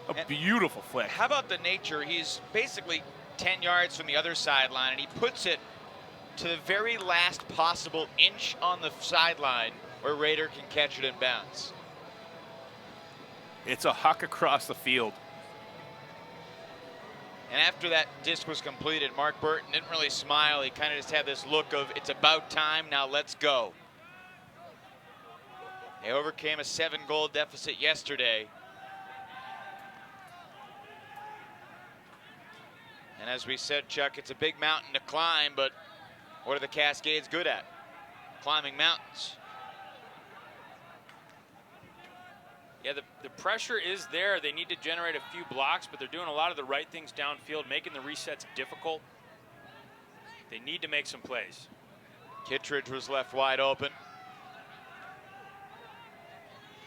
a beautiful flick. How about the nature? He's basically 10 yards from the other sideline, and he puts it to the very last possible inch on the sideline where Raider can catch it in bounds. It's a huck across the field. And after that disc was completed, Mark Burton didn't really smile. He kind of just had this look of, it's about time, now let's go. They overcame a 7-goal deficit yesterday. And as we said, Chuck, it's a big mountain to climb, but what are the Cascades good at? Climbing mountains. Yeah, the pressure is there. They need to generate a few blocks, but they're doing a lot of the right things downfield, making the resets difficult. They need to make some plays. Kittredge was left wide open.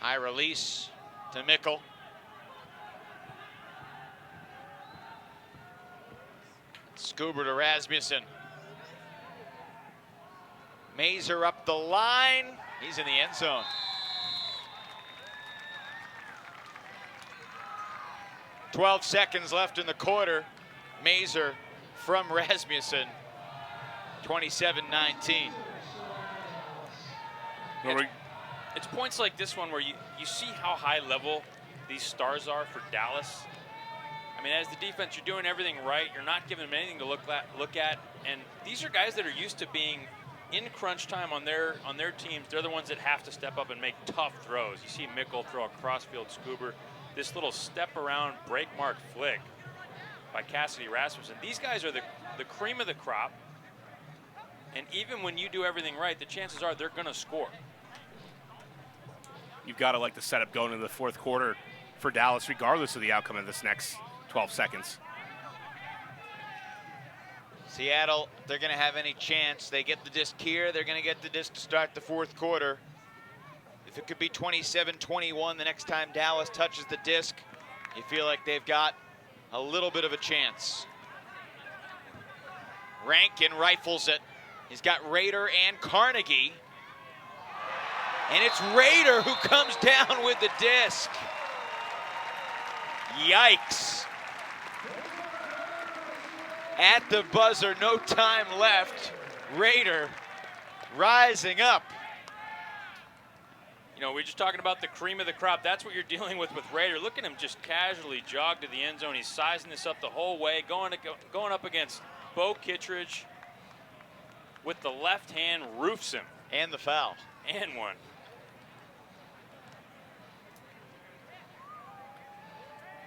High release to Mickle. Scuba to Rasmussen. Mazer up the line. He's in the end zone. "12 seconds left in the quarter. Mazer from Rasmussen. 27-19. It's points like this one where you see how high level these stars are for Dallas. I mean, as the defense, you're doing everything right. You're not giving them anything to look at. And these are guys that are used to being in crunch time on their teams. They're the ones that have to step up and make tough throws. You see Mickle throw a crossfield scoober. This little step around break mark flick by Cassidy Rasmussen. These guys are the cream of the crop. And even when you do everything right, the chances are they're going to score. You've got to like the setup going into the fourth quarter for Dallas, regardless of the outcome of this next 12 seconds. Seattle, if they're going to have any chance, they get the disc here. They're going to get the disc to start the fourth quarter. If it could be 27-21 the next time Dallas touches the disc, you feel like they've got a little bit of a chance. Rankin rifles it. He's got Rader and Carnegie. And it's Rader who comes down with the disc. Yikes. At the buzzer, no time left. Rader rising up. You know, we're just talking about the cream of the crop. That's what you're dealing with Rader. Look at him just casually jog to the end zone. He's sizing this up the whole way, going up against Bo Kittredge with the left hand, roofs him. And the foul. And one.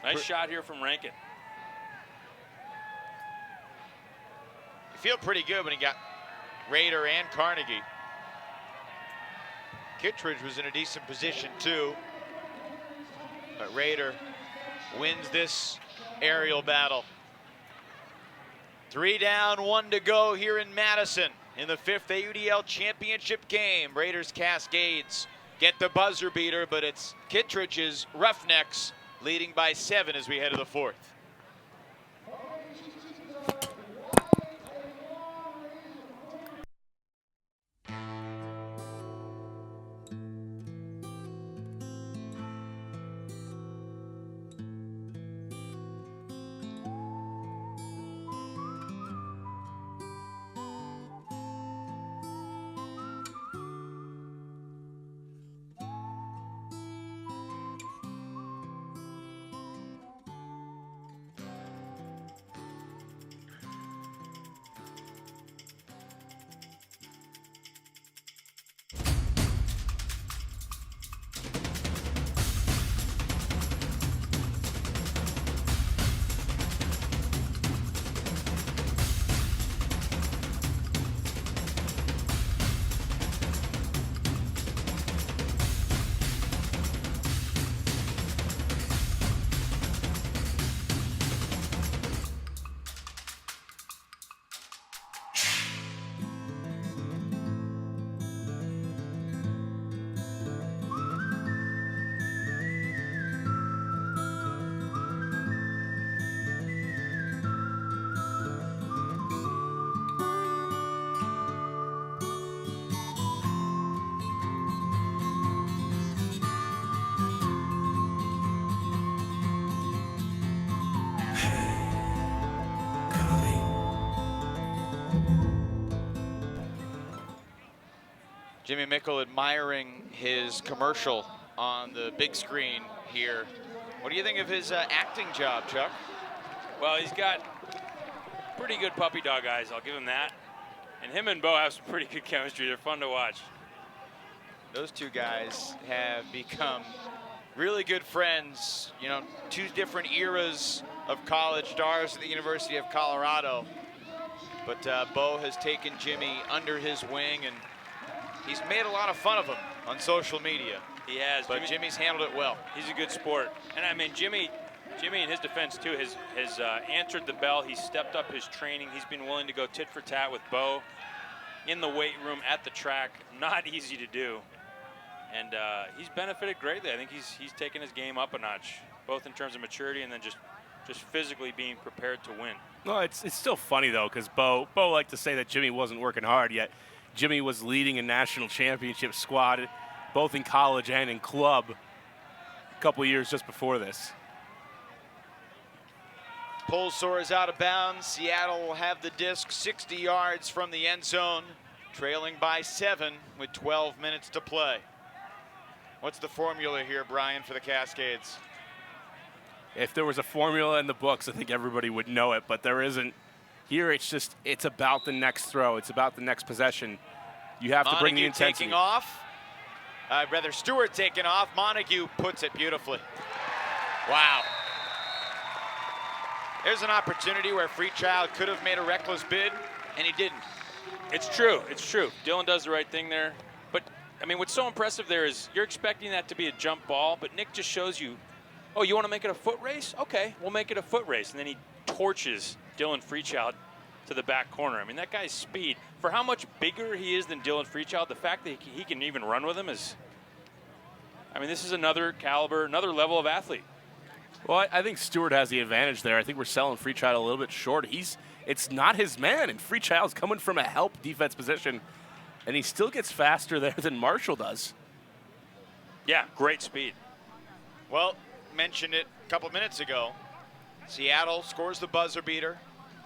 Nice shot here from Rankin. You feel pretty good when he got Rader and Carnegie. Kittredge was in a decent position too. But Rader wins this aerial battle. 3 down, 1 to go here in Madison in the 5th AUDL Championship game. Raiders Cascades get the buzzer beater, but it's Kittredge's Roughnecks leading by 7 as we head to the 4th. Jimmy Mickle admiring his commercial on the big screen here. What do you think of his acting job, Chuck? Well, he's got pretty good puppy dog eyes. I'll give him that. And him and Bo have some pretty good chemistry. They're fun to watch. Those two guys have become really good friends. You know, two different eras of college stars at the University of Colorado. But Bo has taken Jimmy under his wing, and he's made a lot of fun of him on social media. He has. But Jimmy's handled it well. He's a good sport. And I mean, Jimmy in his defense too has answered the bell. He's stepped up his training. He's been willing to go tit for tat with Bo in the weight room at the track. Not easy to do. And he's benefited greatly. I think he's taken his game up a notch, both in terms of maturity and then just physically being prepared to win. No, it's still funny though, because Bo liked to say that Jimmy wasn't working hard, yet Jimmy was leading a national championship squad, both in college and in club, a couple of years just before this. Pulsor is out of bounds. Seattle will have the disc 60 yards from the end zone, trailing by 7 with 12 minutes to play. What's the formula here, Brian, for the Cascades? If there was a formula in the books, I think everybody would know it, but there isn't. Here, it's about the next throw. It's about the next possession. You have to bring the intensity. Taking off. Rather, Stewart taking off. Montague puts it beautifully. Wow. There's an opportunity where Freechild could have made a reckless bid, and he didn't. It's true. It's true. Dylan does the right thing there. But, I mean, what's so impressive there is you're expecting that to be a jump ball, but Nick just shows you, oh, you want to make it a foot race? Okay, we'll make it a foot race. And then he torches Dylan Freechild to the back corner. I mean, that guy's speed, for how much bigger he is than Dylan Freechild, the fact that he can even run with him is, I mean, this is another caliber, another level of athlete. Well, I think Stewart has the advantage there. I think we're selling Freechild a little bit short. It's not his man, and Freechild's coming from a help defense position, and he still gets faster there than Marshall does. Yeah, great speed. Well, mentioned it a couple minutes ago. Seattle scores the buzzer beater,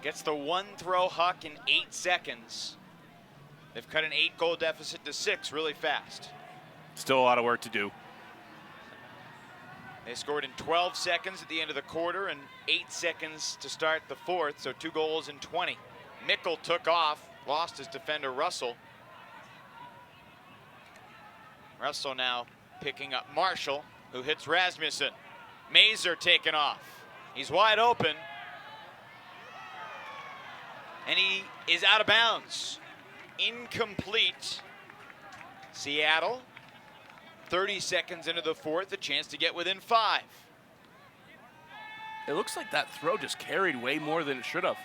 gets the one throw huck in 8 seconds. They've cut an 8-goal deficit to 6 really fast. Still a lot of work to do. They scored in 12 seconds at the end of the quarter and 8 seconds to start the fourth, so 2 goals in 20. Mickle took off, lost his defender Russell. Russell now picking up Marshall, who hits Rasmussen. Mazer taken off. He's wide open. And he is out of bounds. Incomplete. Seattle, 30 seconds into the fourth, a chance to get within 5. It looks like that throw just carried way more than it should have.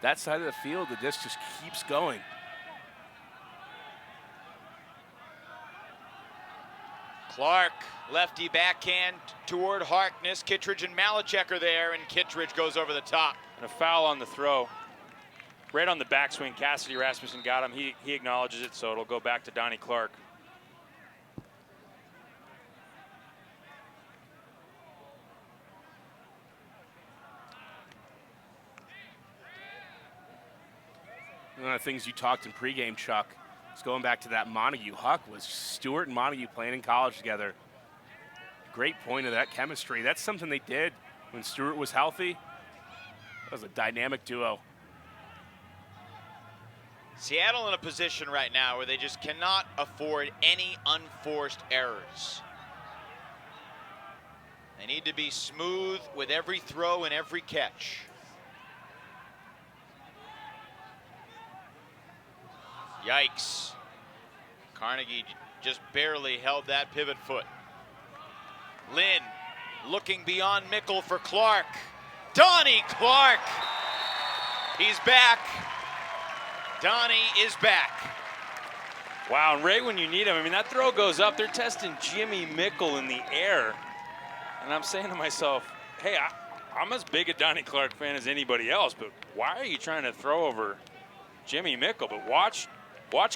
That side of the field, the disc just keeps going. Clark, lefty backhand toward Harkness. Kittredge and Malachek are there, and Kittredge goes over the top. And a foul on the throw. Right on the backswing, Cassidy Rasmussen got him. He acknowledges it, so it'll go back to Donnie Clark. One of the things you talked in pregame, Chuck, is going back to that Montague huck, was Stewart and Montague playing in college together. Great point of that chemistry. That's something they did when Stewart was healthy. That was a dynamic duo. Seattle in a position right now where they just cannot afford any unforced errors. They need to be smooth with every throw and every catch. Yikes. Carnegie just barely held that pivot foot. Lynn looking beyond Mickle for Clark. Donnie Clark. He's back. Donnie is back. Wow, and right when you need him, I mean, that throw goes up. They're testing Jimmy Mickle in the air. And I'm saying to myself, hey, I'm as big a Donnie Clark fan as anybody else, but why are you trying to throw over Jimmy Mickle? But watch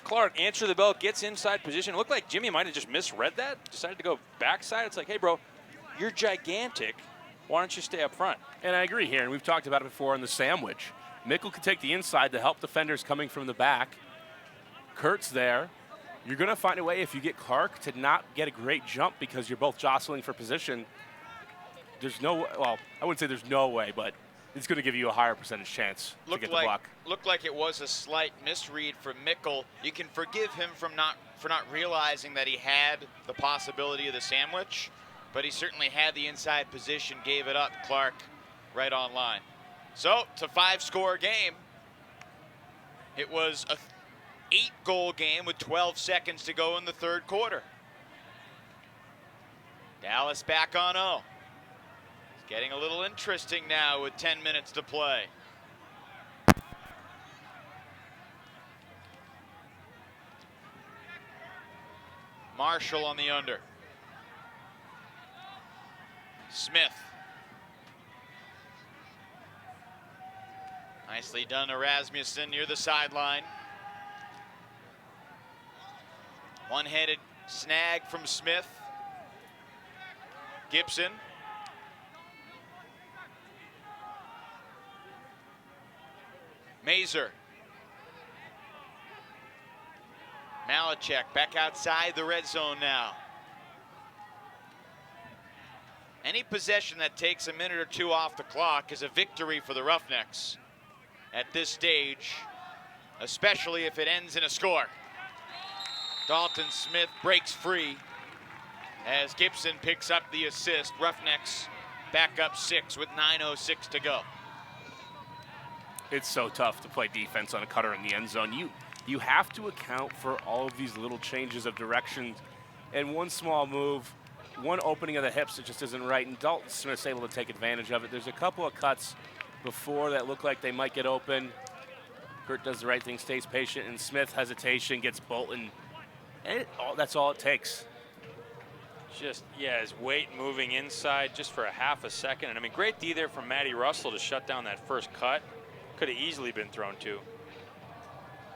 Clark answer the bell, gets inside position. It looked like Jimmy might have just misread that, decided to go backside. It's like, hey, bro, you're gigantic. Why don't you stay up front? And I agree here, and we've talked about it before in the sandwich. Mickle could take the inside to help defenders coming from the back. Kurt's there. You're going to find a way, if you get Clark, to not get a great jump because you're both jostling for position. There's no, well, I wouldn't say there's no way, but it's going to give you a higher percentage chance to get the block. Looked like it was a slight misread from Mickle. You can forgive him for not realizing that he had the possibility of the sandwich, but he certainly had the inside position, gave it up. Clark right on line. So it's a 5-score game. It was a 8-goal game with 12 seconds to go in the third quarter. Dallas back on 0. It's getting a little interesting now with 10 minutes to play. Marshall on the under. Smith. Nicely done to Rasmussen near the sideline. One-headed snag from Smith. Gibson. Mazer. Malachek back outside the red zone now. Any possession that takes a minute or two off the clock is a victory for the Roughnecks at this stage, especially if it ends in a score. Dalton Smith breaks free as Gibson picks up the assist. Roughnecks back up 6 with 9:06 to go. It's so tough to play defense on a cutter in the end zone. You have to account for all of these little changes of direction, and one small move, one opening of the hips that just isn't right, and Dalton Smith's able to take advantage of it. There's a couple of cuts before that look like they might get open. Kurt does the right thing, stays patient, and Smith hesitation, gets Bolton, and that's all it takes. Just, yeah, his weight moving inside just for a half a second. And I mean, great D there from Matty Russell to shut down that first cut. Could have easily been thrown to.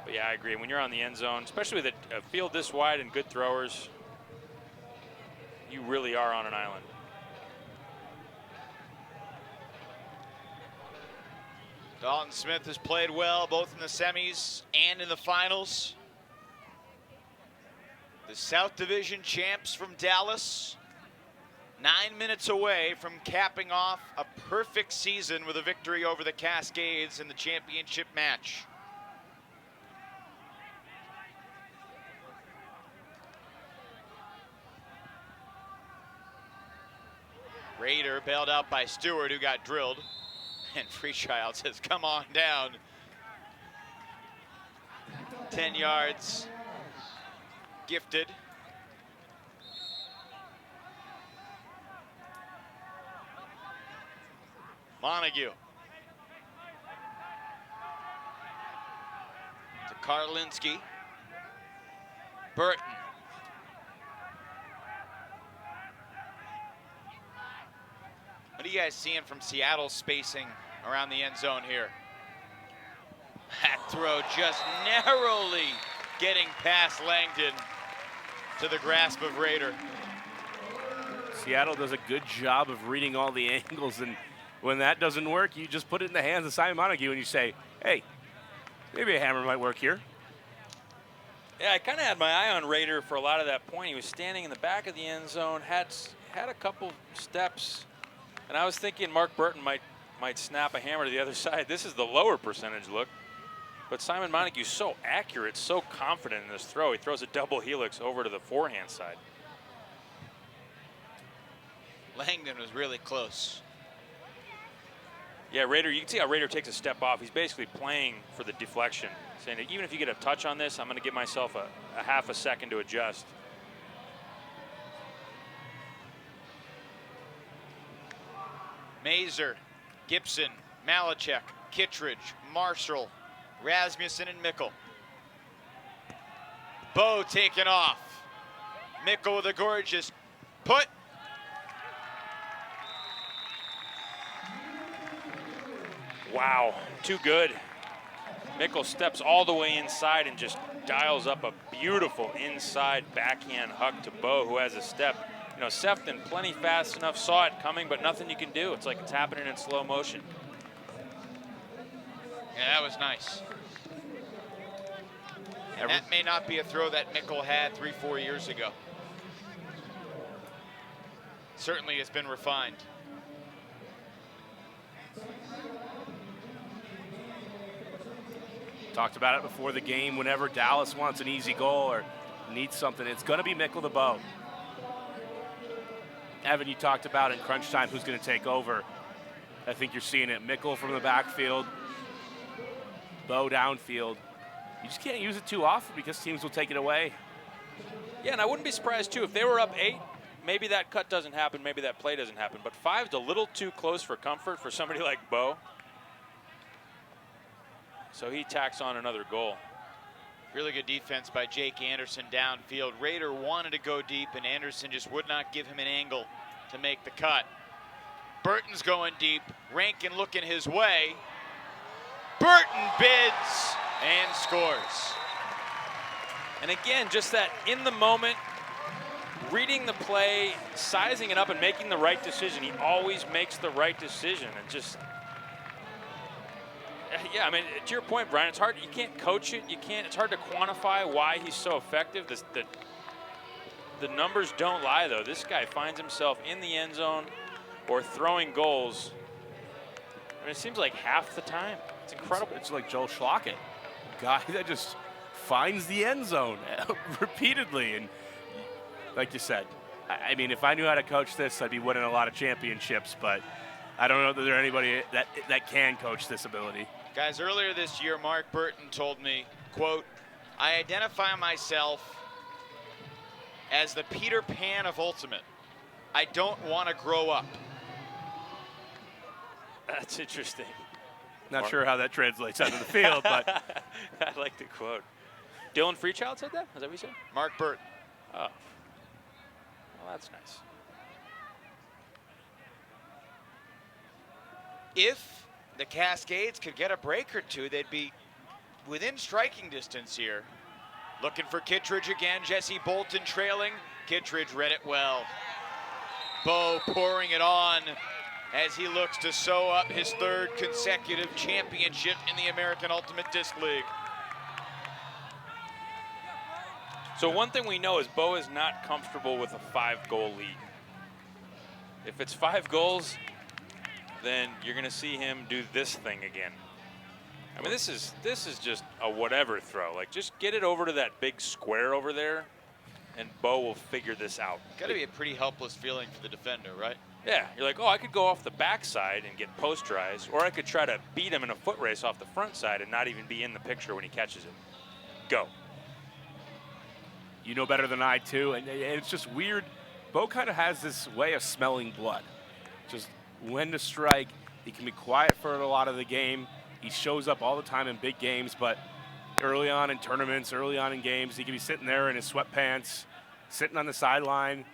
But yeah, I agree. When you're on the end zone, especially with a field this wide and good throwers, you really are on an island. Dalton Smith has played well both in the semis and in the finals. The South Division champs from Dallas, 9 minutes away from capping off a perfect season with a victory over the Cascades in the championship match. Raider bailed out by Stewart, who got drilled. And Freechild says, come on down. 10 yards. Gifted. Montague. To Karlinski. Burton. What are you guys seeing from Seattle's spacing around the end zone here? That throw just narrowly getting past Langdon to the grasp of Raider. Seattle does a good job of reading all the angles, and when that doesn't work, you just put it in the hands of Simon Montague and you say, hey, maybe a hammer might work here. Yeah, I kind of had my eye on Raider for a lot of that point. He was standing in the back of the end zone, had a couple steps, and I was thinking Mark Burton might snap a hammer to the other side. This is the lower percentage look. But Simon Montague's so accurate, so confident in this throw. He throws a double helix over to the forehand side. Langdon was really close. Yeah, Raider, you can see how Raider takes a step off. He's basically playing for the deflection, saying that even if you get a touch on this, I'm going to give myself a half a second to adjust. Mazer, Gibson, Malachek, Kittredge, Marshall, Rasmussen, and Mickle. Bo taken off. Mickle with a gorgeous put. Wow, too good. Mickle steps all the way inside and just dials up a beautiful inside backhand huck to Bo, who has a step. You know, Sefton plenty fast enough, saw it coming, but nothing you can do. It's like it's happening in slow motion. Yeah, that was nice. And that may not be a throw that Mickle had 3-4 years ago. Certainly it's been refined. Talked about it before the game. Whenever Dallas wants an easy goal or needs something, it's going to be Mickle the Bow. Evan, you talked about in crunch time who's going to take over. I think you're seeing it. Mickle from the backfield, Bow downfield. You just can't use it too often because teams will take it away. Yeah, and I wouldn't be surprised, too, if they were up 8, maybe that cut doesn't happen, maybe that play doesn't happen. But 5's a little too close for comfort for somebody like Bow. So he tacks on another goal. Really good defense by Jake Anderson downfield. Raider wanted to go deep, and Anderson just would not give him an angle to make the cut. Burton's going deep. Rankin looking his way. Burton bids and scores. And again, just that in the moment, reading the play, sizing it up, and making the right decision. He always makes the right decision. And just, yeah, I mean, to your point, Brian, it's hard. You can't coach it. You can't. It's hard to quantify why he's so effective. The numbers don't lie, though. This guy finds himself in the end zone or throwing goals. I mean, it seems like half the time. It's incredible. It's like Joel Schlockett, guy that just finds the end zone repeatedly. And like you said, I mean, if I knew how to coach this, I'd be winning a lot of championships. But I don't know that there's anybody that can coach this ability. Guys, earlier this year, Mark Burton told me, quote, "I identify myself as the Peter Pan of Ultimate. I don't want to grow up." That's interesting. Not sure how that translates onto the field, but I like the quote. Dylan Freechild said that? Is that what you said? Mark Burton. Oh. Well, that's nice. If the Cascades could get a break or two, they'd be within striking distance here. Looking for Kittredge again. Jesse Bolton trailing. Kittredge read it well. Bo pouring it on as he looks to sew up his 3rd consecutive championship in the American Ultimate Disc League. So one thing we know is Bo is not comfortable with a 5-goal lead. If it's 5 goals, then you're going to see him do this thing again. I mean, this is just a whatever throw. Like, just get it over to that big square over there, and Bo will figure this out. Got to be a pretty helpless feeling for the defender, right? Yeah, you're like, oh, I could go off the backside and get posterized, or I could try to beat him in a foot race off the front side and not even be in the picture when he catches it. Go. You know better than I, too, and it's just weird. Bo kind of has this way of smelling blood. Just when to strike. He can be quiet for a lot of the game. He shows up all the time in big games, but early on in tournaments, early on in games, he can be sitting there in his sweatpants, sitting on the sideline,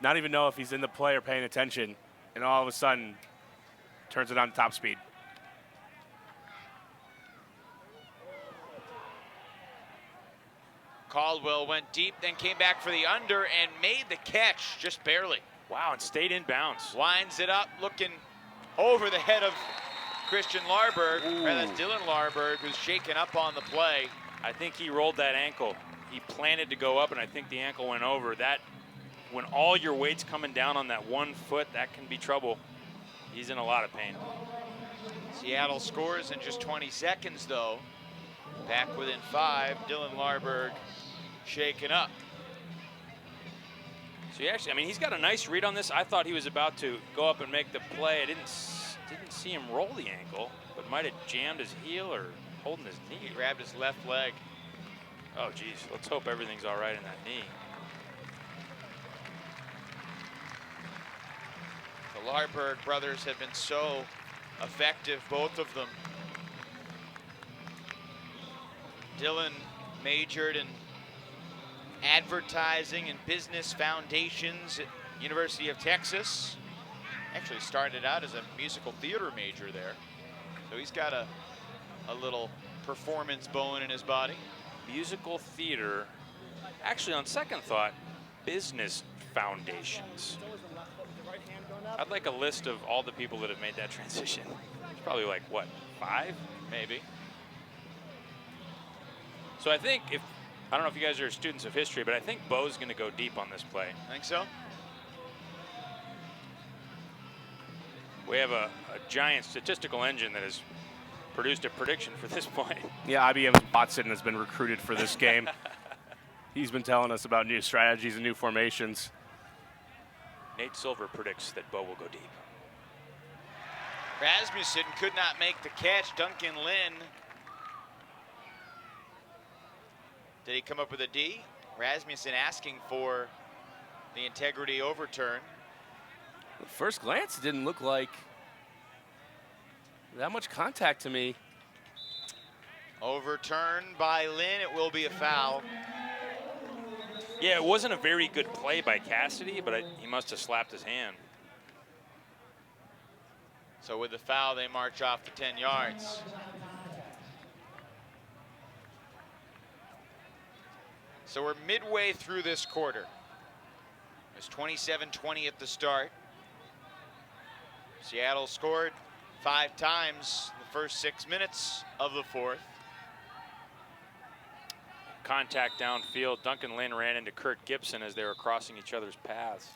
not even know if he's in the play or paying attention, and all of a sudden turns it on top speed. Caldwell went deep, then came back for the under and made the catch just barely. Wow, and stayed in bounds. Winds it up, looking over the head of Christian Larberg. That's Dylan Larberg, who's shaken up on the play. I think he rolled that ankle. He planted to go up, and I think the ankle went over. That, when all your weight's coming down on that 1 foot, that can be trouble. He's in a lot of pain. Seattle scores in just 20 seconds, though. Back within 5, Dylan Larberg shaken up. So he actually, I mean, he's got a nice read on this. I thought he was about to go up and make the play. I didn't see him roll the ankle, but might have jammed his heel or holding his knee. He grabbed his left leg. Oh, geez. Let's hope everything's all right in that knee. The Larberg brothers have been so effective, both of them. Dylan majored in advertising and business foundations at University of Texas. Actually started out as a musical theater major there. So he's got a little performance bone in his body. Musical theater. Actually, on second thought, business foundations. I'd like a list of all the people that have made that transition. It's probably like, what, 5? Maybe. So I think I don't know if you guys are students of history, but I think Bo's going to go deep on this play. Think so? We have a giant statistical engine that has produced a prediction for this point. Yeah, IBM's Watson has been recruited for this game. He's been telling us about new strategies and new formations. Nate Silver predicts that Bo will go deep. Rasmussen could not make the catch. Duncan Lynn. Did he come up with a D? Rasmussen asking for the integrity overturn. At first glance, it didn't look like that much contact to me. Overturned by Lynn. It will be a foul. Yeah, it wasn't a very good play by Cassidy, but he must have slapped his hand. So with the foul, they march off the 10 yards. So we're midway through this quarter. It's 27-20 at the start. Seattle scored 5 times in the first 6 minutes of the fourth. Contact downfield. Duncan Lynn ran into Kurt Gibson as they were crossing each other's paths.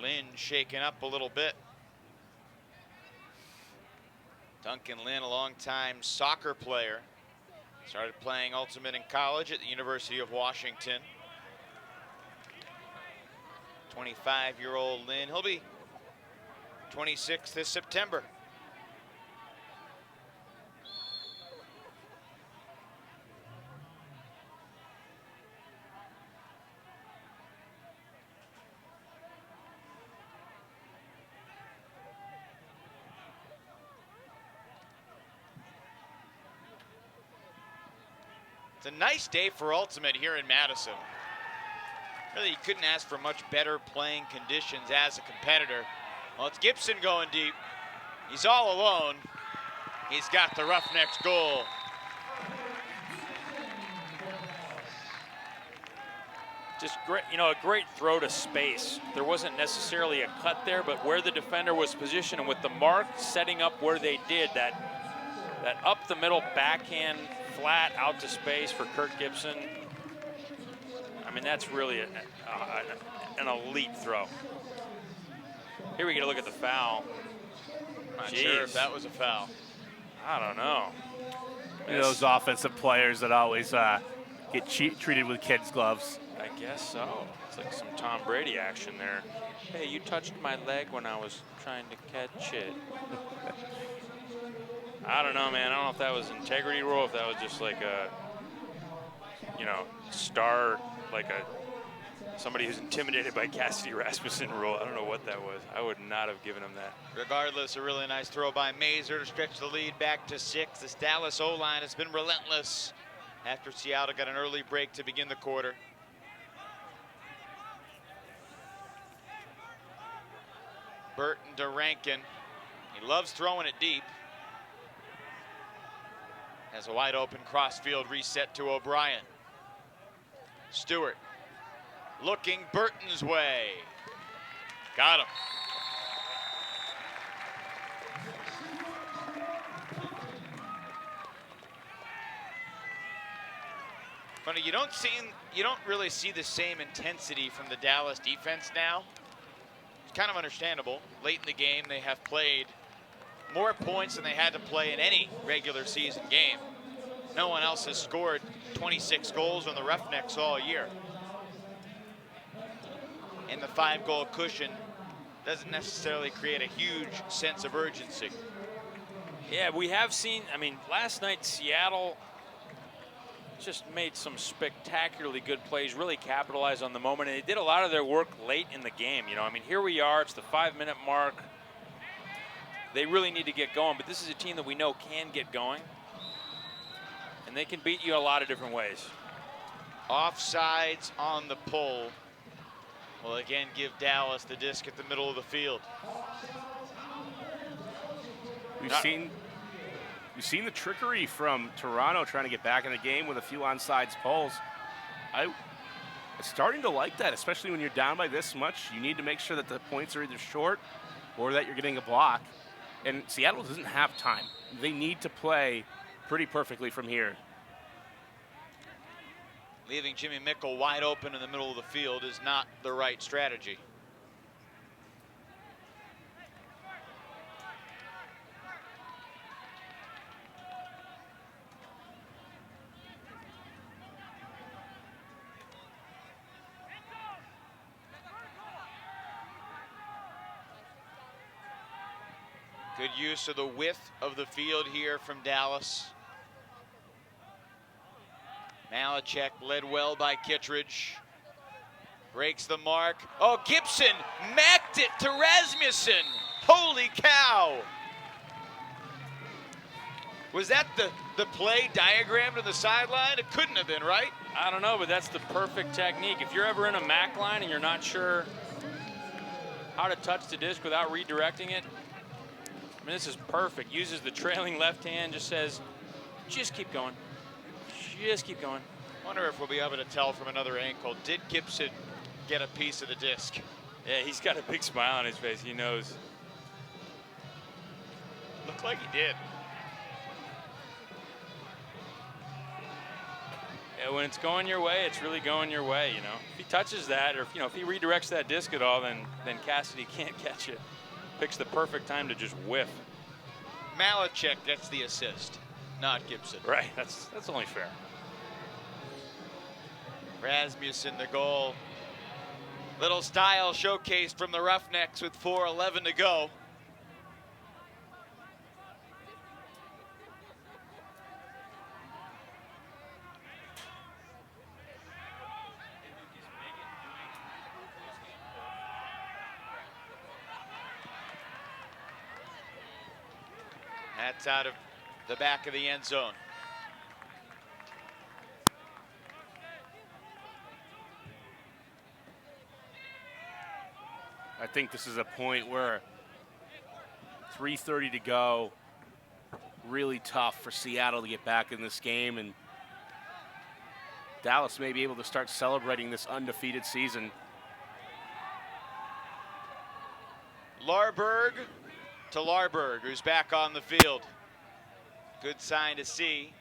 Lynn shaken up a little bit. Duncan Lynn, a long-time soccer player. Started playing Ultimate in college at the University of Washington. 25-year-old Lynn. He'll be 26 this September. It's a nice day for Ultimate here in Madison. Really, you couldn't ask for much better playing conditions as a competitor. Well, it's Gibson going deep. He's all alone. He's got the Roughnecks goal. Just great, a great throw to space. There wasn't necessarily a cut there, but where the defender was positioned and with the mark setting up where they did, that up the middle backhand flat out to space for Kurt Gibson. I mean, that's really an elite throw. Here we get a look at the foul. Not sure if that was a foul. I don't know. Those offensive players that always get treated with kids' gloves. I guess so. It's like some Tom Brady action there. Hey, you touched my leg when I was trying to catch it. I don't know, man. I don't know if that was integrity rule, if that was just like a, star, like somebody who's intimidated by Cassidy Rasmussen rule. I don't know what that was. I would not have given him that. Regardless, a really nice throw by Mazer to stretch the lead back to 6. This Dallas O-line has been relentless after Seattle got an early break to begin the quarter. Burton to Rankin. He loves throwing it deep. Has a wide open crossfield reset to O'Brien. Stewart looking Burton's way. Got him. Funny, you don't really see the same intensity from the Dallas defense now. It's kind of understandable. Late in the game, they have played more points than they had to play in any regular season game. No one else has scored 26 goals on the Roughnecks all year. And the 5-goal cushion doesn't necessarily create a huge sense of urgency. Yeah, we have seen, last night Seattle just made some spectacularly good plays, really capitalized on the moment, and they did a lot of their work late in the game. Here we are, it's the 5-minute mark. They really need to get going, but this is a team that we know can get going. And they can beat you a lot of different ways. Offsides on the pull will again give Dallas the disc at the middle of the field. We've seen the trickery from Toronto trying to get back in the game with a few onside pulls. I'm starting to like that, especially when you're down by this much. You need to make sure that the points are either short or that you're getting a block. And Seattle doesn't have time. They need to play pretty perfectly from here. Leaving Jimmy Mickle wide open in the middle of the field is not the right strategy. Good use of the width of the field here from Dallas. Mechanix led well by Kittredge. Breaks the mark. Oh, Gibson macked it to Rasmussen. Holy cow. Was that the play diagram to the sideline? It couldn't have been, right? I don't know, but that's the perfect technique. If you're ever in a MAC line and you're not sure how to touch the disc without redirecting it, I mean, this is perfect. Uses the trailing left hand, just says, just keep going. Just keep going. Wonder if we'll be able to tell from another angle. Did Gibson get a piece of the disc? Yeah, he's got a big smile on his face. He knows. Looked like he did. Yeah, when it's going your way, it's really going your way, you know. If he touches that, or if he redirects that disc at all, then Cassidy can't catch it. Picks the perfect time to just whiff. Mechanix gets the assist, not Gibson. Right, that's only fair. Rasmussen the goal. Little style showcased from the Roughnecks with 4:11 to go. That's out of the back of the end zone. I think this is a point where 3:30 to go, really tough for Seattle to get back in this game, and Dallas may be able to start celebrating this undefeated season. Larberg to Larberg, who's back on the field. Good sign to see.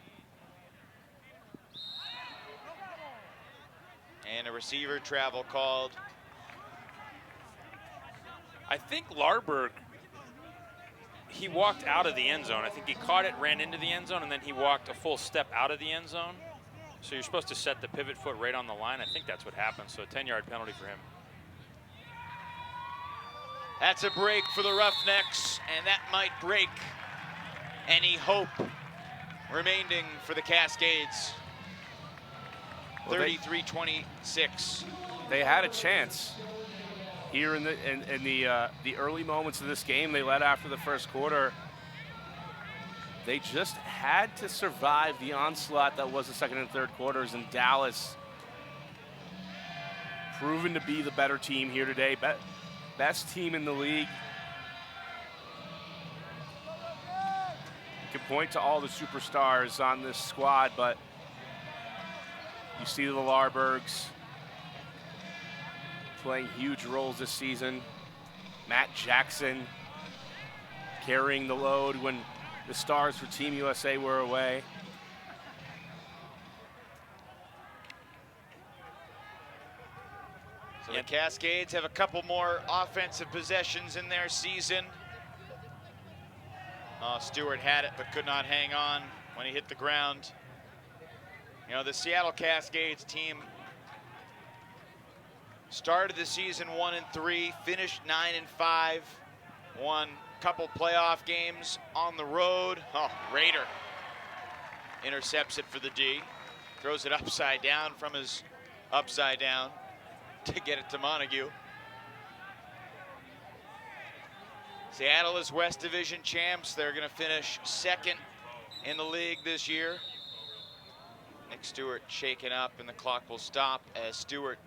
And a receiver travel called. I think Larberg, he walked out of the end zone. I think he caught it, ran into the end zone, and then he walked a full step out of the end zone. So you're supposed to set the pivot foot right on the line. I think that's what happened. So a 10-yard penalty for him. That's a break for the Roughnecks, and that might break any hope remaining for the Cascades. 33-26. They had a chance here in the early moments of this game. They led after the first quarter. They just had to survive the onslaught that was the second and third quarters, and Dallas proven to be the better team here today. Best team in the league. You can point to all the superstars on this squad, but you see the Larbergs playing huge roles this season. Matt Jackson carrying the load when the stars for Team USA were away. So the Cascades have a couple more offensive possessions in their season. Stewart had it but could not hang on when he hit the ground. You know, the Seattle Cascades team started the season 1-3, finished 9-5, won a couple playoff games on the road. Oh, Rader intercepts it for the D, throws it upside down from his upside down to get it to Montague. Seattle is West Division champs. They're going to finish second in the league this year. Nick Stewart shaken up, and the clock will stop as Stewart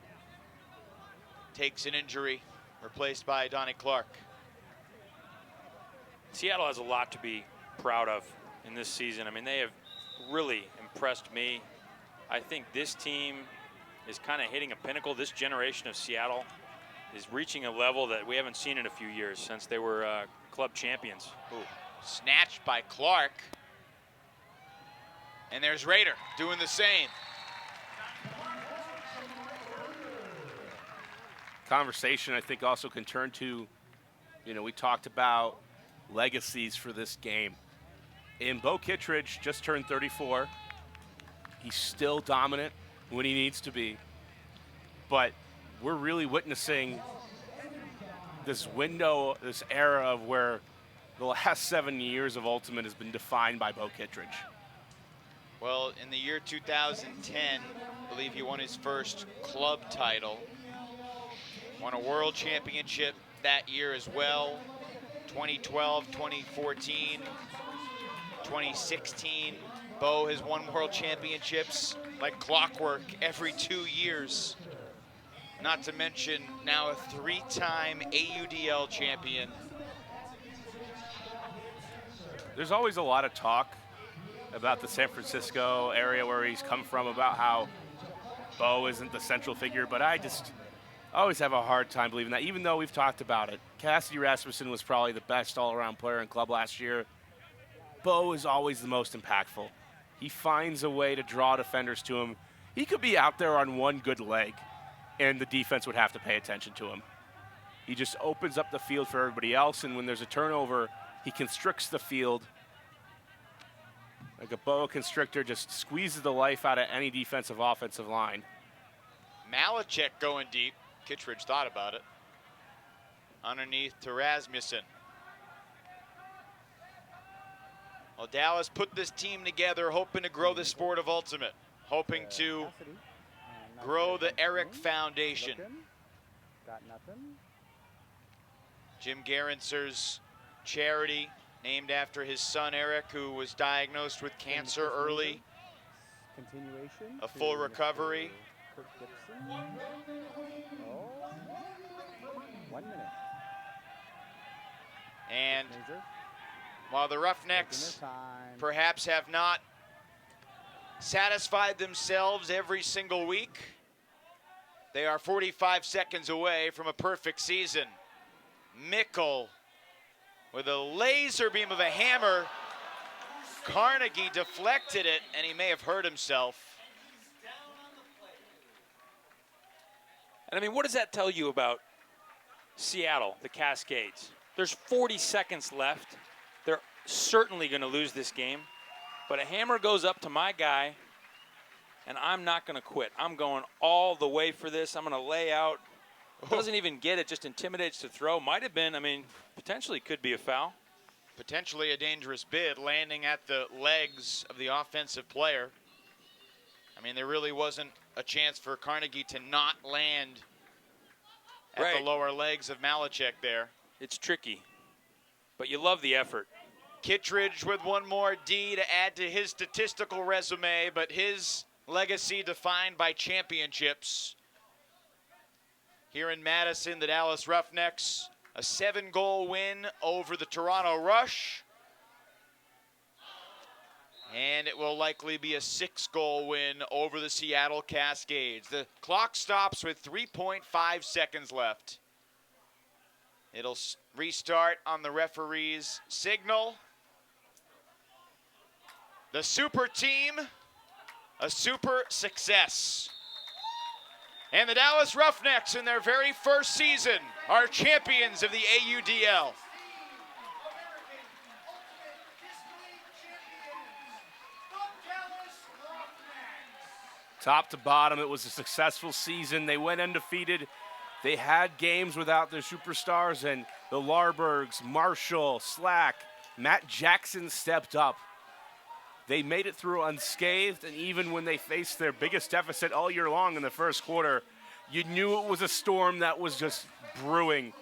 takes an injury, replaced by Donnie Clark. Seattle has a lot to be proud of in this season. I mean, they have really impressed me. I think this team is kind of hitting a pinnacle. This generation of Seattle is reaching a level that we haven't seen in a few years since they were club champions. Ooh, snatched by Clark. And there's Rader doing the same. conversation I think also can turn to, we talked about legacies for this game. And Bo Kittredge just turned 34. He's still dominant when he needs to be. But we're really witnessing this window, this era of where the last 7 years of Ultimate has been defined by Bo Kittredge. Well, in the year 2010, I believe he won his first club title. Won a world championship that year as well. 2012, 2014, 2016. Bo has won world championships like clockwork every 2 years. Not to mention now a 3-time AUDL champion. There's always a lot of talk about the San Francisco area where he's come from, about how Bo isn't the central figure, but I always have a hard time believing that, even though we've talked about it. Cassidy Rasmussen was probably the best all-around player in club last year. Bo is always the most impactful. He finds a way to draw defenders to him. He could be out there on one good leg, and the defense would have to pay attention to him. He just opens up the field for everybody else, and when there's a turnover, he constricts the field. Like a boa constrictor, just squeezes the life out of any defensive offensive line. Malachek going deep. Kittredge thought about it. Underneath to Rasmussen. Well, Dallas put this team together hoping to grow the sport of Ultimate. Hoping to grow the Eric Foundation. Got nothing. Jim Gerenser's charity, named after his son Eric, who was diagnosed with cancer early. Continuation. A full recovery. Oh. 1 minute. And while the Roughnecks perhaps have not satisfied themselves every single week, they are 45 seconds away from a perfect season. Mickle with a laser beam of a hammer. Carnegie deflected it, and he may have hurt himself. And I mean, what does that tell you about Seattle, the Cascades? There's 40 seconds left. They're certainly going to lose this game. But a hammer goes up to my guy, and I'm not going to quit. I'm going all the way for this. I'm going to lay out. Doesn't even get it, just intimidates to throw. Might have been, I mean, potentially could be a foul. Potentially a dangerous bid, landing at the legs of the offensive player. I mean, there really wasn't a chance for Carnegie to not land at the lower legs of Malachek there. It's tricky, but you love the effort. Kittredge with one more D to add to his statistical resume, but his legacy defined by championships. Here in Madison, the Dallas Roughnecks, a 7-goal win over the Toronto Rush. And it will likely be a 6-goal win over the Seattle Cascades. The clock stops with 3.5 seconds left. It'll restart on the referee's signal. The super team, a super success. And the Dallas Roughnecks, in their very first season, are champions of the AUDL. Top to bottom, it was a successful season. They went undefeated. They had games without their superstars, and the Larbergs, Marshall, Slack, Matt Jackson stepped up. They made it through unscathed, and even when they faced their biggest deficit all year long in the first quarter, you knew it was a storm that was just brewing.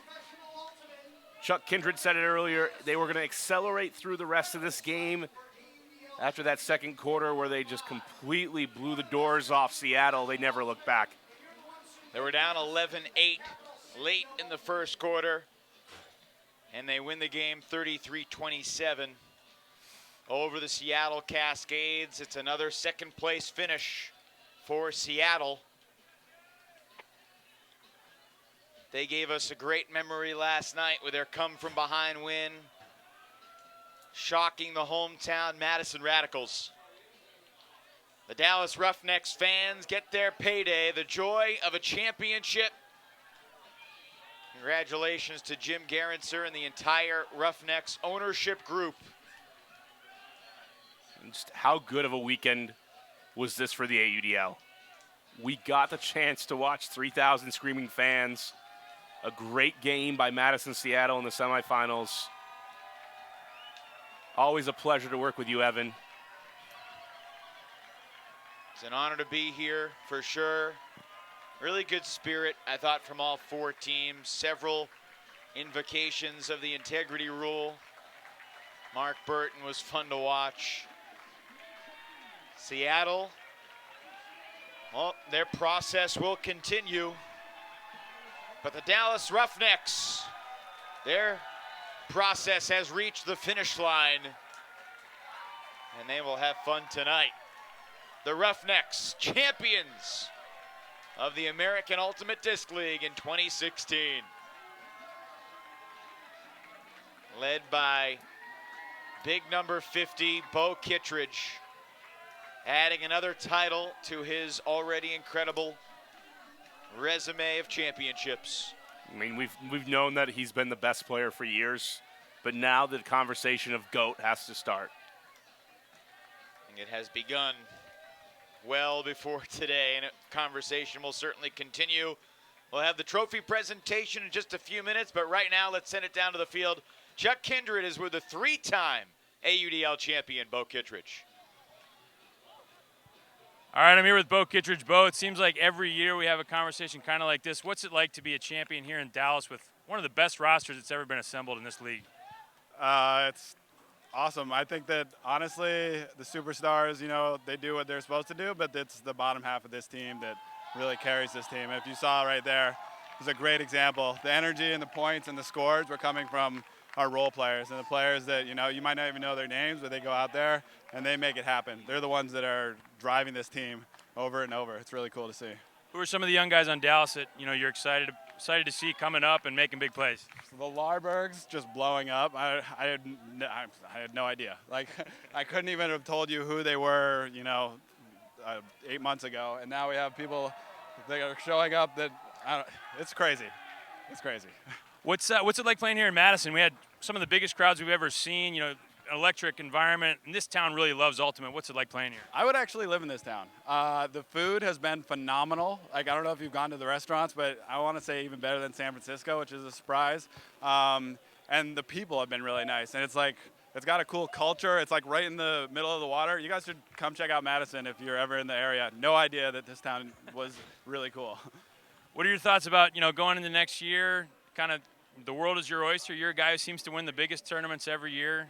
Chuck Kindred said it earlier, they were going to accelerate through the rest of this game. After that second quarter where they just completely blew the doors off Seattle, they never looked back. They were down 11-8 late in the first quarter, and they win the game 33-27 over the Seattle Cascades. It's another second-place finish for Seattle. They gave us a great memory last night with their come-from-behind win, shocking the hometown Madison Radicals. The Dallas Roughnecks fans get their payday, the joy of a championship Congratulations to Jim Garrentser and the entire Roughnecks ownership group. And just how good of a weekend was this for the AUDL? We got the chance to watch 3,000 screaming fans. A great game by Madison Seattle in the semifinals. Always a pleasure to work with you, Evan. It's an honor to be here for sure. Really good spirit, I thought, from all four teams. Several invocations of the integrity rule. Mark Burton was fun to watch. Seattle, well, their process will continue. But the Dallas Roughnecks, their process has reached the finish line. And they will have fun tonight. The Roughnecks, champions of the American Ultimate Disc League in 2016. Led by big number 50, Bo Kittredge, adding another title to his already incredible resume of championships. I mean, we've known that he's been the best player for years, but now the conversation of GOAT has to start. And it has begun well before today, and a conversation will certainly continue. We'll have the trophy presentation in just a few minutes, but right now let's send it down to the field. Chuck Kindred is with the three-time AUDL champion, Bo Kittredge. All right, I'm here with Bo Kittredge. Bo, it seems like every year we have a conversation kind of like this. What's it like to be a champion here in Dallas with one of the best rosters that's ever been assembled in this league? It's awesome. I think that, honestly, the superstars, you know, they do what they're supposed to do, but it's the bottom half of this team that really carries this team. If you saw right there, it's a great example. The energy and the points and the scores were coming from our role players and the players that, you know, you might not even know their names, but they go out there and they make it happen. They're the ones that are driving this team over and over. It's really cool to see. Who are some of the young guys on Dallas that, you know, you're excited to see coming up and making big plays? So the Larbergs just blowing up. I had no idea. Like, I couldn't even have told you who they were, you know, 8 months ago. And now we have people that are showing up that, it's crazy. It's crazy. What's it like playing here in Madison? We had some of the biggest crowds we've ever seen, you know, electric environment, and this town really loves Ultimate. What's it like playing here? I would actually live in this town. The food has been phenomenal. Like, I don't know if you've gone to the restaurants, but I want to say even better than San Francisco, which is a surprise. And the people have been really nice. And it's like, it's got a cool culture. It's like right in the middle of the water. You guys should come check out Madison if you're ever in the area. No idea that this town was really cool. What are your thoughts about, you know, going into next year, kind of the world is your oyster? You're a guy who seems to win the biggest tournaments every year.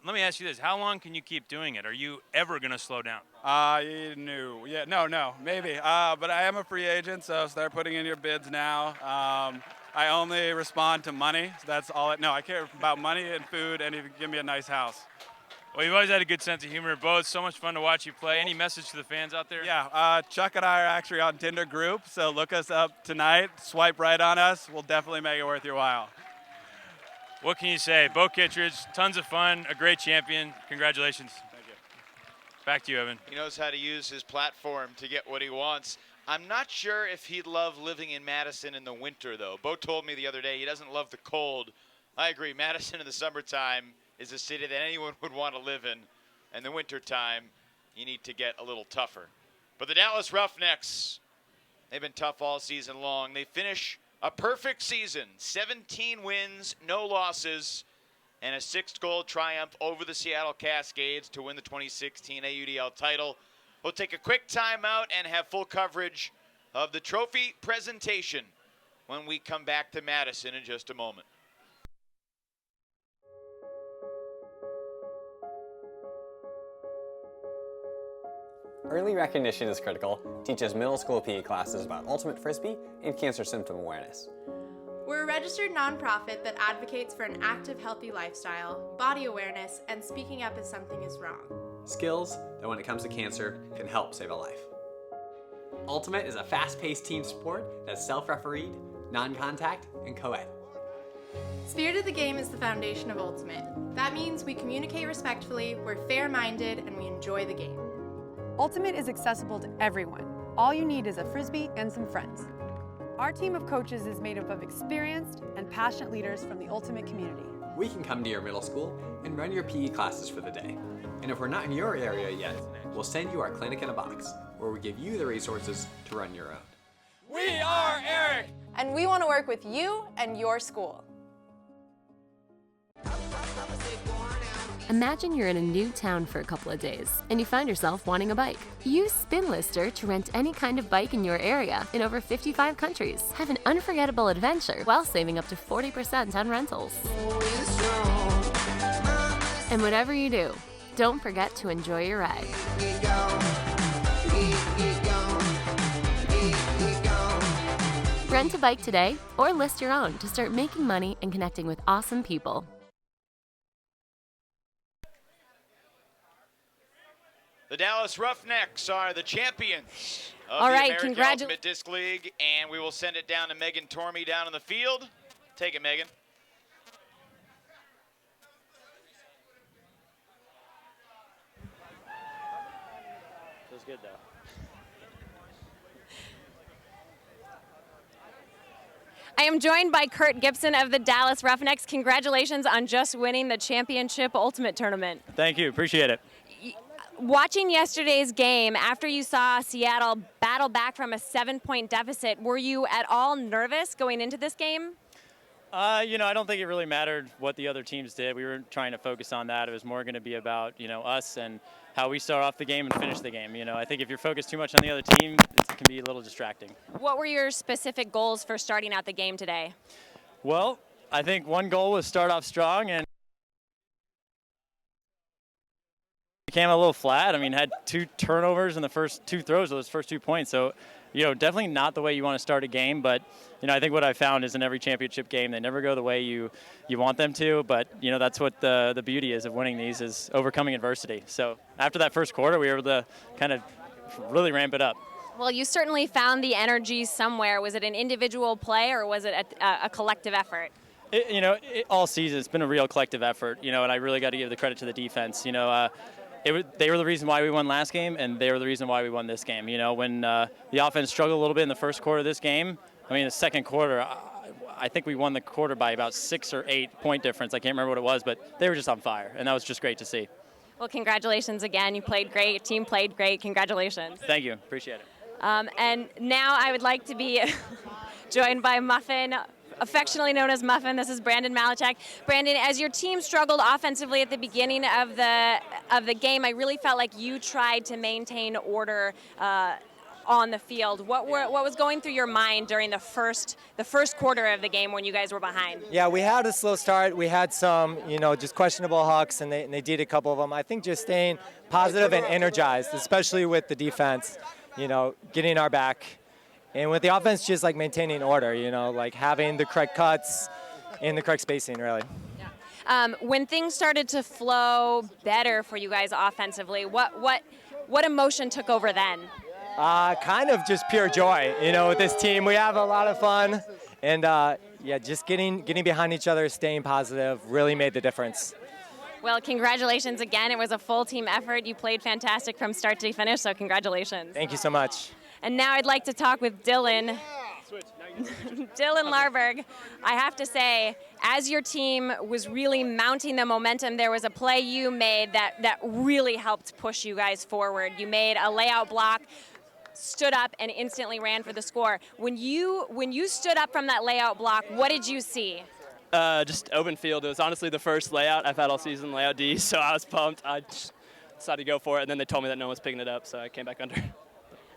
Let me ask you this. How long can you keep doing it? Are you ever going to slow down? No. Yeah, no, maybe. But I am a free agent, so start putting in your bids now. I only respond to money. So that's all. No, I care about money and food, and if you give me a nice house. Well, you've always had a good sense of humor, Bo. It's so much fun to watch you play. Any message to the fans out there? Yeah, Chuck and I are actually on Tinder group, so look us up tonight. Swipe right on us. We'll definitely make it worth your while. What can you say? Bo Kittredge, tons of fun, a great champion. Congratulations. Thank you. Back to you, Evan. He knows how to use his platform to get what he wants. I'm not sure if he'd love living in Madison in the winter, though. Bo told me the other day he doesn't love the cold. I agree. Madison in the summertime is a city that anyone would want to live in. In the wintertime, you need to get a little tougher. But the Dallas Roughnecks, they've been tough all season long. They finish a perfect season, 17 wins, no losses, and a 6th goal triumph over the Seattle Cascades to win the 2016 AUDL title. We'll take a quick timeout and have full coverage of the trophy presentation when we come back to Madison in just a moment. Early recognition is critical. Teaches middle school PE classes about ultimate Frisbee and cancer symptom awareness. We're a registered nonprofit that advocates for an active, healthy lifestyle, body awareness, and speaking up if something is wrong. Skills that, when it comes to cancer, can help save a life. Ultimate is a fast-paced team sport that's self-refereed, non-contact, and co-ed. Spirit of the game is the foundation of Ultimate. That means we communicate respectfully, we're fair-minded, and we enjoy the game. Ultimate is accessible to everyone. All you need is a Frisbee and some friends. Our team of coaches is made up of experienced and passionate leaders from the Ultimate community. We can come to your middle school and run your PE classes for the day. And if we're not in your area yet, we'll send you our clinic in a box, where we give you the resources to run your own. We are Eric! And we want to work with you and your school. Imagine you're in a new town for a couple of days and you find yourself wanting a bike. Use Spin Lister to rent any kind of bike in your area in over 55 countries. Have an unforgettable adventure while saving up to 40% on rentals. And whatever you do, don't forget to enjoy your ride. Rent a bike today or list your own to start making money and connecting with awesome people. The Dallas Roughnecks are the champions of All the right, American Ultimate Disc League, and we will send it down to Megan Tormey down on the field. Take it, Megan. Feels good, though. I am joined by Kurt Gibson of the Dallas Roughnecks. Congratulations on just winning the championship ultimate tournament. Thank you, appreciate it. Watching yesterday's game, after you saw Seattle battle back from a 7-point deficit, were you at all nervous going into this game? I don't think it really mattered what the other teams did. We were trying to focus on that. It was more going to be about, us and how we start off the game and finish the game. I think if you're focused too much on the other team, it can be a little distracting. What were your specific goals for starting out the game today? Well, I think one goal was start off strong, and came a little flat. Had 2 turnovers in the first 2 throws of those first 2 points. So, definitely not the way you want to start a game. But, I think what I found is in every championship game, they never go the way you want them to. But, that's what the beauty is of winning these, is overcoming adversity. So after that first quarter, we were able to kind of really ramp it up. Well, you certainly found the energy somewhere. Was it an individual play or was it a collective effort? All season, it's been a real collective effort, and I really got to give the credit to the defense. They were the reason why we won last game, and they were the reason why we won this game. When the offense struggled a little bit in the first quarter of this game, the second quarter, I think we won the quarter by about 6 or 8 point difference. I can't remember what it was, but they were just on fire, and that was just great to see. Well, congratulations again. You played great. Your team played great. Congratulations. Thank you. Appreciate it. And now I would like to be joined by Muffin, affectionately known as Muffin. This is Brandon Malachek. Brandon, as your team struggled offensively at the beginning of the game, I really felt like you tried to maintain order on the field. What was going through your mind during the first quarter of the game when you guys were behind? Yeah, we had a slow start. We had some, just questionable hucks, and they did a couple of them. I think just staying positive and energized, especially with the defense, getting our back. And with the offense, just like maintaining order, like having the correct cuts and the correct spacing, really. When things started to flow better for you guys offensively, what emotion took over then? Kind of just pure joy, with this team. We have a lot of fun, and just getting behind each other, staying positive, really made the difference. Well, congratulations again. It was a full team effort. You played fantastic from start to finish, so congratulations. Thank you so much. And now I'd like to talk with Dylan. Dylan Larberg. I have to say, as your team was really mounting the momentum, there was a play you made that really helped push you guys forward. You made a layout block, stood up, and instantly ran for the score. When you stood up from that layout block, what did you see? Just open field. It was honestly the first layout I've had all season, layout D, so I was pumped. I just decided to go for it, and then they told me that no one was picking it up, so I came back under.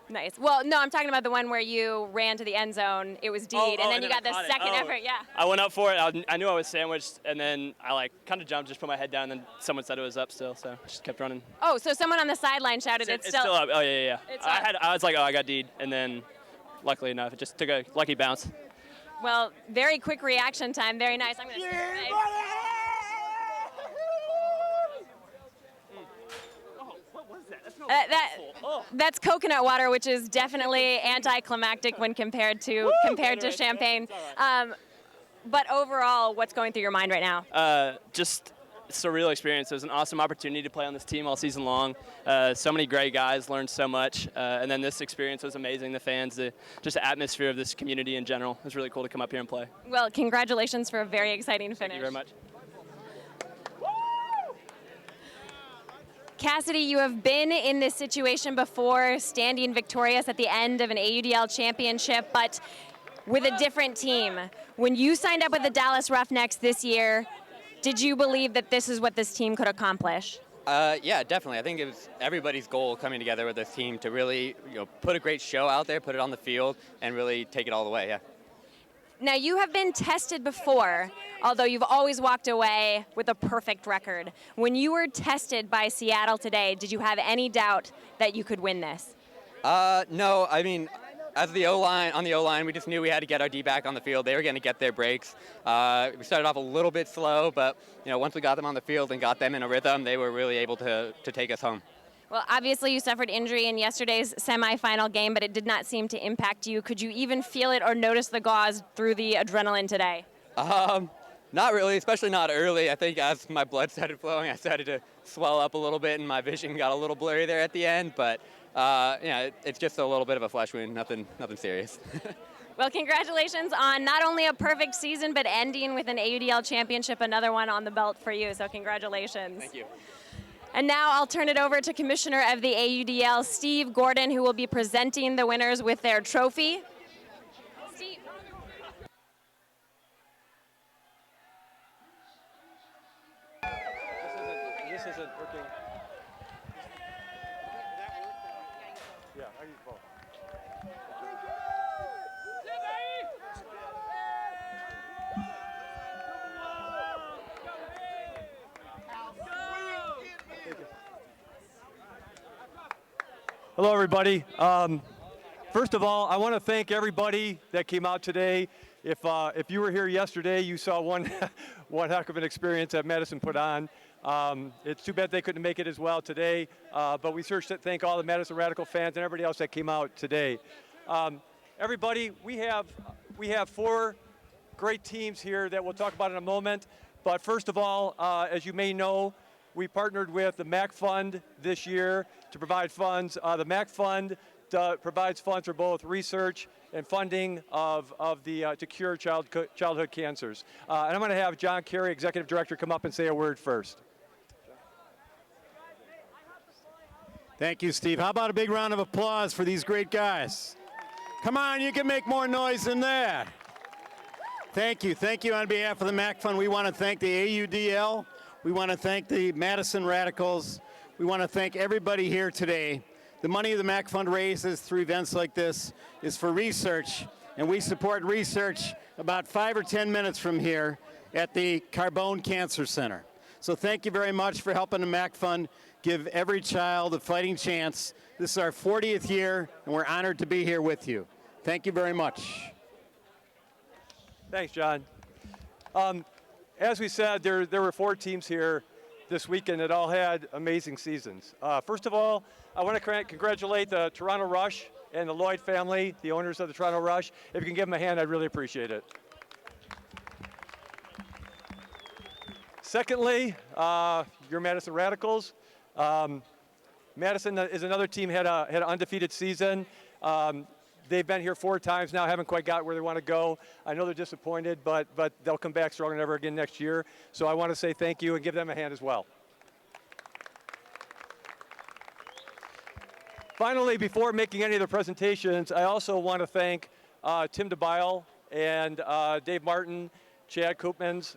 Nice. Well, no, I'm talking about the one where you ran to the end zone. It was D'd, and then you got the second effort. Yeah. I went up for it. I knew I was sandwiched, and then I kind of jumped, just put my head down, and then someone said it was up still, so I just kept running. Oh, so someone on the sideline shouted it's still up. Oh yeah. I was like, oh, I got D'd, and then luckily enough, it just took a lucky bounce. Well, very quick reaction time. Very nice. I'm gonna. That's coconut water, which is definitely anticlimactic when compared to champagne. But overall, what's going through your mind right now? Just surreal experience. It was an awesome opportunity to play on this team all season long. So many great guys, learned so much. And then this experience was amazing. The fans, just the atmosphere of this community in general. It was really cool to come up here and play. Well, congratulations for a very exciting finish. Thank you very much. Cassidy, you have been in this situation before, standing victorious at the end of an AUDL championship, but with a different team. When you signed up with the Dallas Roughnecks this year, did you believe that this is what this team could accomplish? Yeah, definitely. I think it was everybody's goal coming together with this team to really, put a great show out there, put it on the field, and really take it all the way. Yeah. Now, you have been tested before, although you've always walked away with a perfect record. When you were tested by Seattle today, did you have any doubt that you could win this? No, I mean, as the O-line, on the O-line, we just knew we had to get our D back on the field. They were going to get their breaks. We started off a little bit slow, but once we got them on the field and got them in a rhythm, they were really able to take us home. Well, obviously you suffered injury in yesterday's semifinal game, but it did not seem to impact you. Could you even feel it or notice the gauze through the adrenaline today? Not really, especially not early. I think as my blood started flowing, I started to swell up a little bit, and my vision got a little blurry there at the end. But it's just a little bit of a flesh wound, nothing serious. Well, congratulations on not only a perfect season, but ending with an AUDL championship, another one on the belt for you. So congratulations. Thank you. And now I'll turn it over to Commissioner of the AUDL, Steve Gordon, who will be presenting the winners with their trophy. Steve. This isn't working. Yeah, I use both. Hello, everybody. First of all, I want to thank everybody that came out today. If you were here yesterday, you saw one heck of an experience that Madison put on. It's too bad they couldn't make it as well today, but we sure should thank all the Madison Radical fans and everybody else that came out today. Everybody, we have 4 great teams here that we'll talk about in a moment. But first of all, as you may know, we partnered with the MAC Fund this year to provide funds. The MAC Fund provides funds for both research and funding to cure childhood cancers. And I'm going to have John Carey, Executive Director, come up and say a word first. Thank you, Steve. How about a big round of applause for these great guys? Come on, you can make more noise than that. Thank you. Thank you on behalf of the MAC Fund. We want to thank the AUDL. We want to thank the Madison Radicals. We want to thank everybody here today. The money the MAC Fund raises through events like this is for research, and we support research about 5 or 10 minutes from here at the Carbone Cancer Center. So thank you very much for helping the MAC Fund give every child a fighting chance. This is our 40th year, and we're honored to be here with you. Thank you very much. Thanks, John. As we said, there were 4 teams here this weekend that all had amazing seasons. First of all, I want to congratulate the Toronto Rush and the Lloyd family, the owners of the Toronto Rush. If you can give them a hand, I'd really appreciate it. Secondly, your Madison Radicals. Madison is another team had an undefeated season. They've been here 4 times now, haven't quite got where they want to go. I know they're disappointed, but they'll come back stronger than ever again next year. So I want to say thank you and give them a hand as well. Finally, before making any of the presentations, I also want to thank Tim DeBile and Dave Martin, Chad Koopmans,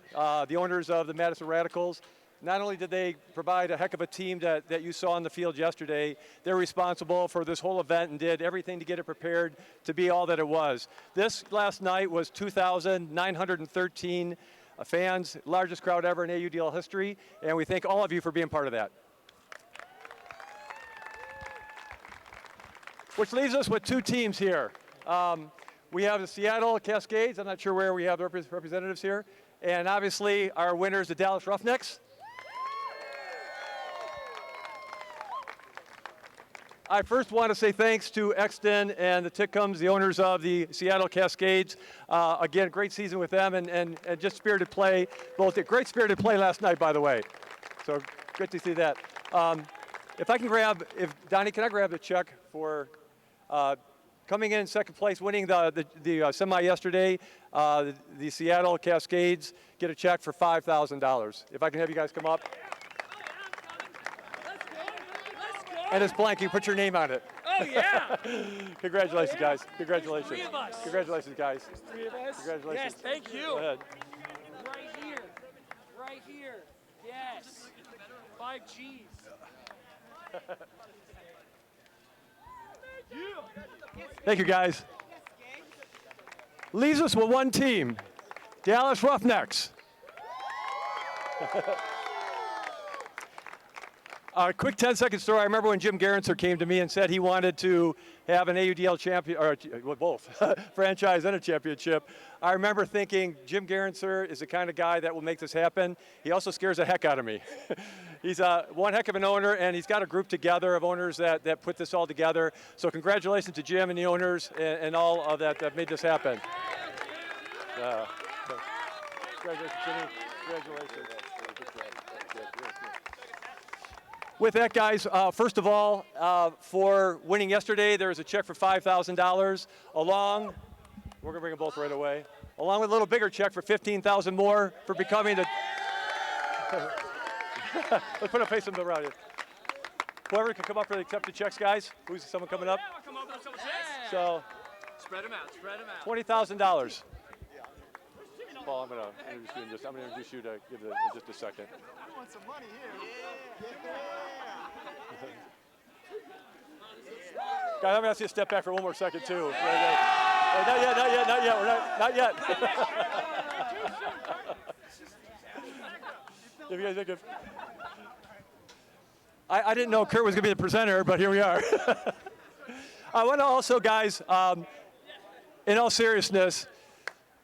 the owners of the Madison Radicals. Not only did they provide a heck of a team that you saw on the field yesterday, they're responsible for this whole event and did everything to get it prepared to be all that it was. This last night was 2,913 fans, largest crowd ever in AUDL history, and we thank all of you for being part of that. Which leaves us with 2 teams here. We have the Seattle Cascades. I'm not sure where we have the representatives here. And obviously our winners, the Dallas Roughnecks. I first want to say thanks to Exton and the Tickums, the owners of the Seattle Cascades. Again, great season with them and just spirited play. Great spirited play last night, by the way. So good to see that. Donnie, can I grab the check for coming in second place, winning the semi yesterday, the Seattle Cascades get a check for $5,000. If I can have you guys come up. And it's blank. You put your name on it. Oh, yeah. Congratulations, guys. Congratulations. Three of us. Congratulations, guys. Three of us? Congratulations. Yes, thank you. Go ahead. Right here. Right here. Yes. 5 G's. Thank you, guys. Leaves us with one team, Dallas Roughnecks. A quick 10-second story. I remember when Jim Garanser came to me and said he wanted to have an AUDL champion, or both, franchise and a championship. I remember thinking, Jim Garanser is the kind of guy that will make this happen. He also scares the heck out of me. He's one heck of an owner, and he's got a group together of owners that put this all together. So congratulations to Jim and the owners and all of that made this happen. Congratulations, Jimmy. Congratulations. With that, guys, first of all, for winning yesterday, there was a check for $5,000. We're going to bring them both right away, along with a little bigger check for $15,000 more for becoming the. Let's put a face on the round here. Whoever can come up for the accepted checks, guys. Who's someone coming up? Come up with some checks. So. Spread them out. Spread them out. $20,000. Paul, I'm going to introduce you to give in just a second. I want some money here. Guys, I'm going to ask you to step back for one more second, too. Not yet. Not yet. If you guys think of, I didn't know Kurt was going to be the presenter, but here we are. I want to also, guys, in all seriousness,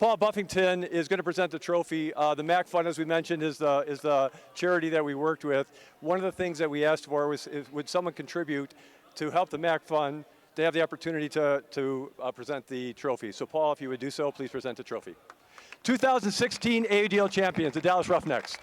Paul Buffington is going to present the trophy. The MAC Fund, as we mentioned, is the charity that we worked with. One of the things that we asked for was would someone contribute to help the MAC Fund to have the opportunity to present the trophy. So, Paul, if you would do so, please present the trophy. 2016 AUDL champions, the Dallas Roughnecks.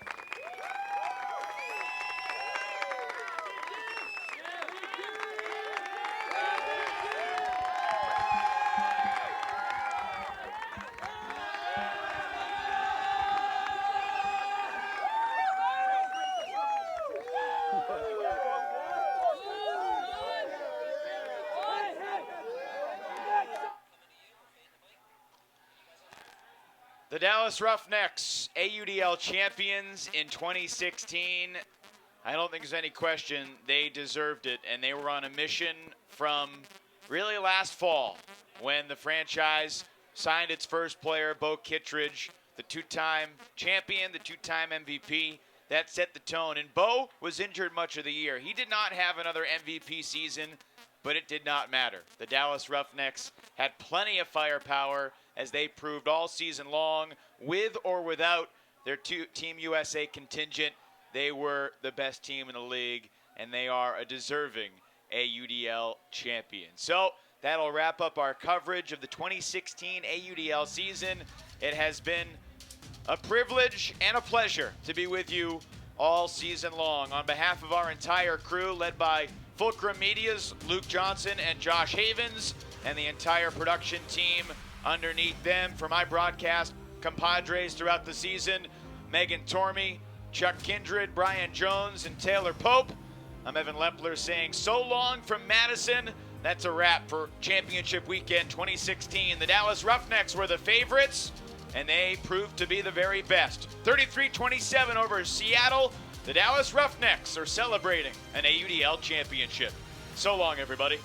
The Dallas Roughnecks, AUDL champions in 2016. I don't think there's any question they deserved it, and they were on a mission from really last fall when the franchise signed its first player, Bo Kittredge, the two-time champion, the two-time MVP. That set the tone, and Bo was injured much of the year. He did not have another MVP season, but it did not matter. The Dallas Roughnecks had plenty of firepower, as they proved all season long, with or without their Team USA contingent. They were the best team in the league, and they are a deserving AUDL champion. So that'll wrap up our coverage of the 2016 AUDL season. It has been a privilege and a pleasure to be with you all season long. On behalf of our entire crew, led by Fulcrum Media's Luke Johnson and Josh Havens, and the entire production team underneath them, for my broadcast compadres throughout the season, Megan Tormey, Chuck Kindred, Brian Jones, and Taylor Pope, I'm Evan Lepler saying so long from Madison. That's a wrap for Championship Weekend 2016. The Dallas Roughnecks were the favorites, and they proved to be the very best. 33-27 over Seattle. The Dallas Roughnecks are celebrating an AUDL championship. So long, everybody.